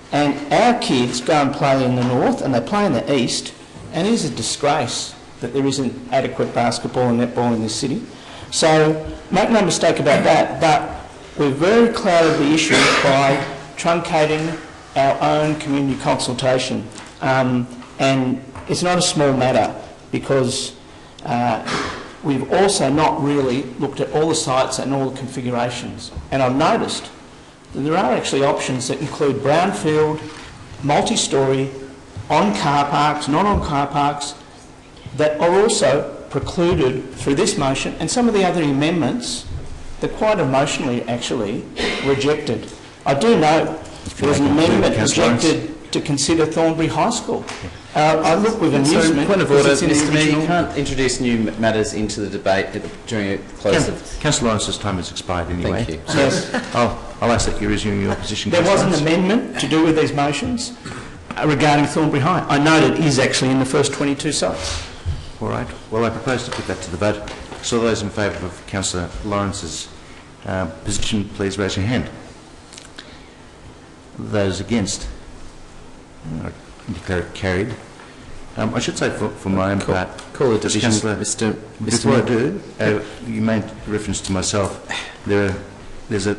And our kids go and play in the north and they play in the east, and it is a disgrace that there isn't adequate basketball and netball in this city. So make no mistake about that, but we're very clouded the issue by truncating our own community consultation. And it's not a small matter because we've also not really looked at all the sites and all the configurations. And I've noticed that there are actually options that include brownfield, multi-storey, on car parks, not on car parks, that are also precluded through this motion and some of the other amendments that quite emotionally actually rejected. I do know there was an amendment rejected to consider Thornbury High School. I look with amusement. Point of order, because it's in Mr the Mayor, you original- can't introduce new matters into the debate during a close of... Councillor Lawrence's time has expired anyway. Thank you. Yes. I'll ask that you resume your position. There was Councillor an Lawrence. amendment to do with these motions regarding Thornbury High. I note it is actually in the first 22 sites. All right. Well, I propose to put that to the vote. So those in favour of Councillor Lawrence's position, please raise your hand. Those against? I declare it carried. I should say for my own part... Call the division, Councillor, Mr. Before I Mayor. do, you made reference to myself. There's a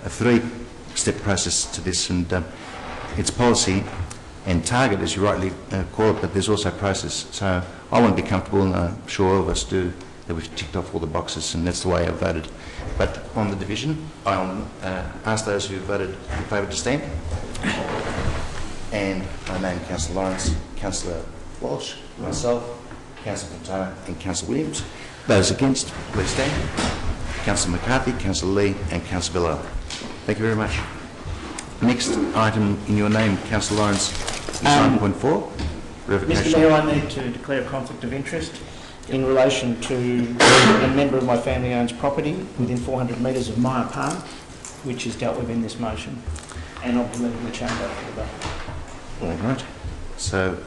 three-step process to this, and it's policy and target, as you rightly call it, but there's also process. So I want to be comfortable, and I'm sure all of us do, that we've ticked off all the boxes, and that's the way I voted. But on the division, I'll ask those who voted in favour to stand. And I name Councillor Lawrence, Councillor Walsh, myself, Councillor Fontana and Councillor Williams. Those against, please stand. Councillor McCarthy, Councillor Lee and Councillor Villar. Thank you very much. Next item in your name, Councillor Lawrence, is 9.4, revocation. Mr Mayor, I need to declare a conflict of interest in relation to a member of my family owns property within 400 metres of Myer Park, which is dealt with in this motion, and I'll be leaving the chamber for the vote. All right. So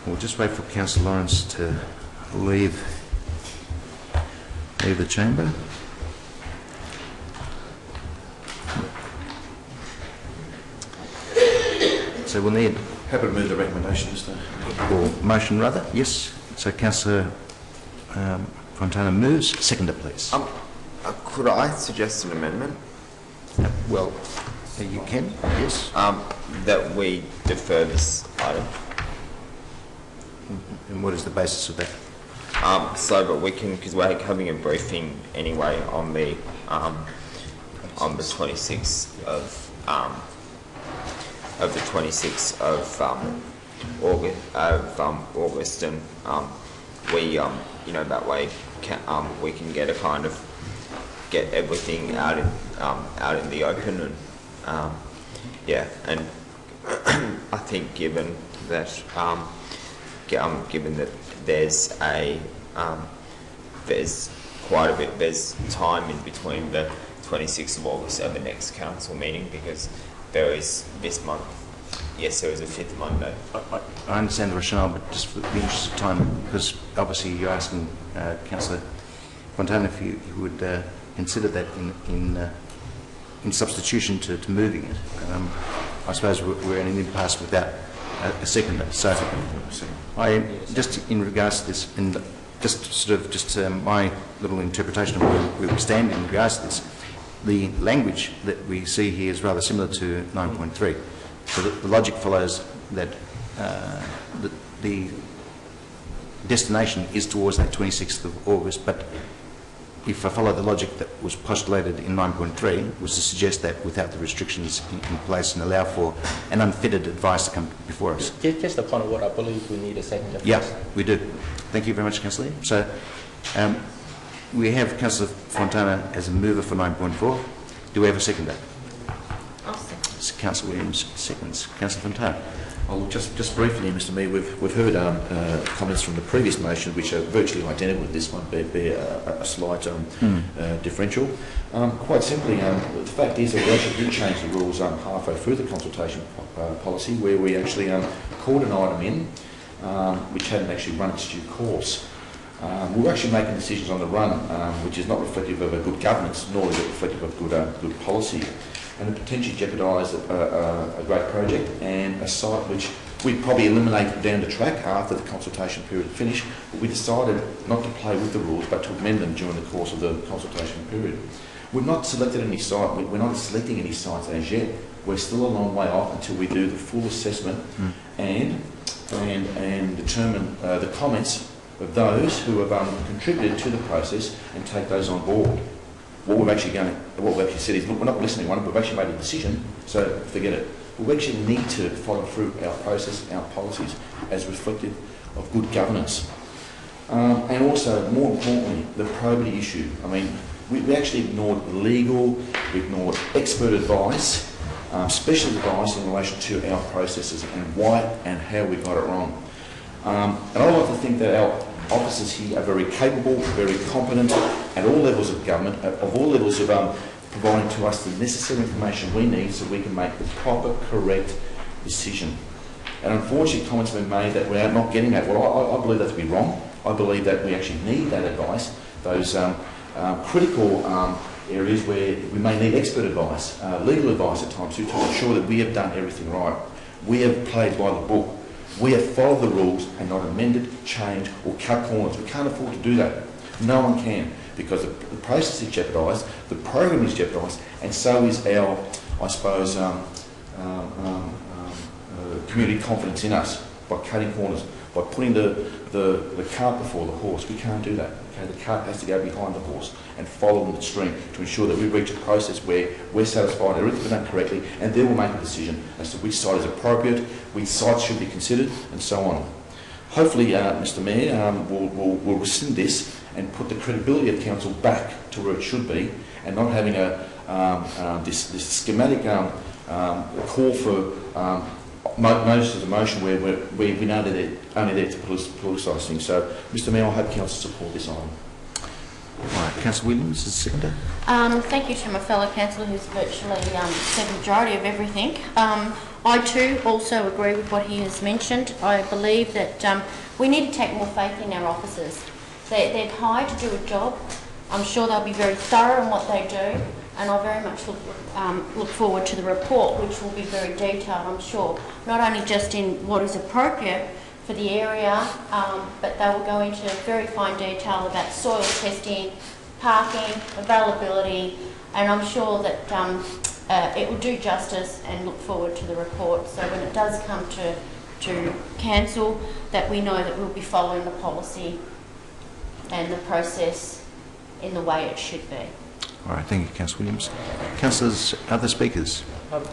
we'll just wait for Councillor Lawrence to leave the chamber. So we'll need... Happy to move the recommendation, Mr. Or motion, rather. Yes. So Councillor Fontana moves. Seconder, please. Could I suggest an amendment? Well, you can, yes. That we defer this item. And what is the basis of that? But we can, because we're having a briefing anyway on the 26th of the 26th of August, and we that way we can get a kind of get everything out in the open, and and I think given that there's quite a bit, there's time in between the 26th of August and the next council meeting, because there is this month. Yes, there is a 5th Monday. I understand the rationale, but just for the interest of time, because obviously you're asking Councillor Fontana if you would consider that in substitution to moving it. I suppose we're in an impasse without a seconder. So I just in regards to this, and just my little interpretation of where we stand in regards to this, the language that we see here is rather similar to 9.3. So the logic follows that the destination is towards that 26th of August, but if I follow the logic that was postulated in 9.3, was to suggest that without the restrictions in place and allow for an unfettered advice to come before us. Just a point of what I believe we need a second. Yeah, we do. Thank you very much, Councillor. So we have Councillor Fontana as a mover for 9.4. Do we have a seconder? I'll second. Councillor Williams seconds. Councillor Fontana. Oh, just briefly, Mr. Mayor, we've heard comments from the previous motion which are virtually identical to this one, be a slight differential. Quite simply, the fact is that we actually did change the rules halfway through the consultation policy, where we actually called an item in which hadn't actually run its due course. We were actually making decisions on the run, which is not reflective of a good governance, nor is it reflective of good policy, and it potentially jeopardised a great project and a site which we'd probably eliminate down the track after the consultation period finished, but we decided not to play with the rules but to amend them during the course of the consultation period. We've not selected any site, we're not selecting any sites as yet. We're still a long way off until we do the full assessment and determine the comments of those who have contributed to the process and take those on board. What we've actually said is, look, we're not listening to one, we've actually made a decision, so forget it. we actually need to follow through our process, our policies, as reflective of good governance. And also, more importantly, the probity issue. I mean, we actually ignored legal, we ignored expert advice, special advice in relation to our processes and why and how we got it wrong. And I like to think that our officers here are very capable, very competent at all levels of government, of all levels of providing to us the necessary information we need so we can make the proper, correct decision. And unfortunately, comments have been made that we're not getting that. Well, I believe that to be wrong. I believe that we actually need that advice, those critical areas where we may need expert advice, legal advice at times to ensure that we have done everything right. We have played by the book. We have followed the rules and not amended, changed or cut corners. We can't afford to do that. No one can, because the process is jeopardised, the program is jeopardised, and so is our, I suppose, community confidence in us by cutting corners, by putting the cart before the horse. We can't do that. Okay? The cart has to go behind the horse and follow the stream to ensure that we reach a process where we're satisfied everything's been done correctly, and then we'll make a decision as to which site is appropriate, which sites should be considered, and so on. Hopefully, Mr Mayor, we'll rescind this and put the credibility of council back to where it should be, and not having this schematic call for notices of motion where we know that they're only there to politicise things. So, Mr Mayor, I hope council support this item. Right, Councillor Williams, is seconder. Thank you to my fellow councillor who's virtually said the majority of everything. I too also agree with what he has mentioned. I believe that we need to take more faith in our officers. They're hired to do a job. I'm sure they'll be very thorough in what they do, and I very much look forward to the report, which will be very detailed, I'm sure, not only just in what is appropriate for the area, but they will go into very fine detail about soil testing, parking, availability, and I'm sure that it will do justice, and look forward to the report. So when it does come to council, that we know that we'll be following the policy and the process in the way it should be. All right, thank you, Councillor Williams. Councillors, other speakers?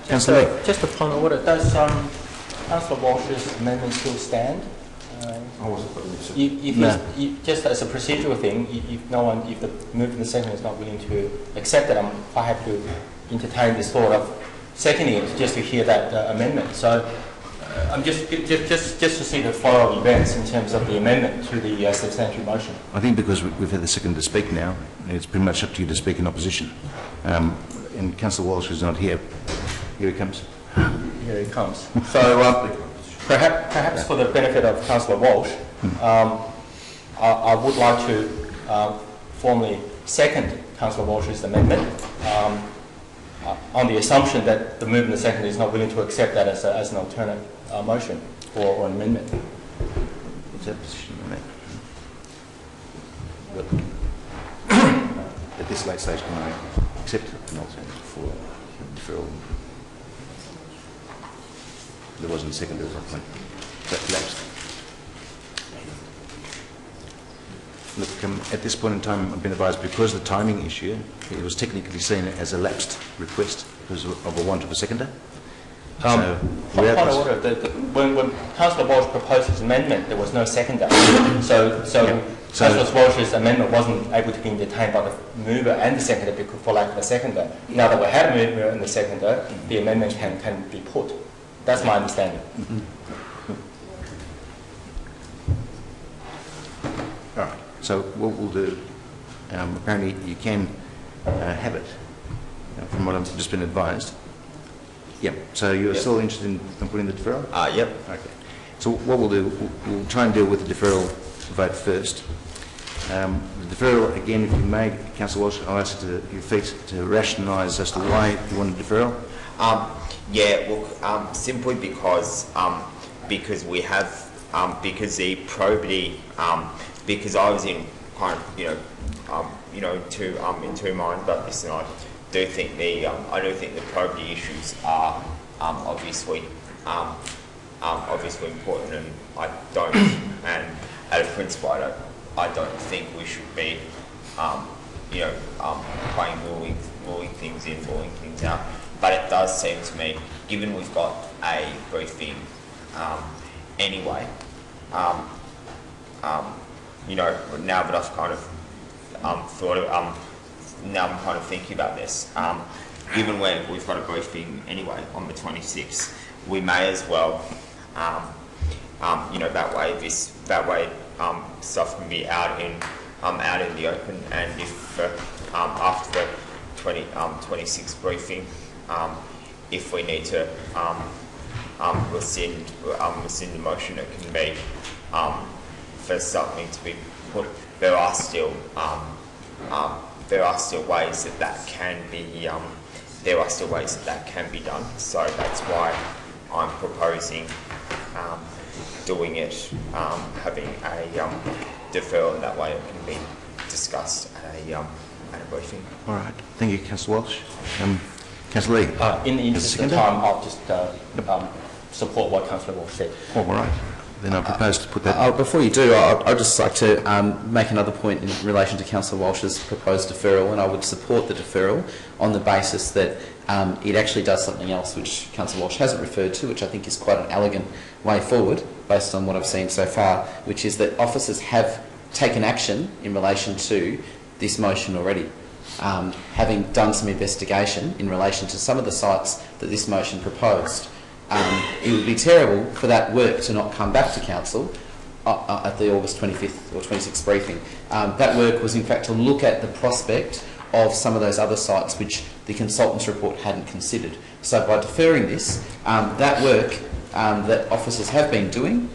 Just a point of order. Does Councillor Walsh's amendment still stand? Just as a procedural thing, if the movement and second is not willing to accept it, I have to entertain this thought of seconding it just to hear that amendment. So I'm just to see the flow of events in terms of the amendment to the substantial motion. I think because we've had the second to speak now, it's pretty much up to you to speak in opposition. And Councillor Walsh is not here. Here he comes. Here he comes. So perhaps for the benefit of Councillor Walsh, I would like to formally second Councillor Walsh's amendment on the assumption that the movement second is not willing to accept that as an alternate motion or an amendment. What's that position on that? At this late stage, can I accept an alternative for deferral? There wasn't a second, there was a point. That lapsed. Look, at this point in time, I've been advised because of the timing issue, it was technically seen as a lapsed request because of a want of a seconder. Point of order, when Councillor Walsh proposed his amendment, there was no seconder. So Councillor Walsh's amendment wasn't able to be entertained by the mover and the seconder because for lack of a seconder. Now that we have a mover and the seconder, the amendment can be put. That's my understanding. All right. So what we'll do, apparently you can have it, from what I've just been advised. Yep. So you're still interested in putting the deferral? Yep. Okay. So what we'll do, we'll try and deal with the deferral vote first. The deferral, again, if you may, Councillor Walsh, I'll ask you to your feet to rationalise as to why you want a deferral. Yeah, look, simply because we have because the probity because I was in kind of in two minds about this, and I do think the probity issues are obviously important, and I don't, and at a principle, I don't think we should be playing ruling things in, ruling things out. but it does seem to me, given we've got a briefing anyway, you know, now that I've kind of thought of, now I'm kind of thinking about this, given we've got a briefing anyway on the 26th, we may as well, you know, that way stuff can be out in the open, and if after the 26th briefing, if we need to rescind the motion, it can be for something to be put. There are still ways that can be done. So that's why I'm proposing doing it, having a deferral, and that way it can be discussed at a briefing. All right. Thank you, Councillor Walsh. Councillor Lee. In the interest of time, I'll just support what Councillor Walsh said. All right. Then I propose to put that... Before you do, I'd just like to make another point in relation to Councillor Walsh's proposed deferral, and I would support the deferral on the basis that it actually does something else which Councillor Walsh hasn't referred to, which I think is quite an elegant way forward, based on what I've seen so far, which is that officers have taken action in relation to this motion already, having done some investigation in relation to some of the sites that this motion proposed. It would be terrible for that work to not come back to Council at the August 25th or 26th briefing. That work was in fact to look at the prospect of some of those other sites which the consultant's report hadn't considered. So by deferring this, that work that officers have been doing,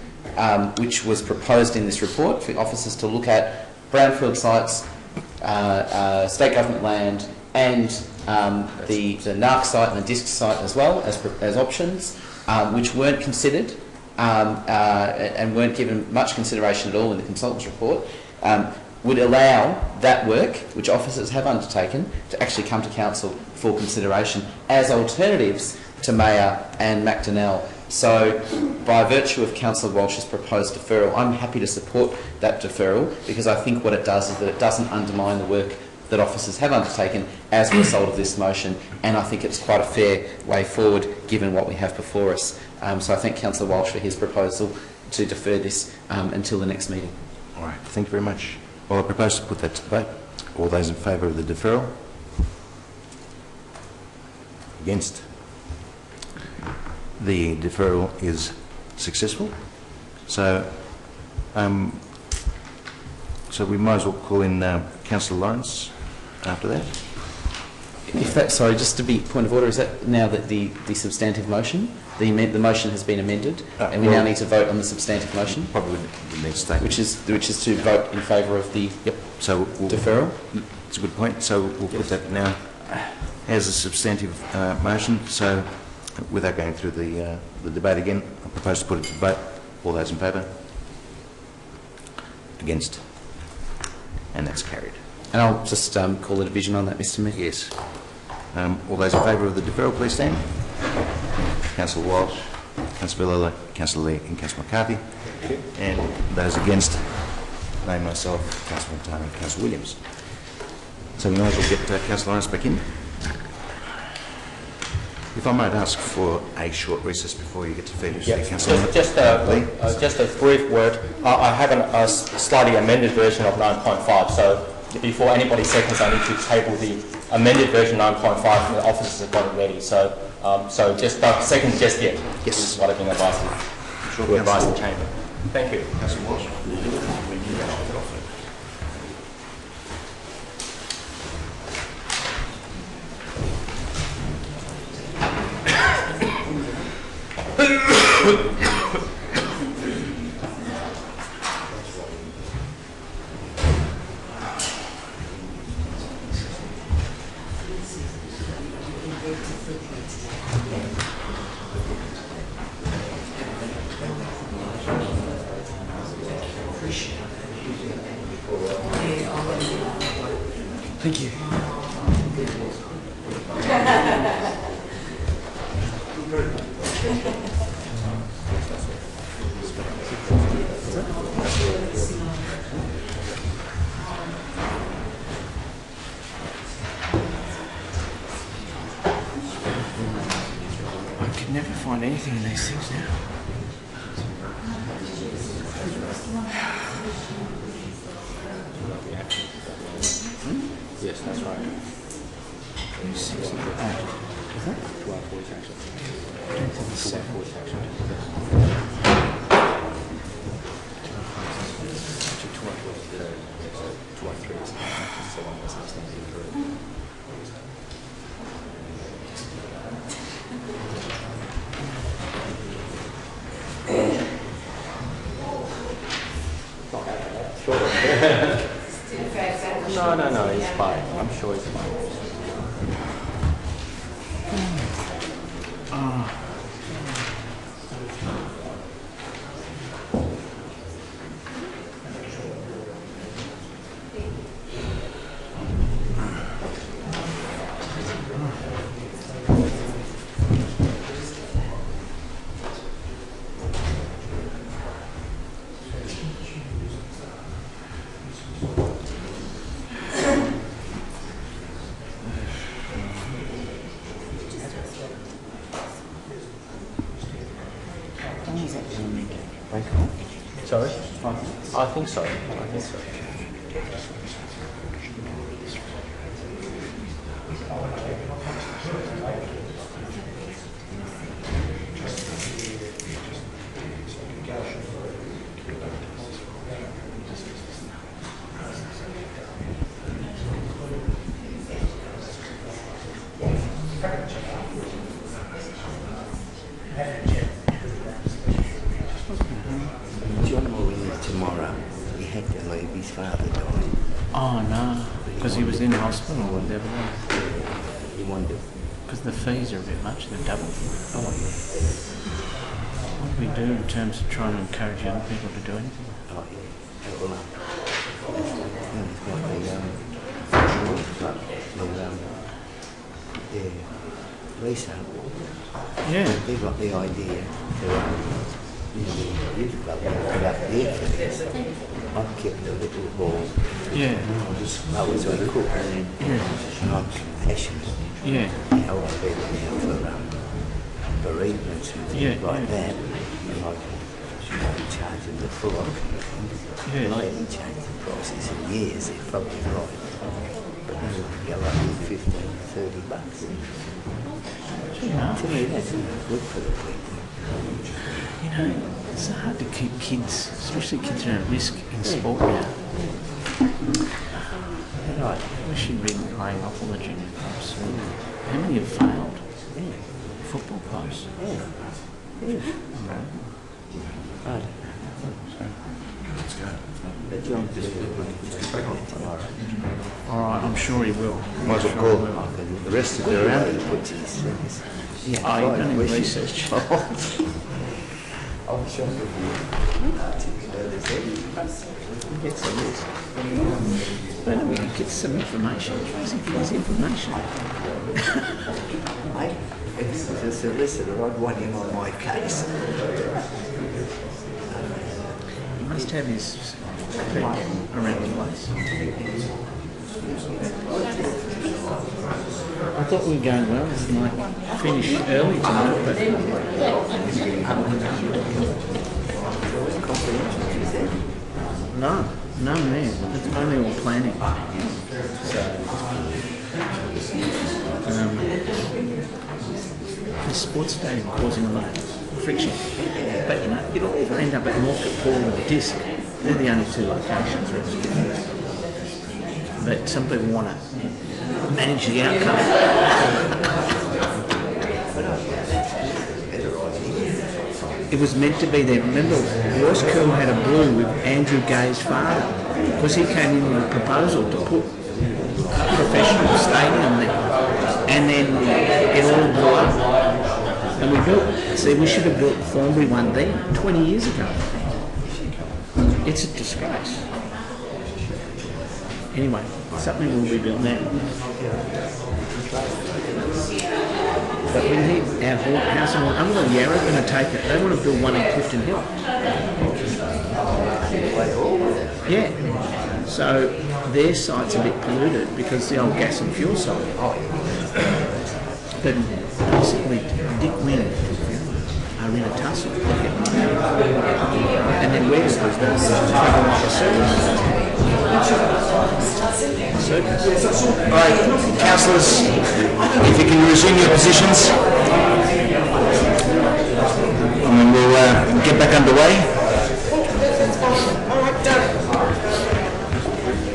which was proposed in this report for officers to look at brownfield sites, state government land, and the NARC site and the DISC site as well as options, which weren't considered and weren't given much consideration at all in the consultant's report, would allow that work, which officers have undertaken, to actually come to Council for consideration as alternatives to Mayer and Macdonnell. So, by virtue of Councillor Walsh's proposed deferral, I'm happy to support that deferral, because I think what it does is that it doesn't undermine the work that officers have undertaken as a result of this motion, and I think it's quite a fair way forward given what we have before us. So I thank Councillor Walsh for his proposal to defer this until the next meeting. All right, thank you very much. Well, I propose to put that to vote. All those in favour of the deferral? Against? The deferral is successful. So, so we might as well call in Councillor Lawrence after that. If that, sorry, just to be point of order, is that now that the substantive motion, the motion has been amended, and we now need to vote on the substantive motion? Probably the next statement. Which is to vote in favour of the deferral? It's a good point. So we'll put that now as a substantive motion. So without going through the debate again, I propose to put it to vote. All those in favour? Against? And that's carried. And I'll just call a division on that, Mr Mayor. Yes. All those in favour of the deferral, please stand. Councillor Walsh, Councillor Villala, Councillor Lee and Councillor McCarthy. And those against, name myself, Councillor Montana and Councillor Williams. So we might as well get Councillor Lawrence back in. If I might ask for a short recess before you get to finish. Yes. Just a brief word. I have a slightly amended version of 9.5, so before anybody seconds, I need to table the amended version 9.5, and the officers have got it ready. So, just second, just yet. Yes. This is what I've been advised to advise the chamber. Thank you. Councillor Walsh. Thank you. anything in these things now. Yes, that's right. 68. Is that? 12 voice action. 12 voice action. Actually, 12 voice, 12 3 is so one was listening through. No, he's fine. I'm sure he's fine. Sorry? I think so. John Williams tomorrow, he had to leave, his father died. Oh no, because he was in hospital or whatever. He wanted to. Because the fees are a bit much, they're double. Oh yeah. What do we do in terms of trying to encourage young people to do anything? Oh yeah. Well, Lisa. Yeah. They got the idea to youth club put up their fees. I kept the little ball. Yeah. I was a cook and I'm compassionate. Yeah. How I feel now for bereavements and things like that. And I can charge them the full of Yeah. And I haven't changed the prices in years, they're probably right. But they want to go up to 15, 30 bucks. To me, that's not good for the people. You know, it's hard to keep kids, especially kids who are at risk in sport now. Right. We should be laying off all the junior clubs. How many have failed? Football clubs? Yeah. Right. Let's go. All right, I'm sure he will. Might as well call the rest of the round. Yeah, oh, you've done any research? I'm sure Get some but we can get some information. Easy for his information. Mate, if it was a solicitor, I'd want him on my case. He must have his around the place. I thought we were going well. We might finish early tonight, but no, man. It's only all planning. The sports stadium causing a lot of friction. But you know, it'll either end up at Norfolk, Paul or Disc. They're the only two locations really. But some people want to manage the outcome. It was meant to be there. Remember, Royce Curl had a brew with Andrew Gay's father because he came in with a proposal to put a professional stadium there. And then it all blew up. And we built, see, we should have built Thornbury one then, 20 years ago. It's a disgrace. Anyway, something will be built now. But we need our house and Uncle Yarra going to take it. They want to build one in Clifton Hill. Yeah. So their site's a bit polluted because the old gas and fuel site. But basically, Dick Wynn are in a tussle. And then where's the trouble like a circus? All right, councillors, if you can resume your positions, and then we'll get back underway.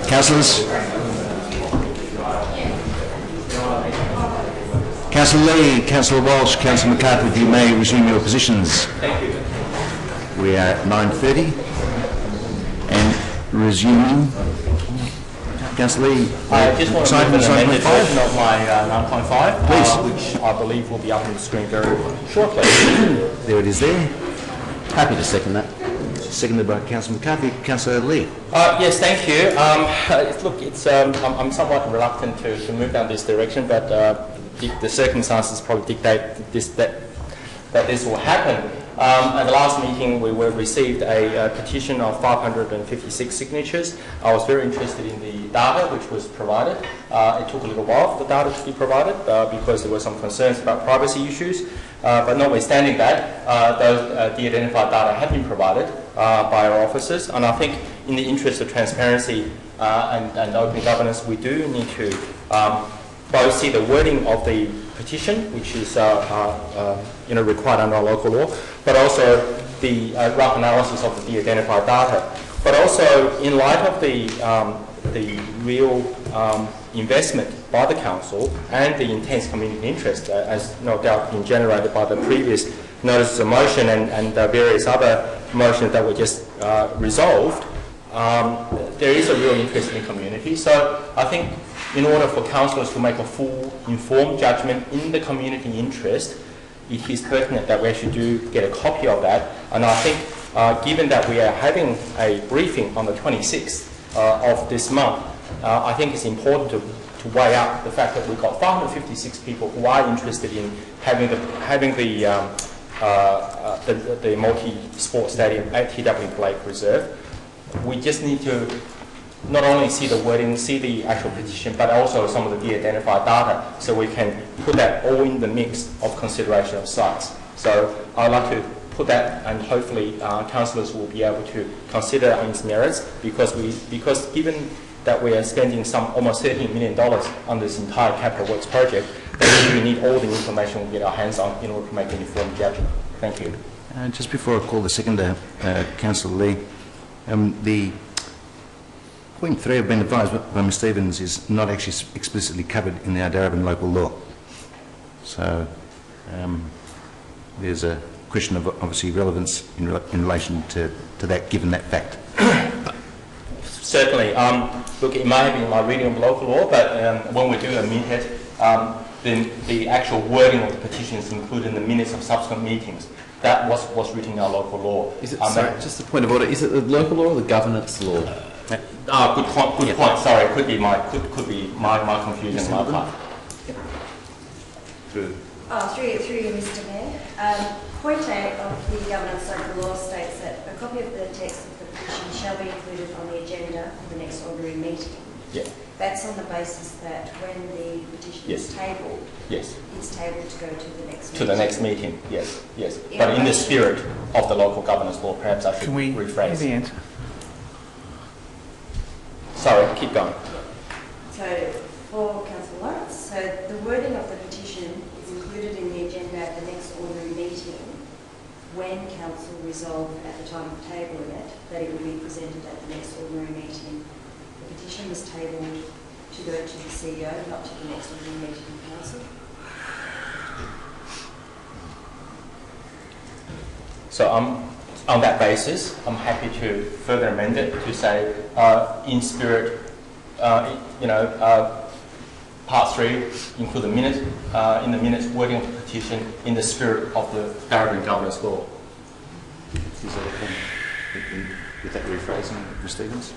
Councillors. Councillor Lee, Councillor Walsh, Councillor McCarthy, if you may resume your positions. Thank you. We are at 9:30 and resuming. Councillor Lee, I just want to move an amended version of my 9.5, please, which I believe will be up on the screen very shortly. There it is there. Happy to second that. Seconded by Councillor McCarthy. Councillor Lee. Yes, thank you. Look, it's I'm somewhat reluctant to move down this direction, but the circumstances probably dictate that this will happen. At the last meeting, we received a petition of 556 signatures. I was very interested in the data which was provided. It took a little while for the data to be provided because there were some concerns about privacy issues. But notwithstanding that, those de-identified data have been provided by our officers, and I think in the interest of transparency and open governance, we do need to both see the wording of the petition, which is required under our local law, but also the rough analysis of the de-identified data. But also, in light of the real investment by the council and the intense community interest, as no doubt been generated by the previous notices of motion and various other motions that were just resolved, there is a real interest in the community. So I think in order for councillors to make a full informed judgment in the community interest, it is pertinent that we actually do get a copy of that. And I think given that we are having a briefing on the 26th of this month, I think it's important to weigh up the fact that we've got 556 people who are interested in having the multi-sport stadium at TW Blake Reserve. We just need to not only see the wording, see the actual petition, but also some of the de-identified data, so we can put that all in the mix of consideration of sites. So I'd like to put that, and hopefully councillors will be able to consider on its merits, because given that we are spending almost $13 million on this entire capital works project, that we need all the information we get our hands on in order to make an informed judgment. Thank you. Just before I call the seconder, Councillor Lee, the point 3 I've been advised by Ms Stevens is not actually explicitly covered in the Darabin local law. So there's a question of obviously relevance in relation to that, given that fact. Certainly. Look, it may have been my reading of local law, but when we do amend it, then the actual wording of the petition is included in the minutes of subsequent meetings. That was written in our local law. Is it, sorry, just a point of order, is it the local law or the governance law? Good point. Sorry, it could be my confusion on my part. Through you, Mr. Mayor. Point 8 of the governance local law states that a copy of the text of the petition shall be included on the agenda for the next ordinary meeting. Yeah. That's on the basis that when the petition is tabled, it's tabled to go to the next meeting. To the next meeting, yes. But in the spirit of the local governance law, perhaps I should rephrase. Can we answer? Sorry, keep going. So, for Councillor Lawrence, so the wording of the petition is included in the agenda at the next ordinary meeting when Council resolved at the time of tabling it that it will be presented at the next ordinary meeting. The petition was tabled to go to the CEO, not to the next ordinary meeting of Council. So on that basis, I'm happy to further amend it to say, in spirit, part 3, include the minute, in the minutes wording of the petition in the spirit of the Darabin governance law. Is that okay with that rephrasing, Mr Stevens?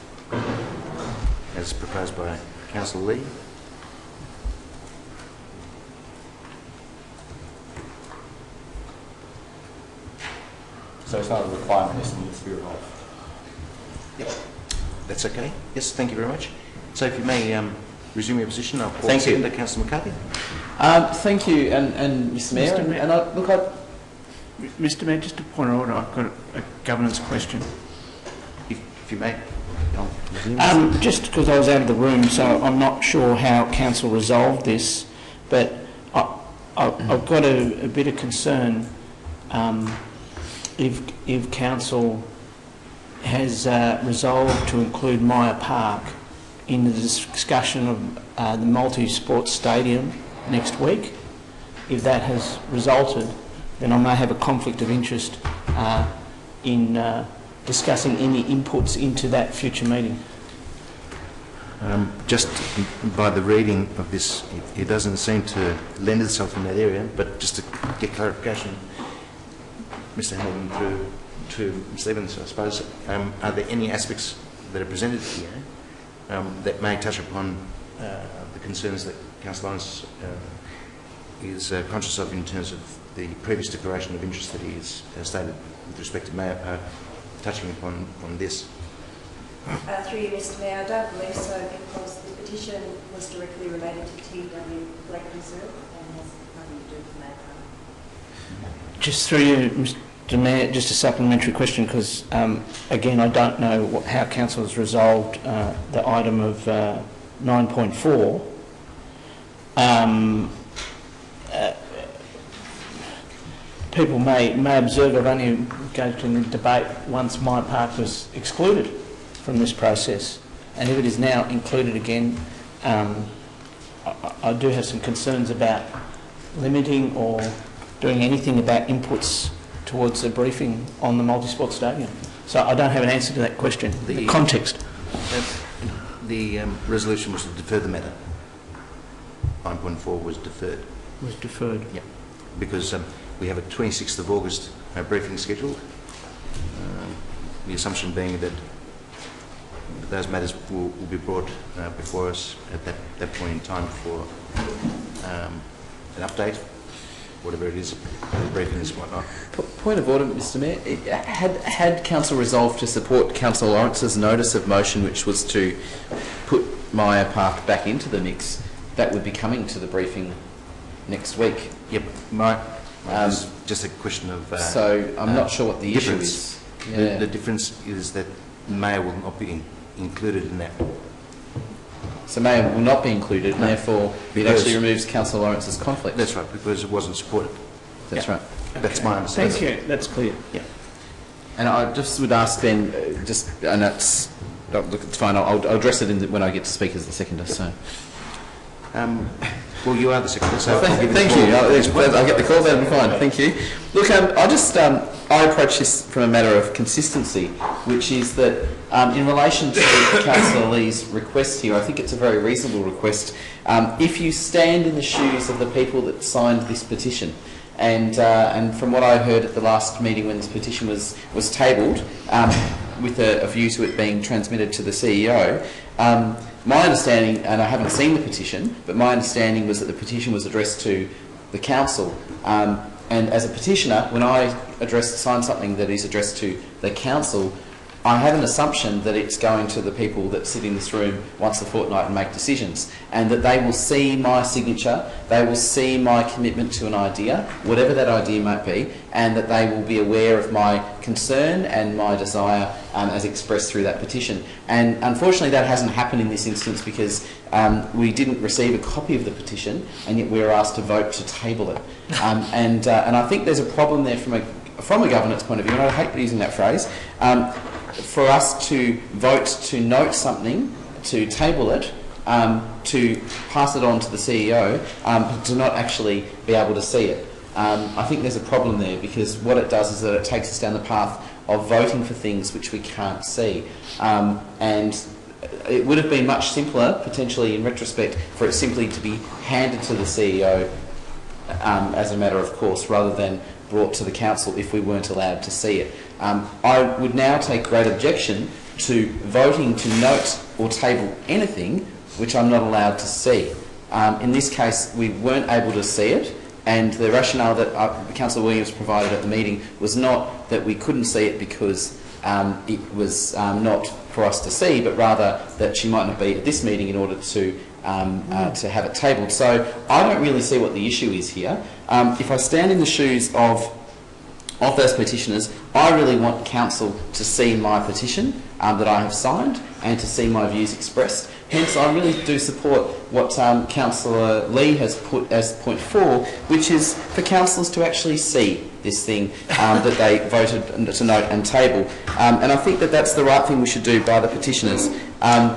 As proposed by Councillor Lee. So it's not a requirement, it's in the spirit of. Yep. That's okay. Yes, thank you very much. So if you may resume your position, I'll call Thank you. Councillor McCarthy. Thank you, and Mr Mayor. Mr Mayor, just a point of order. I've got a governance question. If you may. Just because I was out of the room, so I'm not sure how council resolved this, but I've got a bit of concern if council has resolved to include Myer Park in the discussion of the multi-sport stadium next week. If that has resulted, then I may have a conflict of interest in discussing any inputs into that future meeting. Just by the reading of this, it doesn't seem to lend itself in that area, but just to get clarification, Mr Hamilton, through to Mr Evans, I suppose, are there any aspects that are presented here that may touch upon the concerns that Councillor Lawrence is conscious of in terms of the previous declaration of interest that he has stated with respect to Mayor Park, touching upon this? Through you, Mr Mayor, I don't believe so, because the petition was directly related to TW Black Reserve and has nothing to do with Mayor Park. Just through you, Mr Mayor, just a supplementary question, because again, I don't know how council has resolved the item of 9.4. People may observe I've only engaged in the debate once Myer Park was excluded from this process, and if it is now included again, I do have some concerns about limiting or doing anything about inputs towards the briefing on the multi-sport stadium. So I don't have an answer to that question. The context. The resolution was to defer the matter. 9.4 was deferred. Was deferred. Yeah, because we have a 26th of August briefing scheduled. The assumption being that those matters will be brought before us at that point in time for an update, whatever it is, the briefing and whatnot. Point of order, Mr Mayor. Had council resolved to support Councillor Lawrence's notice of motion, which was to put Myer Park back into the mix, that would be coming to the briefing next week. Yep, it's just a question of... so I'm not sure what the issue is. Yeah. The difference is that Mayor will not be included in that. So Mayor will not be included, and therefore it actually removes Councillor Lawrence's conflict. That's right, because it wasn't supported. That's right. That's my understanding. Thank you. That's clear. Yeah. And I just would ask then, and that's look, it's fine. I'll address it when I get to speak as the seconder. So. Well, you are the secretary, so thank you. I'll get the call, that'll be fine. Thank you. Look, I approach this from a matter of consistency, which is that in relation to Councillor Lee's request here, I think it's a very reasonable request. If you stand in the shoes of the people that signed this petition, and from what I heard at the last meeting when this petition was tabled, with a view to it being transmitted to the CEO, my understanding, and I haven't seen the petition, but my understanding was that the petition was addressed to the council. And as a petitioner, when I sign something that is addressed to the council, I have an assumption that it's going to the people that sit in this room once a fortnight and make decisions, and that they will see my signature, they will see my commitment to an idea, whatever that idea might be, and that they will be aware of my concern and my desire as expressed through that petition. And unfortunately that hasn't happened in this instance because we didn't receive a copy of the petition, and yet we were asked to vote to table it. And I think there's a problem there from a governance point of view, and I hate using that phrase, for us to vote to note something, to table it, to pass it on to the CEO, but to not actually be able to see it. I think there's a problem there because what it does is that it takes us down the path of voting for things which we can't see. And it would have been much simpler, potentially in retrospect, for it simply to be handed to the CEO as a matter of course, rather than brought to the council if we weren't allowed to see it. I would now take great objection to voting to note or table anything which I'm not allowed to see. In this case, we weren't able to see it, and the rationale that Councillor Williams provided at the meeting was not that we couldn't see it because it was not for us to see, but rather that she might not be at this meeting in order to have it tabled. So I don't really see what the issue is here. If I stand in the shoes of of those petitioners, I really want council to see my petition that I have signed and to see my views expressed. Hence, I really do support what Councillor Lee has put as point 4, which is for councillors to actually see this thing that they voted to note and table. And I think that that's the right thing we should do by the petitioners.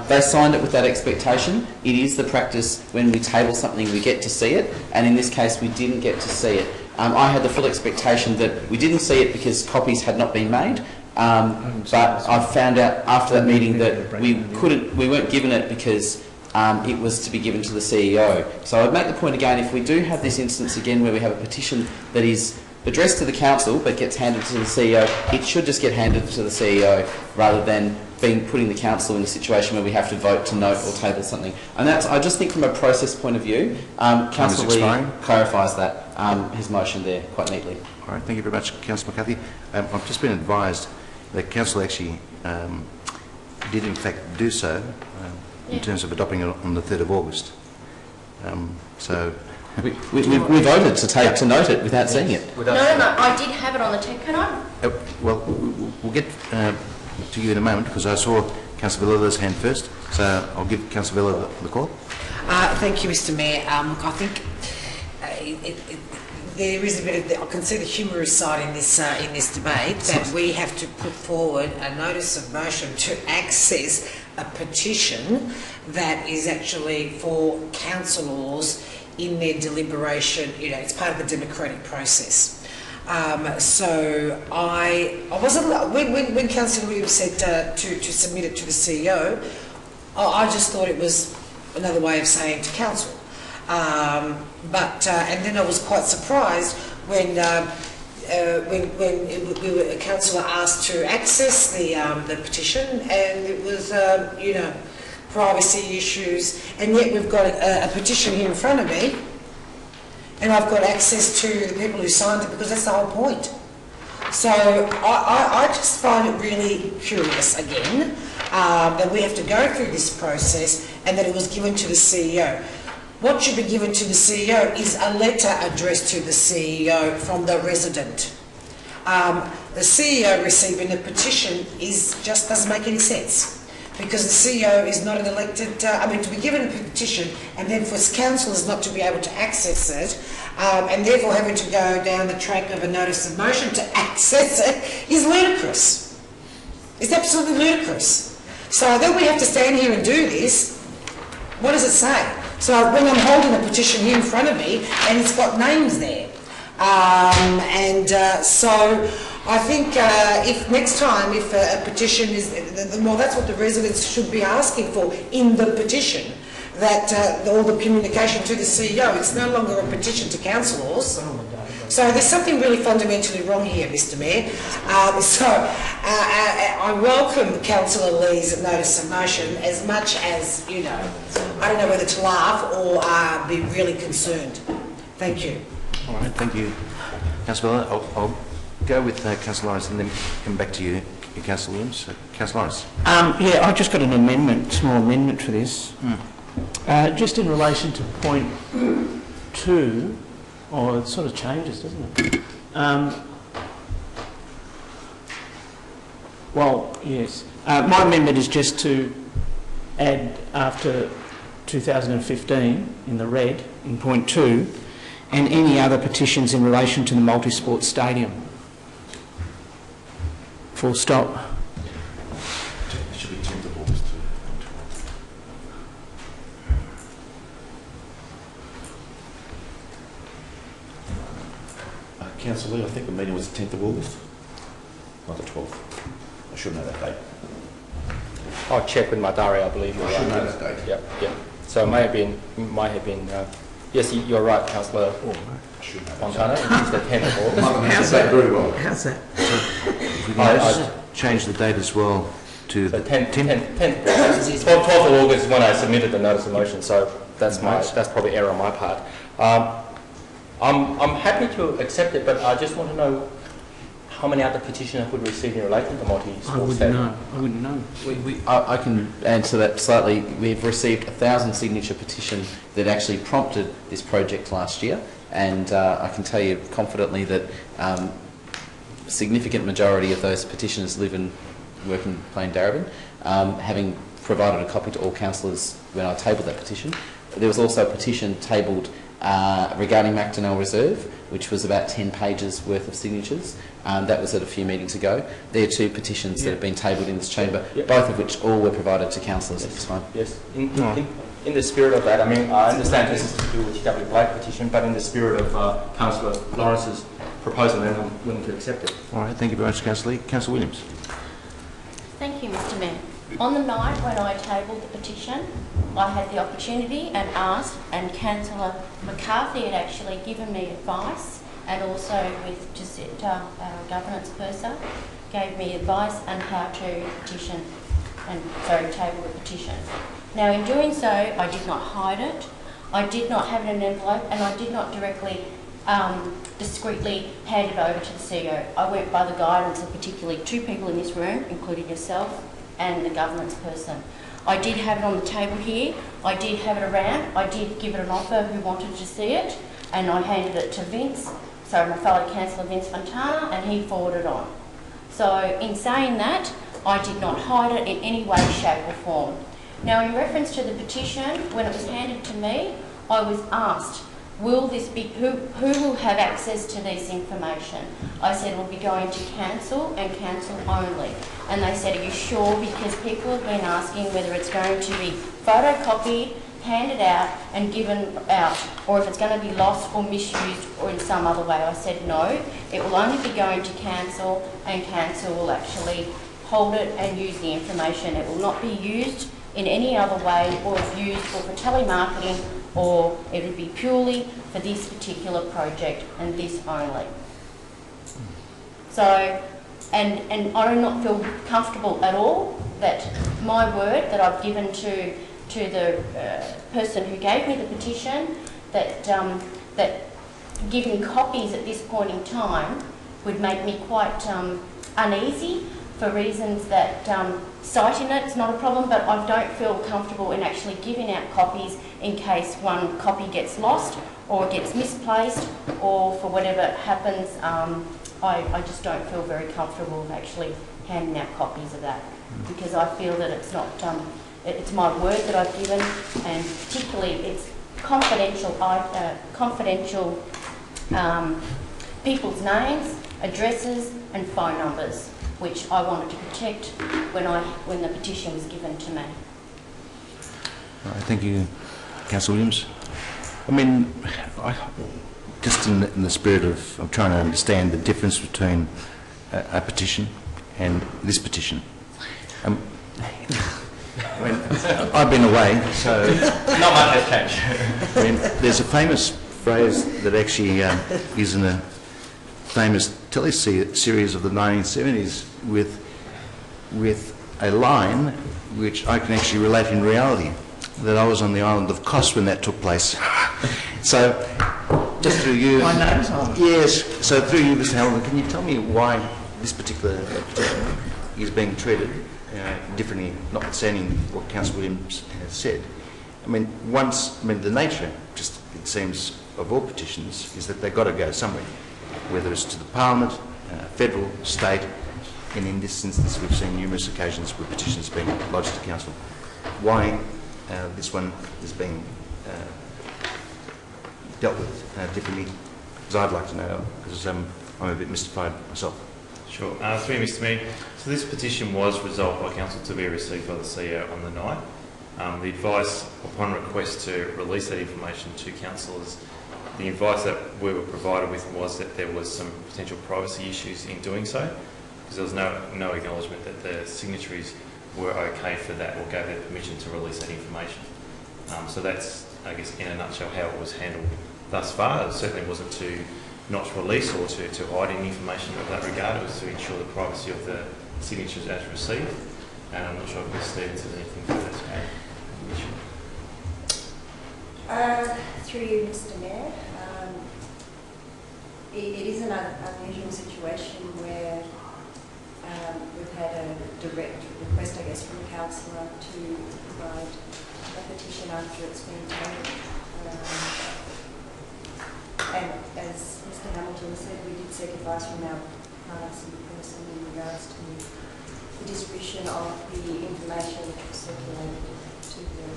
They signed it with that expectation. It is the practice when we table something we get to see it, and in this case we didn't get to see it. I had the full expectation that we didn't see it because copies had not been made. But I found out after that meeting that we weren't given it because it was to be given to the CEO. So I'd make the point again, if we do have this instance again where we have a petition that is addressed to the council but gets handed to the CEO, it should just get handed to the CEO rather than putting the council in a situation where we have to vote to note or table something. And that's, I just think from a process point of view, Councillor Lee clarifies that, his motion there quite neatly. All right, thank you very much, Councillor McCarthy. I've just been advised that Council actually did in fact do so in terms of adopting it on the 3rd of August. So we voted to note it without seeing it. No, I did have it on the tape. Can I? Well, we'll get to you in a moment because I saw Councillor Villa's hand first, so I'll give Councillor Villa the call. Thank you, Mr. Mayor. I think there is a bit of I can see the humorous side in this debate that we have to put forward a notice of motion to access a petition that is actually for councillors in their deliberation. You know, it's part of the democratic process. So I wasn't when Councillor Williams said to submit it to the CEO. I just thought it was another way of saying to council. And then I was quite surprised when a councillor asked to access the petition, and it was you know, privacy issues, and yet we've got a petition here in front of me, and I've got access to the people who signed it because that's the whole point. So I just find it really curious again that we have to go through this process and that it was given to the CEO. What should be given to the CEO is a letter addressed to the CEO from the resident. The CEO receiving a petition just doesn't make any sense because the CEO is not an elected, to be given a petition and then for councillors not to be able to access it and therefore having to go down the track of a notice of motion to access it is ludicrous. It's absolutely ludicrous. So then we have to stand here and do this. What does it say? So when I'm holding a petition here in front of me and it's got names there. So I think if next time if a petition is, well, that's what the residents should be asking for in the petition, that all the communication to the CEO, it's no longer a petition to councillors. So there's something really fundamentally wrong here, Mr. Mayor. I welcome Councillor Lee's notice of motion as much as, you know, I don't know whether to laugh or be really concerned. Thank you. All right, thank you, Councillor Villa. I'll go with Councillor Lawrence and then come back to you, Councillor Williams. Councillor Lawrence. Yeah, I've just got an amendment, small amendment for this. Just in relation to point 2, or it sort of changes, doesn't it? Well, yes. My amendment is just to add after 2015 in the red, in point 2, and any other petitions in relation to the multi-sport stadium. Full stop. It should be 10th of August. Councillor Lee, I think the meeting was the 10th of August, not the 12th. I should know that date. I'll check with my diary. I believe you're I should right. know that date. Yeah. So it might have been. Yes, you're right, Councillor Fontana. It's the 10th of August. How's that? Very well. How's that? If we can just change the date as well to the 10th. 12th of August is when I submitted the notice of motion. So that's probably error on my part. I'm happy to accept it, but I just want to know how many other petitions would receive in relation to multi-sport stadium. I wouldn't know. I can answer that slightly. We've received 1,000 signature petition that actually prompted this project last year, and I can tell you confidently that significant majority of those petitioners live and work in plain Darebin. Having provided a copy to all councillors when I tabled that petition, there was also a petition tabled regarding Macdonell Reserve, which was about 10 pages worth of signatures. That was at a few meetings ago. There are 2 petitions that have been tabled in this chamber, both of which all were provided to councillors at the time. Yes. In the spirit of that, I mean, I understand this is to do with T.W. Blake petition, but in the spirit of Councillor Lawrence's proposal, then I'm willing to accept it. All right, thank you very much, Councillor Lee. Councillor Williams. Thank you, Mr. Mayor. On the night when I tabled the petition, I had the opportunity and asked, and Councillor McCarthy had actually given me advice, and also with Giuseppe, our governance person, gave me advice on how to petition, table the petition. Now, in doing so, I did not hide it, I did not have it in an envelope, and I did not directly, discreetly hand it over to the CEO. I went by the guidance of particularly 2 people in this room, including yourself and the governance person. I did have it on the table here, I did have it around, I did give it an offer who wanted to see it, and I handed it to my fellow councillor Vince Fontana, and he forwarded it on. So in saying that, I did not hide it in any way, shape or form. Now, in reference to the petition, when it was handed to me, I was asked, will this be, who will have access to this information? I said it will be going to council and council only. And they said, are you sure? Because people have been asking whether it's going to be photocopied, handed out and given out, or if it's going to be lost or misused or in some other way. I said no, it will only be going to council, and council will actually hold it and use the information. It will not be used in any other way, or used for telemarketing, or it would be purely for this particular project and this only. So, and I do not feel comfortable at all that my word that I've given to the person who gave me the petition, that that giving copies at this point in time would make me quite uneasy, for reasons that citing it's not a problem, but I don't feel comfortable in actually giving out copies in case one copy gets lost or gets misplaced, or for whatever happens. I just don't feel very comfortable with actually handing out copies of that, because I feel that it's not, it's my word that I've given, and particularly it's confidential, people's names, addresses and phone numbers, which I wanted to protect when the petition was given to me. All right, thank you, Councillor Williams. I mean, just in the spirit of trying to understand the difference between a petition and this petition. I mean, I've been away, so not much has changed. I mean, there's a famous phrase that actually is in a famous teleseries of the 1970s with a line which I can actually relate in reality, that I was on the island of Kos when that took place. So, just through you... My name's on it. Yes, so through you, Mr. Hamilton, can you tell me why this particular petition is being treated differently, notwithstanding what Councillor Williams has said? I mean, the nature, just it seems, of all petitions is that they've got to go somewhere, whether it's to the Parliament, federal, state, and in this instance we've seen numerous occasions where petitions being lodged to council. Why this one is being dealt with differently? Because I'd like to know, because I'm a bit mystified myself. Sure. Through you, Mr. Mayor. So this petition was resolved by council to be received by the CEO on the night. The advice upon request to release that information to councillors, the advice that we were provided with was that there was some potential privacy issues in doing so, because there was no acknowledgement that the signatories were okay for that or gave their permission to release that information. So that's, I guess, in a nutshell, how it was handled thus far. It certainly wasn't to not release or to hide any information of that regard. It was to ensure the privacy of the signatures as received. And I'm not sure if Ms. Stevens has anything further to add. Through you, Mr. Mayor, it is an unusual situation where we've had a direct request, I guess, from the councillor to provide a petition after it's been tabled. And as Mr. Hamilton said, we did seek advice from our can't ask the person in regards to the distribution of the information that was circulated to the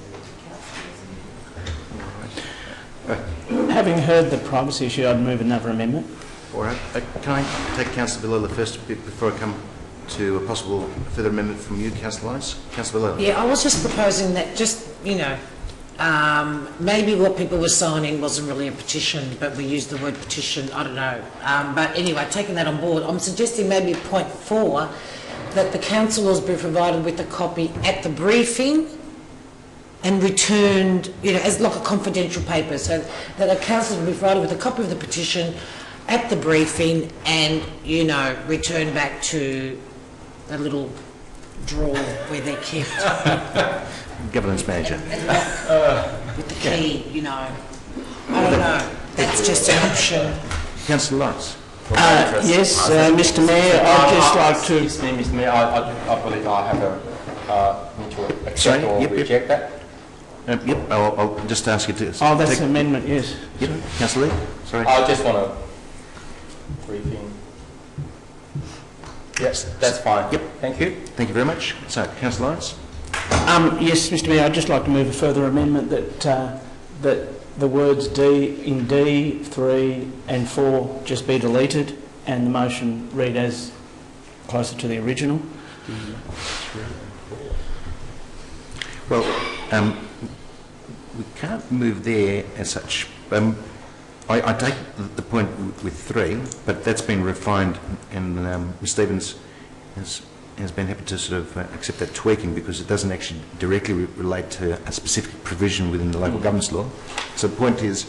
councillors. Having heard the privacy issue, I'd move another amendment. All right. Can I take Councillor Villala first before I come to a possible further amendment from you, Councillor Lawrence? Councillor Villala. Yeah, I was just proposing that maybe what people were signing wasn't really a petition, but we used the word petition, I don't know. But anyway, taking that on board, I'm suggesting maybe point 4, that the councillors be provided with a copy at the briefing and returned, as like a confidential paper, so that a councillor be provided with a copy of the petition at the briefing and, return back to the little drawer where they're kept. Governance manager. With the key, I don't know. That's just an option. Councillor Lawrence. Yes, Mr Mayor, I'd just like to... Excuse me, Mr Mayor, I believe I have need to accept or reject that. Yep, I'll just ask you to... Oh, that's an amendment, yes. Yep, Councillor Lee, sorry. I just want to briefing. Yes, that's fine. Yep. Thank you. Thank you very much. So, Councillor Lawrence. Yes, Mr Mayor, I'd just like to move a further amendment that the words in D, 3 and 4 just be deleted and the motion read as closer to the original. Well, we can't move there as such. I take the point with 3, but that's been refined, and Ms Stevens has been happy to sort of accept that tweaking because it doesn't actually directly relate to a specific provision within the local governance law. So the point is,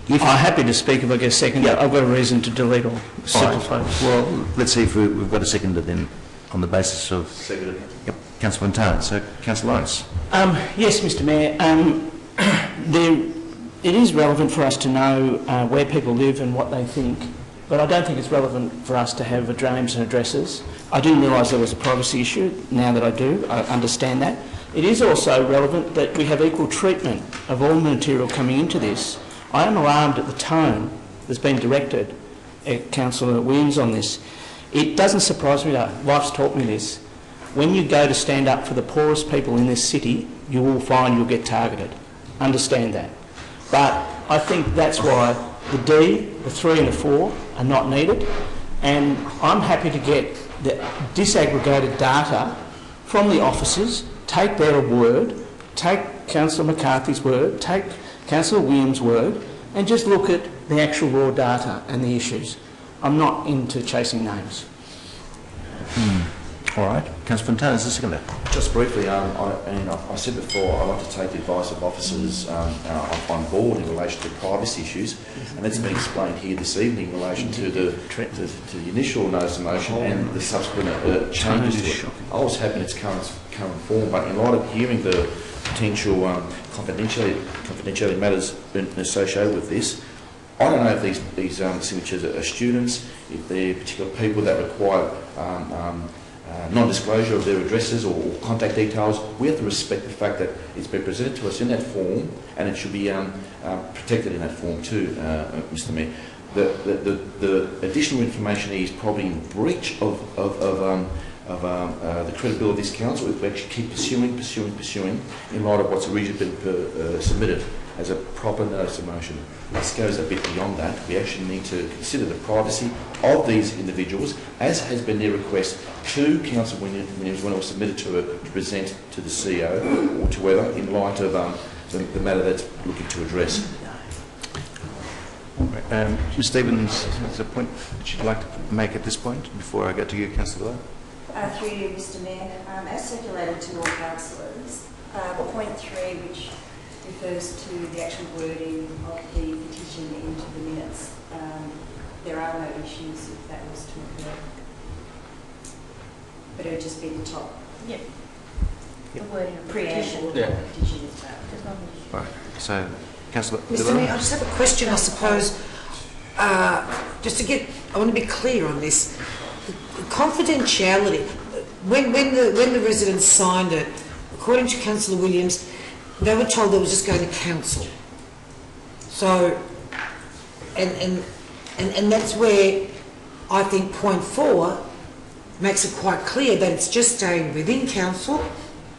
if... I'm happy to speak if I get a second. Yeah. I've got a reason to delete all simplify. Well, let's see if we've got a seconder then on the basis of... Seconded. Yep, Councillor Fontana. So, Councillor Lawrence. Yes, Mr Mayor. It is relevant for us to know where people live and what they think, but I don't think it's relevant for us to have names and addresses. I didn't realise there was a privacy issue. Now that I do, I understand that. It is also relevant that we have equal treatment of all material coming into this. I am alarmed at the tone that's been directed at Councillor Williams on this. It doesn't surprise me, though. Life's taught me this. When you go to stand up for the poorest people in this city, you will find you'll get targeted. Understand that. But I think that's why the D, the 3 and the 4 are not needed, and I'm happy to get the disaggregated data from the officers, take their word, take Councillor McCarthy's word, take Councillor Williams' word, and just look at the actual raw data and the issues. I'm not into chasing names. All right. Councillor Fontana, is the seconder? Just briefly, I said before, I like to take the advice of officers on board in relation to privacy issues, and that's been explained here this evening in relation to the initial notice of motion and the subsequent changes to it. I was happy in its current form, but in light of hearing the potential confidentiality matters associated with this, I don't know if these signatures are students, if they're particular people that require non-disclosure of their addresses or contact details. We have to respect the fact that it's been presented to us in that form, and it should be protected in that form too, Mr Mayor. The additional information is probably in breach of the credibility of this council if we actually keep pursuing in light of what's originally been submitted as a proper notice of motion. This goes a bit beyond that. We actually need to consider the privacy of these individuals, as has been their request to Councillor Williams when it was submitted to her to present to the CEO or to whoever in light of the matter that's looking to address. Ms Stevens, is there a point that you'd like to make at this point before I go to you, Councillor Villala? Through you, Mr Mayor, as circulated to all councillors, point 3, which refers to the actual wording of the petition into the minutes, there are no issues if that was to occur. But it would just be the top. Yep. The wording of the petition. Petition is Right. So, Councillor Mr Mayor, I just have a question, I suppose, just to get, I want to be clear on this. The confidentiality, when the residents signed it, according to Councillor Williams, they were told they were just going to council. So, and that's where I think point 4 makes it quite clear that it's just staying within council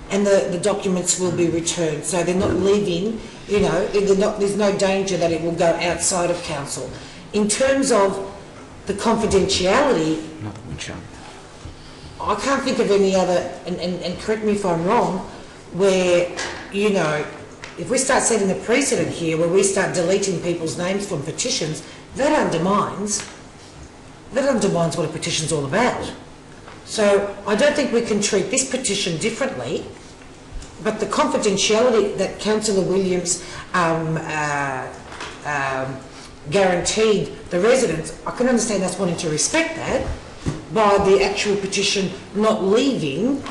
and the documents will be returned. So they're not leaving, you know, there's no danger that it will go outside of council. In terms of the confidentiality, I can't think of any other, and correct me if I'm wrong, where, you know, if we start setting a precedent here where we start deleting people's names from petitions, that undermines what a petition's all about. So I don't think we can treat this petition differently, but the confidentiality that Councillor Williams guaranteed the residents, I can understand us wanting to respect that by the actual petition not leaving,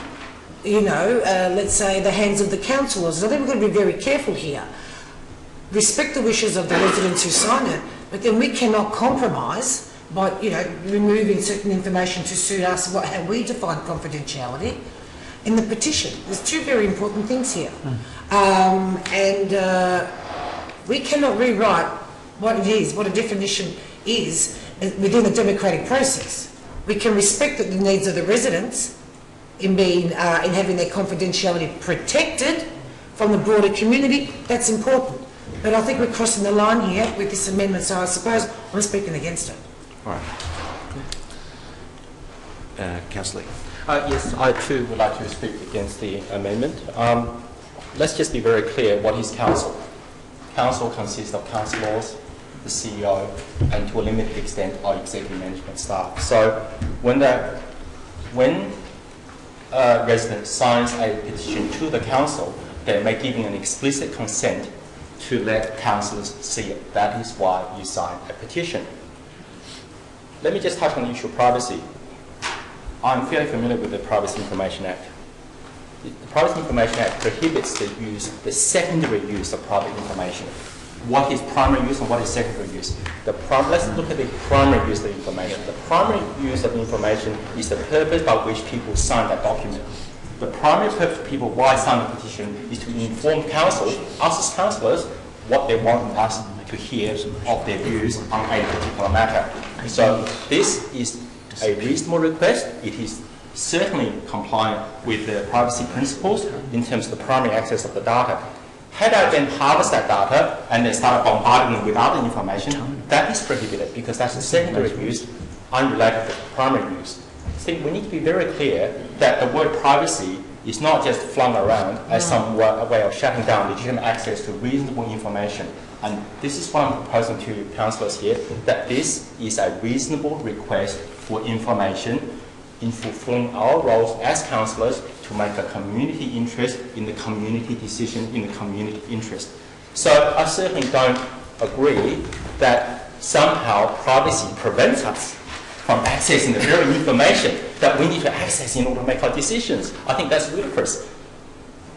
you know, let's say the hands of the councillors. I think we're going to be very careful here. Respect the wishes of the residents who sign it, but then we cannot compromise by, you know, removing certain information to suit us how we define confidentiality in the petition. There's two very important things here. We cannot rewrite what it is, what a definition is within the democratic process. We can respect the needs of the residents in having their confidentiality protected from the broader community. That's important. But I think we're crossing the line here with this amendment, so I suppose I'm speaking against it. All right. Councillor Lee. Yes, I too would like to speak against the amendment. Let's just be very clear what is council. Council consists of councillors, the CEO, and to a limited extent our executive management staff. So when a resident signs a petition to the council, they may give an explicit consent to let councillors see it. That is why you sign a petition. Let me just touch on the issue of privacy. I'm fairly familiar with the Privacy Information Act. The Privacy Information Act prohibits the secondary use of private information. What is primary use and what is secondary use? Let's look at the primary use of the information. The primary use of the information is the purpose by which people sign that document. The primary purpose of people why sign the petition is to inform council, us as councillors, what they want us to hear of their views on a particular matter. So this is a reasonable request. It is certainly compliant with the privacy principles in terms of the primary access of the data. Had I then harvest that data and then started bombarding them with other information, that is prohibited because that's a secondary use unrelated to the primary use. See, we need to be very clear that the word privacy is not just flung around as some way of shutting down legitimate access to reasonable information. And this is what I'm proposing to councillors here, that this is a reasonable request for information in fulfilling our roles as councillors to make a community interest in the community decision in the community interest. So I certainly don't agree that somehow privacy prevents us from accessing the very information that we need to access in order to make our decisions. I think that's ludicrous.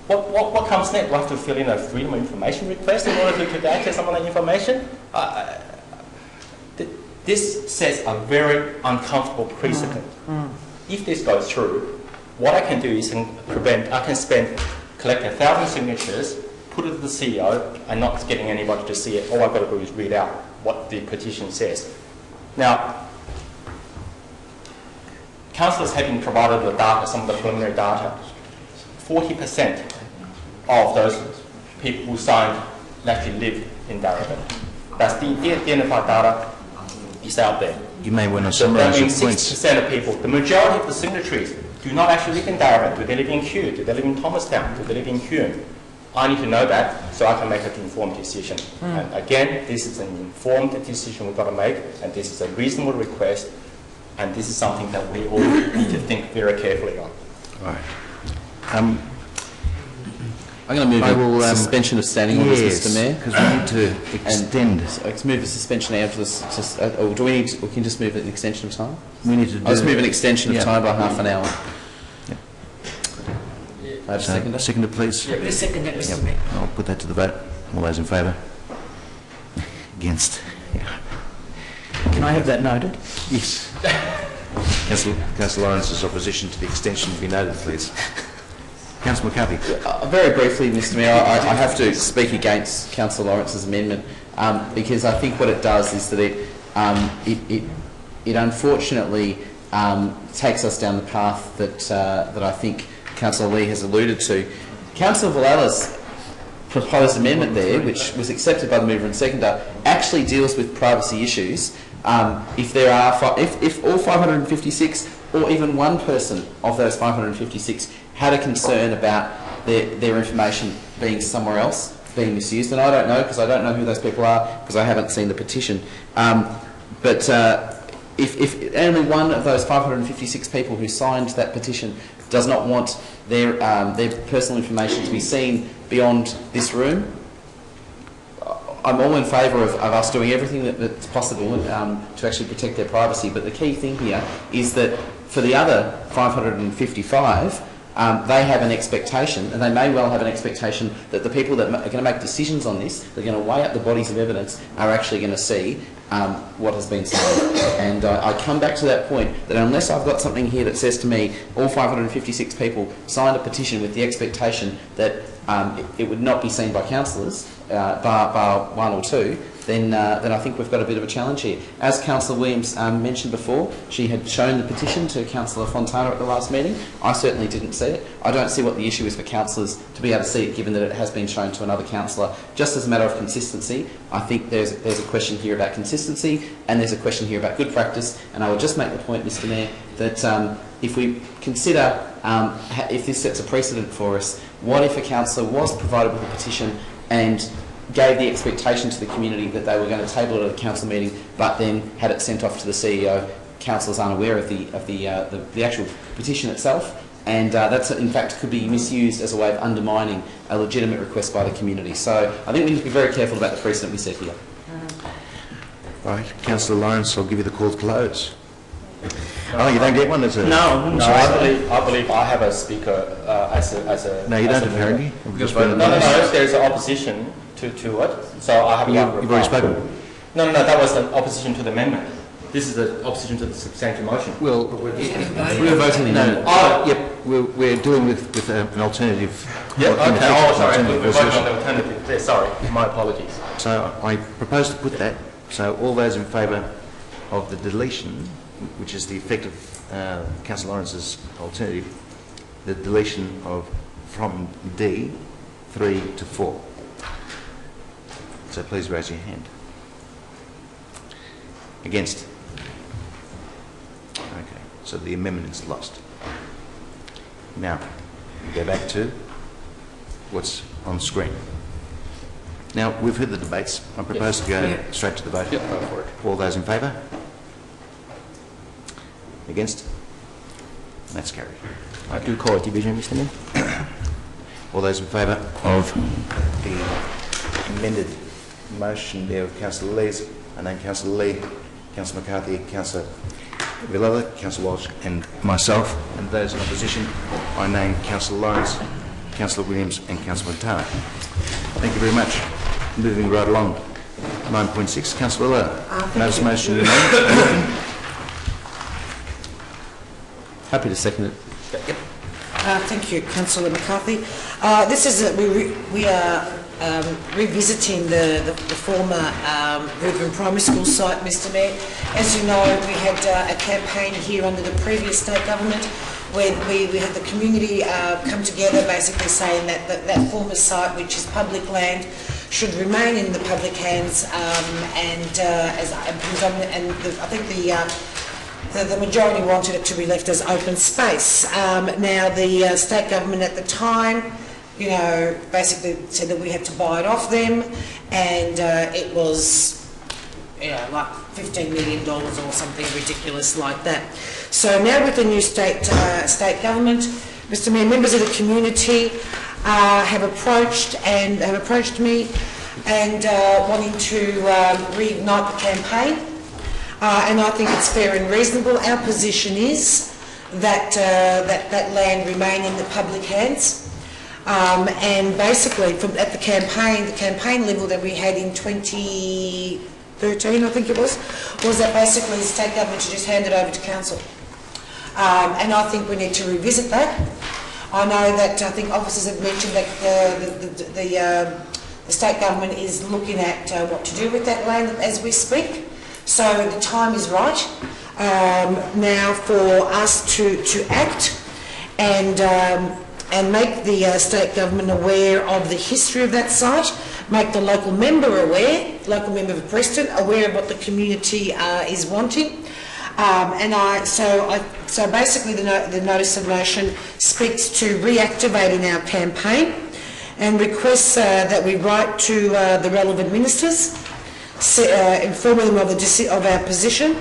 What comes next? We'll have to fill in a freedom of information request in order to access some of that information? This sets a very uncomfortable precedent. If this goes through, what I can do is collect 1,000 signatures, put it to the CEO, and not getting anybody to see it. All I've got to do is read out what the petition says. Now, councillors have been provided the data, some of the preliminary data. 40% of those people who signed actually live in Darebin. That's the identified data is out there. You may want to So summarise that your means points. 60% of people, the majority of the signatories, do not actually live in Darebin. Do they live in Kew? Do they live in Thomastown? Do they live in Hume? I need to know that so I can make an informed decision. And again, this is an informed decision we've got to make, and this is a reasonable request, and this is something that we all need to think very carefully on. All right. I'm going to move a suspension of standing orders, Mr. Mayor. Because we need to extend. Let's move the suspension out to this. Or do we need? We can just move an extension of time. We need to. Let's move an extension of time by half an hour. Seconder, please. Yeah, please second that, Mr. Mayor. I'll put that to the vote. All those in favour? Against? Can I have that noted? Yes. Councillor Lawrence's opposition to the extension be noted, please. Councillor McCarthy. Very briefly, Mr. Mayor, I have to speak against Councillor Lawrence's amendment because I think what it does is that it it unfortunately takes us down the path that I think Councillor Lee has alluded to. Councillor Villala's proposed amendment there, which was accepted by the mover and seconder, actually deals with privacy issues. If there are, if all 556 or even one person of those 556 had a concern about their information being somewhere else, being misused, and I don't know because I don't know who those people are because I haven't seen the petition. But if only one of those 556 people who signed that petition does not want their personal information to be seen beyond this room, I'm all in favour of us doing everything that's possible to actually protect their privacy. But the key thing here is that for the other 555, they have an expectation, and they may well have an expectation, that the people that are going to make decisions on this, they're going to weigh up the bodies of evidence, are actually going to see what has been said. And I come back to that point, that unless I've got something here that says to me, all 556 people signed a petition with the expectation that it would not be seen by councillors, bar one or two, then I think we've got a bit of a challenge here. As Councillor Williams mentioned before, she had shown the petition to Councillor Fontana at the last meeting. I certainly didn't see it. I don't see what the issue is for councillors to be able to see it, given that it has been shown to another councillor. Just as a matter of consistency, I think there's a question here about consistency, and there's a question here about good practice. And I would just make the point, Mr Mayor, that if we consider if this sets a precedent for us, what if a councillor was provided with a petition and gave the expectation to the community that they were going to table it at a council meeting, but then had it sent off to the CEO? Councillors aren't aware of the actual petition itself, and that's in fact could be misused as a way of undermining a legitimate request by the community. So I think we need to be very careful about the precedent we set here. Right, Councillor Lawrence, I'll give you the call to close. Oh, you don't get one as a... No, I believe I have a speaker as a... No, you don't apparently. No, there's an opposition to it, so I have You've already spoken. No, that was the opposition to the amendment. This is the opposition to the substantive motion. Well, we're voting no. Yep, we're dealing with an alternative. Yep, okay. Oh, sorry, we're voting on the alternative there. Sorry, my apologies. So I propose to put that. So all those in favour of the deletion, which is the effect of Councillor Lawrence's alternative, the deletion of from D 3 to 4. So please raise your hand. Against? Okay, so the amendment is lost. Now, we go back to what's on screen. Now, we've heard the debates. I propose to go straight to the vote. Yep, go for it. All those in favour? Against? That's carried. I do call a division, Mr Mayor. All those in favour of the amended motion there of Councillor Lee's, I name Councillor Lee, Councillor McCarthy, Councillor Villala, Councillor Walsh and myself, and those in opposition, I name Councillor Lawrence, Councillor Williams and Councillor Montana. Thank you very much. Moving right along. 9.6, Councillor Villala. Notice motion you made. Happy to second it. Yep. Thank you, Councillor McCarthy. This is we are revisiting the former Ruben Primary School site, Mr Mayor. As you know, we had a campaign here under the previous state government where we had the community come together basically saying that that former site, which is public land, should remain in the public hands I think the majority wanted it to be left as open space. Now the state government at the time, you know, basically said that we had to buy it off them, and it was, you know, like $15 million or something ridiculous like that. So now with the new state government, Mr Mayor, members of the community have approached me and wanting to reignite the campaign. And I think it's fair and reasonable. Our position is that that land remain in the public hands. And basically, at the campaign level that we had in 2013, I think it was that basically the state government should just hand it over to council. And I think we need to revisit that. I know that I think officers have mentioned that the state government is looking at what to do with that land as we speak. So the time is right. now for us to act and make the state government aware of the history of that site, make the local member aware, local member of Preston, aware of what the community is wanting. So basically the notice of motion speaks to reactivating our campaign and requests that we write to the relevant ministers, informing them of our position,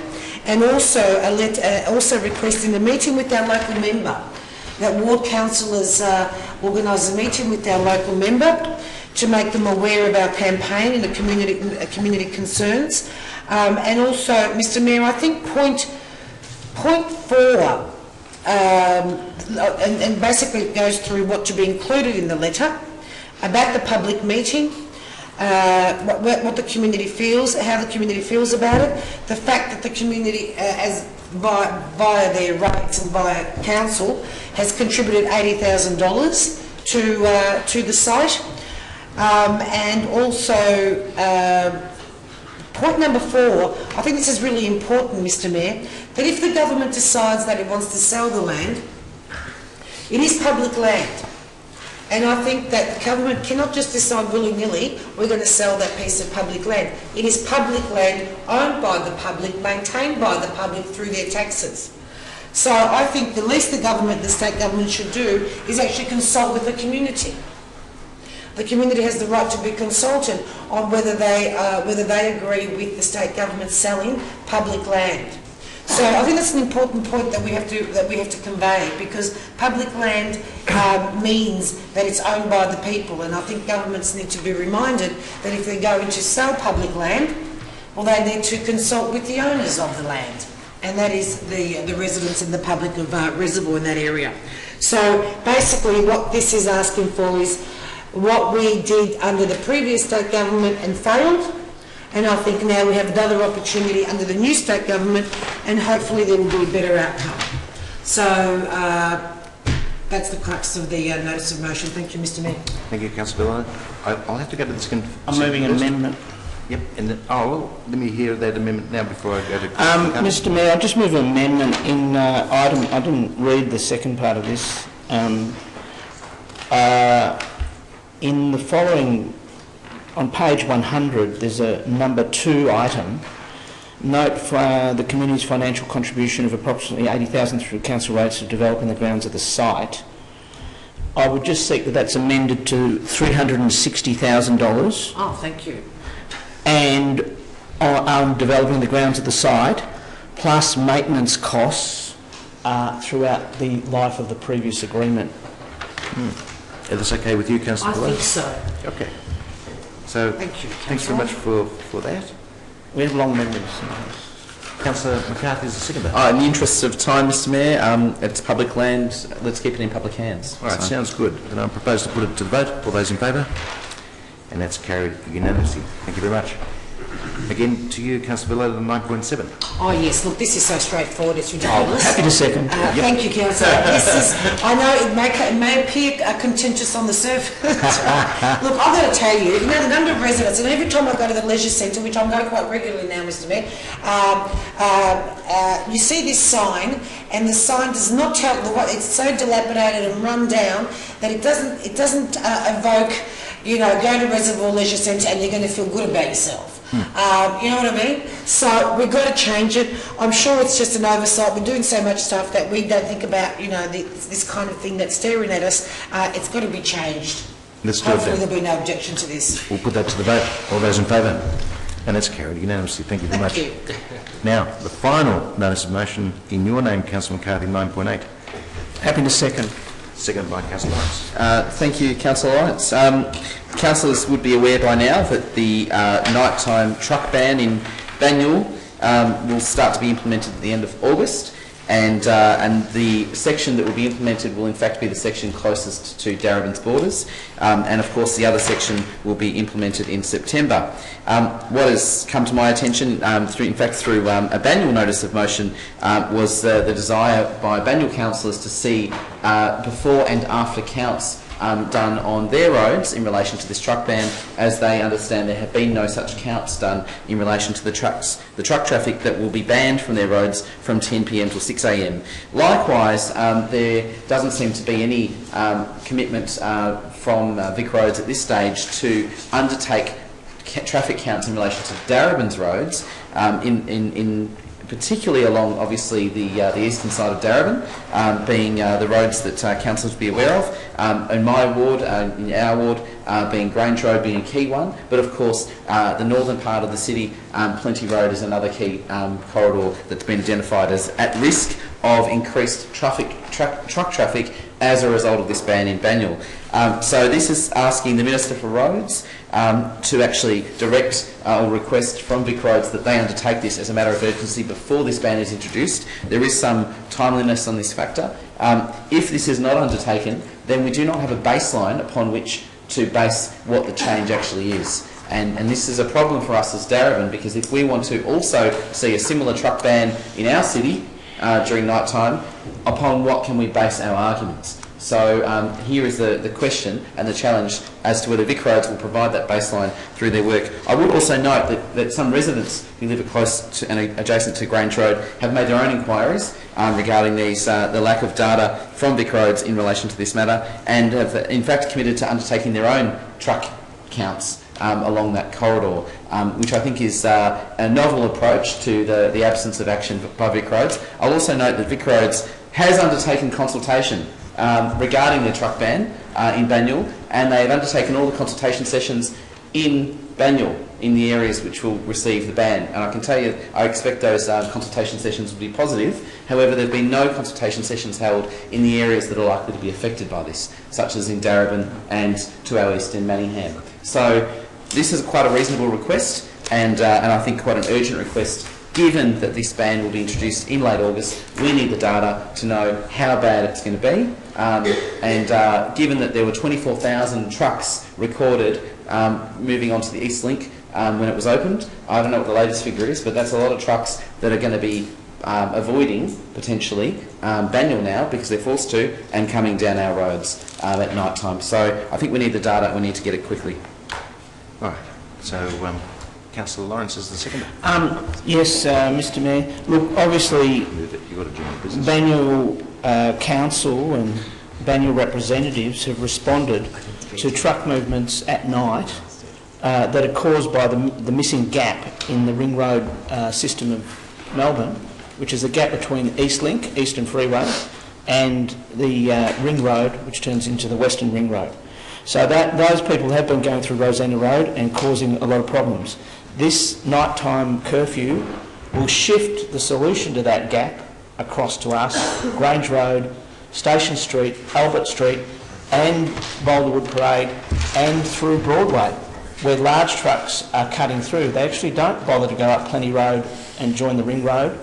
and also requesting a meeting with our local member. That ward councillors organise a meeting with our local member to make them aware of our campaign and the community concerns. And also, Mr Mayor, I think point 4, and basically it goes through what to be included in the letter about the public meeting, what the community feels, how the community feels about it, the fact that the community, via their rates and via council, has contributed $80,000 to the site, and also point number 4. I think this is really important, Mr Mayor, that if the government decides that it wants to sell the land, it is public land. And I think that the government cannot just decide willy-nilly, we're going to sell that piece of public land. It is public land owned by the public, maintained by the public through their taxes. So I think the least the state government should do is actually consult with the community. The community has the right to be consulted on whether they agree with the state government selling public land. So I think that's an important point that we have to convey, because public land means that it's owned by the people, and I think governments need to be reminded that if they're going to sell public land, well, they need to consult with the owners of the land, and that is the residents in the public of Reservoir in that area. So basically what this is asking for is what we did under the previous state government and failed, and I think now we have another opportunity under the new state government, and hopefully there will be a better outcome. So that's the crux of the notice of motion. Thank you, Mr Mayor. Thank you, Councillor Billard. I'll have to go to the second... I'm moving an amendment. Yep. Well, let me hear that amendment now before I go to... Mr Mayor, I just move an amendment in item... I didn't read the second part of this. In the following... On page 100, there's a number 2 item. Note for the community's financial contribution of approximately $80,000 through council rates of developing the grounds of the site. I would just seek that that's amended to $360,000. Oh, thank you. And on developing the grounds of the site, plus maintenance costs throughout the life of the previous agreement. Is this okay with you, Councillor Billard? I think so. Okay. So, thank you, thanks very much for that. We have long memories. Councillor McCarthy is the seconder. In the interest of time, Mr Mayor, it's public land. Let's keep it in public hands. All right, sounds good. Then I propose to put it to the vote. All those in favour? And that's carried unanimously. Thank you very much. Again, to you, Councillor Billard, on 9.7. Oh yes, look, this is so straightforward, it's ridiculous. Happy to second. Thank you, Councillor. I know it may appear contentious on the surface. Look, I've got to tell you, the number of residents, and every time I go to the leisure centre, which I'm going quite regularly now, Mr Mayor, you see this sign, and the sign does not tell, it's so dilapidated and run down that it doesn't evoke, go to Reservoir Leisure Centre and you're going to feel good about yourself. You know what I mean? So we've got to change it. I'm sure it's just an oversight. We're doing so much stuff that we don't think about, this kind of thing that's staring at us. It's got to be changed. Let's do it Hopefully then. there'll be no objection to this. We'll put that to the vote. All those in favour? And that's carried unanimously. Thank you very much. Thank you. Now, the final notice of motion in your name, Councillor McCarthy, 9.8. Happy to second. Seconded by Councillor Lawrence. Thank you, Councillor Lawrence. Councillors would be aware by now that the nighttime truck ban in Banyule will start to be implemented at the end of August, and the section that will be implemented will in fact be the section closest to Darebin's borders, and of course the other section will be implemented in September. What has come to my attention, through a Banyule notice of motion, was the desire by Banyule councillors to see before and after counts done on their roads in relation to this truck ban. As they understand, there have been no such counts done in relation to the truck traffic that will be banned from their roads from 10 p.m. till 6 a.m. Likewise, there doesn't seem to be any commitment from Vic Roads at this stage to undertake traffic counts in relation to Darebin's roads, in particularly along, obviously, the eastern side of Darebin, being the roads that councillors be aware of. In my ward, in our ward, being Grange Road being a key one, but of course the northern part of the city, Plenty Road is another key corridor that's been identified as at risk of increased truck traffic as a result of this ban in Banyule. So this is asking the Minister for Roads to actually direct or request from Vic Roads that they undertake this as a matter of urgency before this ban is introduced. There is some timeliness on this factor. If this is not undertaken, then we do not have a baseline upon which to base what the change actually is. And this is a problem for us as Darebin, because if we want to also see a similar truck ban in our city during night time, upon what can we base our arguments? So here is the question and the challenge as to whether Vic Roads will provide that baseline through their work. I would also note that some residents who live close to and adjacent to Grange Road have made their own inquiries regarding these, the lack of data from Vic Roads in relation to this matter, and have in fact committed to undertaking their own truck counts along that corridor, which I think is a novel approach to the absence of action by Vic Roads. I'll also note that Vic Roads has undertaken consultation regarding the truck ban in Banyule, and they have undertaken all the consultation sessions in Banyule, in the areas which will receive the ban. And I can tell you, I expect those consultation sessions will be positive. However, there have been no consultation sessions held in the areas that are likely to be affected by this, such as in Darebin and to our east in Manningham. So this is quite a reasonable request, and I think quite an urgent request. Given that this ban will be introduced in late August, we need the data to know how bad it's going to be. And given that there were 24,000 trucks recorded moving onto the East Link when it was opened, I don't know what the latest figure is, but that's a lot of trucks that are going to be avoiding, potentially, Banyule now because they're forced to, and coming down our roads at night time. So I think we need the data and we need to get it quickly. All right. So, Councillor Lawrence is the second. Yes, Mr Mayor. Look, obviously, Banyule Council and Banyule representatives have responded to truck movements at night that are caused by the missing gap in the Ring Road system of Melbourne, which is the gap between East Link, Eastern Freeway, and the Ring Road, which turns into the Western Ring Road. So those people have been going through Rosanna Road and causing a lot of problems. This nighttime curfew will shift the solution to that gap across to us, Grange Road, Station Street, Albert Street, and Boulderwood Parade, and through Broadway, where large trucks are cutting through. They actually don't bother to go up Plenty Road and join the Ring Road.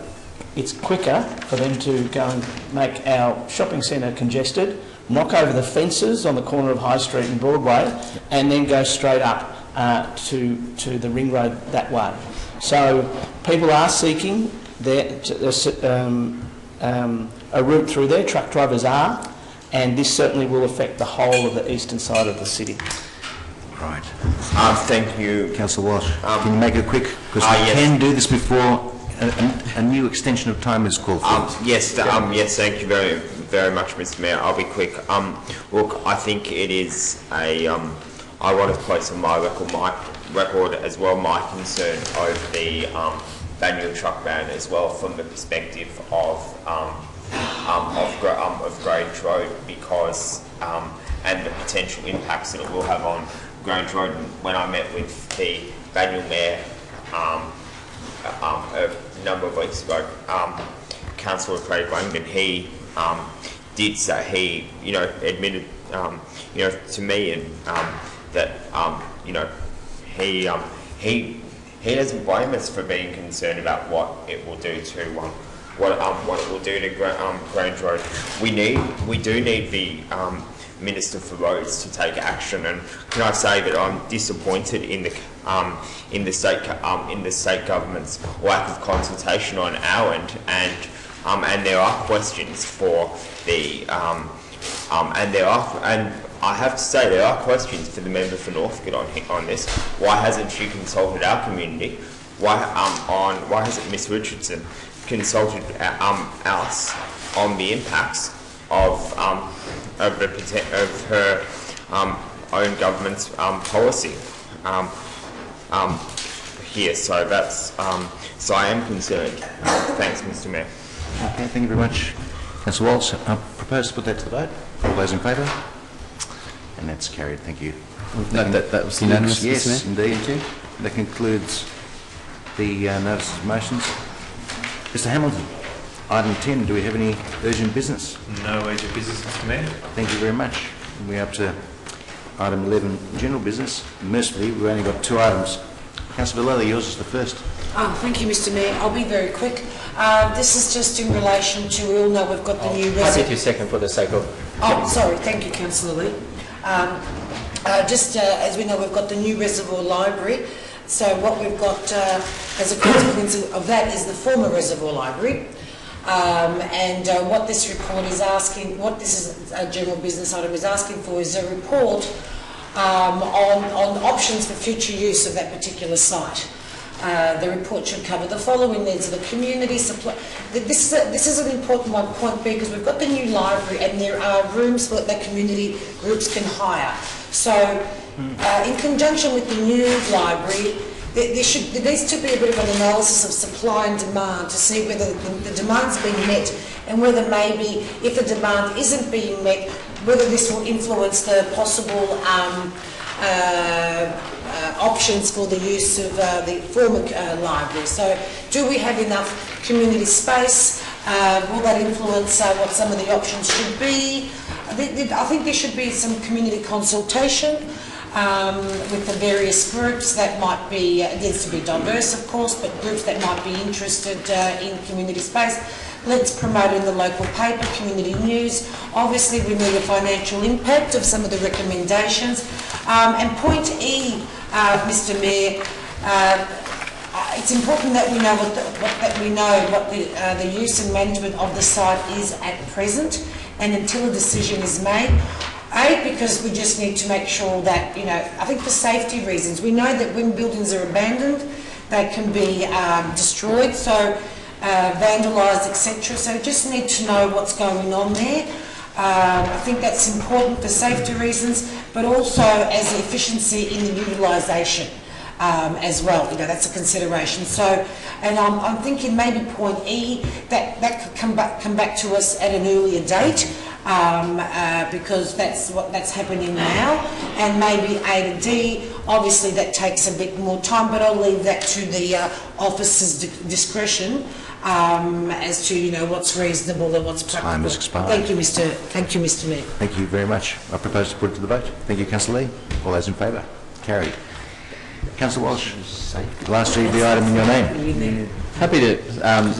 It's quicker for them to go and make our shopping centre congested, knock over the fences on the corner of High Street and Broadway, and then go straight up to the Ring Road that way. So people are seeking a route through there, truck drivers are, and this certainly will affect the whole of the eastern side of the city. Right. Thank you. Councillor Walsh, can you make it quick? Because we can do this before a new extension of time is called for. Yes, thank you very much, Mr Mayor. I'll be quick. Look, I think it is a... I want to place on my record as well my concern over the Banyule truck ban as well from the perspective of Grange Road, because and the potential impacts that it will have on Grange Road. When I met with the Banyule Mayor a number of weeks ago, Councillor Craig Langdon, he did say, he admitted to me and that he doesn't blame us for being concerned about what it will do to what it will do to Grange Road. We do need the Minister for Roads to take action, and can I say that I'm disappointed in the state government's lack of consultation on our end, and there are questions for the and I have to say there are questions for the member for Northcote on this. Why hasn't she consulted our community? Why hasn't Ms Richardson consulted us on the impacts of her own government's policy here? So that's so I am concerned. Thanks, Mr. Mayor. Okay, thank you very much, Councillor Walsh. I propose to put that to the vote. All those in favour? And that's carried. Thank you. No, that was unanimous. Yes, Mr. Mayor. indeed. That concludes the notices of motions. Mr. Hamilton, item 10. Do we have any urgent business? No urgent business, Mr. Mayor. Thank you very much. We're up to item 11, general business. Mercifully, we've only got 2 items. Councillor Villella, yours is the first. Thank you, Mr. Mayor. I'll be very quick. This is just in relation to, we all know we've got the new Happy to second for the sake of... Oh, sorry. Thank you, Councillor Lee. As we know, we've got the new reservoir library. So what we've got as a consequence of that is the former reservoir library. What this report is asking, what this is a general business item is asking for, is a report on options for future use of that particular site. The report should cover the following needs of the community supply. This is an important one, point B, because we've got the new library and there are rooms that community groups can hire. So in conjunction with the new library, there needs to be a bit of an analysis of supply and demand to see whether the demand's being met and whether maybe if the demand isn't being met, whether this will influence the possible options for the use of the former library. So do we have enough community space? Will that influence what some of the options should be? I think there should be some community consultation with the various groups that might be, it needs to be diverse of course, but groups that might be interested in community space. Let's promote in the local paper, community news. Obviously we need a financial impact of some of the recommendations. And point E, Mr. Mayor, it's important that we know what the use and management of the site is at present, and until a decision is made. Because we just need to make sure that, I think for safety reasons, we know that when buildings are abandoned, they can be destroyed, so vandalised, etc. So just need to know what's going on there. I think that's important for safety reasons, but also as efficiency in the utilisation as well. That's a consideration. So, and I'm thinking maybe point E that could come back to us at an earlier date. Because that's happening now, and maybe A to D, obviously that takes a bit more time, but I'll leave that to the officer's discretion as to what's reasonable and what's practical. Time has expired. Thank you, Mr. Mayor. Thank you very much. I propose to put it to the vote. Thank you, Councillor Lee. All those in favour? Carried. Councillor Walsh, last read the item in your name. Happy to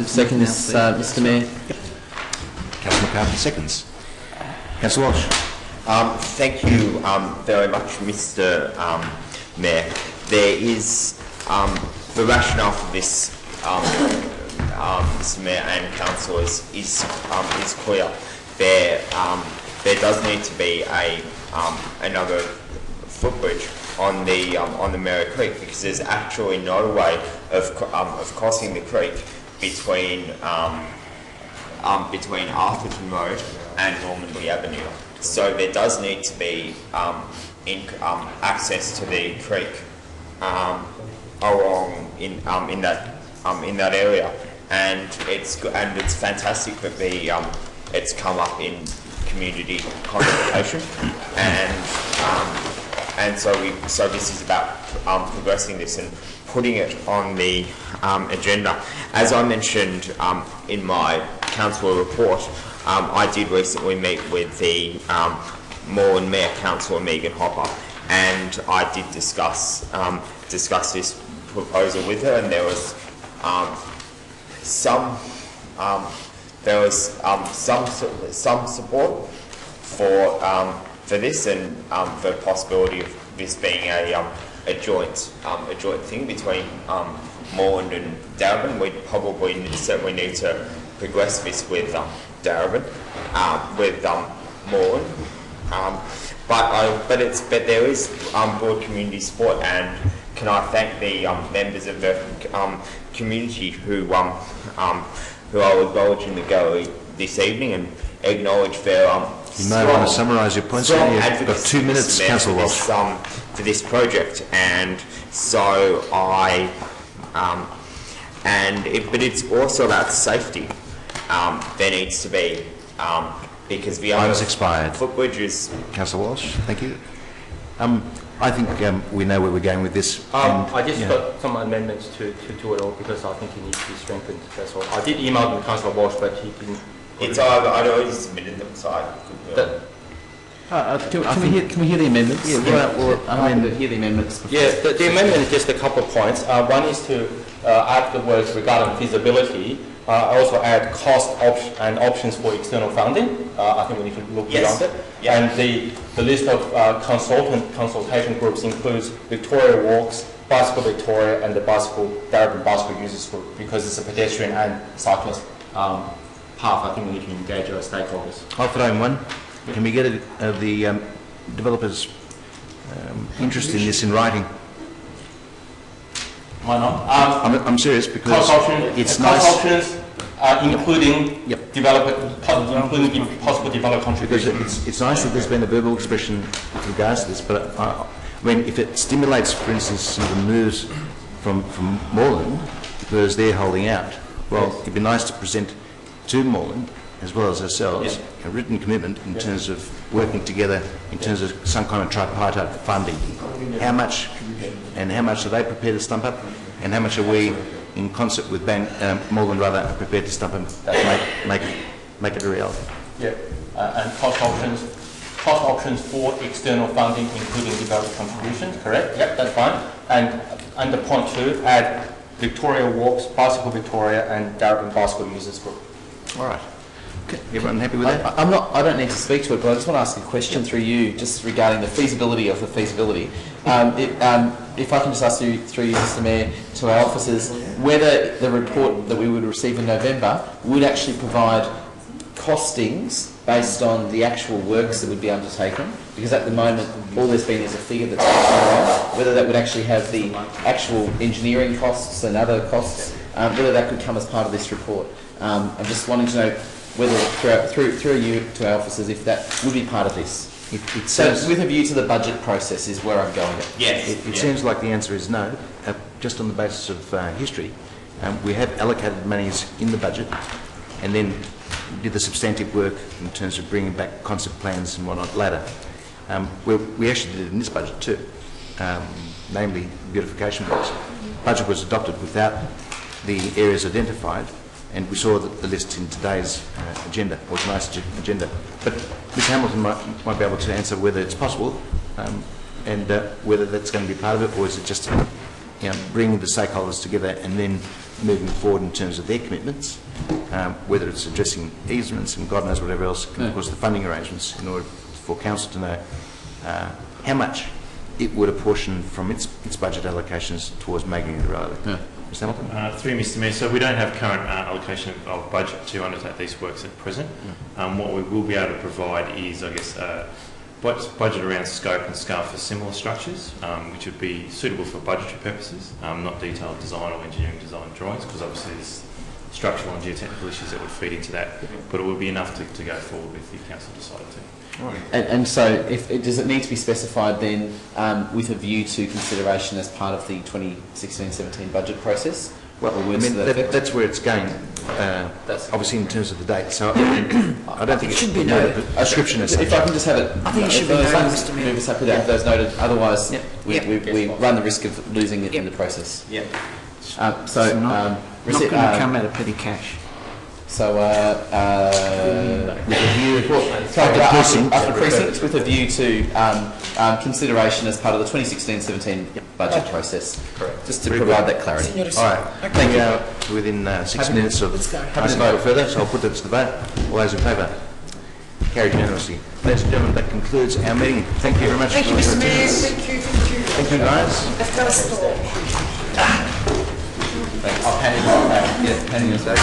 second this, Mr. Mayor. Councillor McCarthy seconds. Councillor Walsh. Thank you very much, Mr. Mayor. There is the rationale for this, Mr. Mayor and councillors, is clear. There does need to be another footbridge on the Mary Creek, because there's actually no way of crossing the creek between Arthurton Road and Normandy Avenue. So there does need to be access to the creek along in that area, and it's fantastic that it's come up in community consultation, and so this is about progressing this and putting it on the agenda. As I mentioned in my council report, I did recently meet with the Moreland Mayor, Councillor Megan Hopper, and I did discuss this proposal with her, and there was some support for this, and the possibility of this being a joint thing between Moreland and Darebin. We probably certainly need to progress this with Darebin, with Moreland. but there is broad community support, and can I thank the members of the community who I will acknowledge in the gallery this evening and acknowledge their you may want to summarise your points. You've got 2 minutes, Councillor Walsh. For this project, and so but it's also about safety. There needs to be because the time has expired. Footbridges. Councillor Walsh, thank you. I think we know where we're going with this. I just got some amendments to it all because I think it needs to be strengthened. That's all. I did email them to Councillor Walsh, but he didn't. I'd already submitted them, so I could. Can we hear the amendments? Yeah, hear the amendments. Yeah, the amendment is just a couple of points. One is to add the words regarding feasibility. I also add cost and options for external funding. I think we need to look beyond it. Yeah. And the list of consultation groups includes Victoria Walks, Bicycle Victoria, and the Darebin Bicycle Users Group, because it's a pedestrian and cyclist path. I think we need to engage our stakeholders. I'll throw in one. Can we get the developers' interest in this in writing? Why not? I'm serious because it's cost nice. options, including including possible developer contribution. It's nice that there's been a verbal expression with regards to this, but I mean, if it stimulates, for instance, some of the moves from Moreland, because they're holding out, well, it'd be nice to present to Moreland, as well as ourselves, a written commitment in terms of working together, in terms of some kind of tripartite funding. How much, and how much are they prepared to stump up, and how much are we, in concert with Moreland, rather, prepared to stump up, make it a reality? Yeah, and cost options for external funding, including developer contributions. Correct. Yep, that's fine. And under point 2, add Victoria Walks, Bicycle Victoria, and Darebin Bicycle Users Group. All right. Okay. Everyone happy with that? I don't need to speak to it, but I just want to ask a question through you, just regarding the feasibility of the feasibility. If I can just ask you through you, Mr. Mayor, to our officers, whether the report that we would receive in November would actually provide costings based on the actual works that would be undertaken, because at the moment all there's been is a figure that's around, whether that would actually have the actual engineering costs and other costs, whether that could come as part of this report. I'm just wanting to know whether through you to our officers, if that would be part of this. So with a view to the budget process is where I'm going. Yes. It seems like the answer is no, just on the basis of history. We have allocated monies in the budget and then did the substantive work in terms of bringing back concept plans and whatnot later. We actually did it in this budget too, namely beautification works. Budget was adopted without the areas identified, and we saw the list in today's agenda, or tonight's agenda. But Ms Hamilton might be able to answer whether it's possible and whether that's going to be part of it, or is it just bringing the stakeholders together and then moving forward in terms of their commitments, whether it's addressing easements and God knows whatever else, and of course the funding arrangements, in order for Council to know how much it would apportion from its budget allocations towards making it a reality. Mr Hamilton? Through Mr Mayor, so we don't have current allocation of budget to undertake these works at present. What we will be able to provide is, I guess, budget around scope and scale for similar structures, which would be suitable for budgetary purposes, not detailed design or engineering design drawings, because obviously there's structural and geotechnical issues that would feed into that, but it would be enough to go forward with if Council decided to. Right. And so, does it need to be specified then with a view to consideration as part of the 2016-17 budget process? Well, I mean, that's where it's going, obviously in terms of the date. So I don't think it should be noted. Prescription as such. If I can just have it. I think it should be noted, Mr Mayor. Move us happy to have those noted. Otherwise, we run the risk of losing it in the process. Yeah. Not going to come out of petty cash. So, after precincts with a view to consideration as part of the 2016-17 budget process. Correct. Just to provide that clarity. All right. Thank you. Within 6 minutes of asking for further, so I'll put that to the vote. All those in favour? Carried unanimously. Ladies and gentlemen, that concludes our meeting. Thank you very much. Thank you, Mr Mayor. Thank you. Thank you, guys. I've got a stall. I'll hand it back. Yeah, handing us back.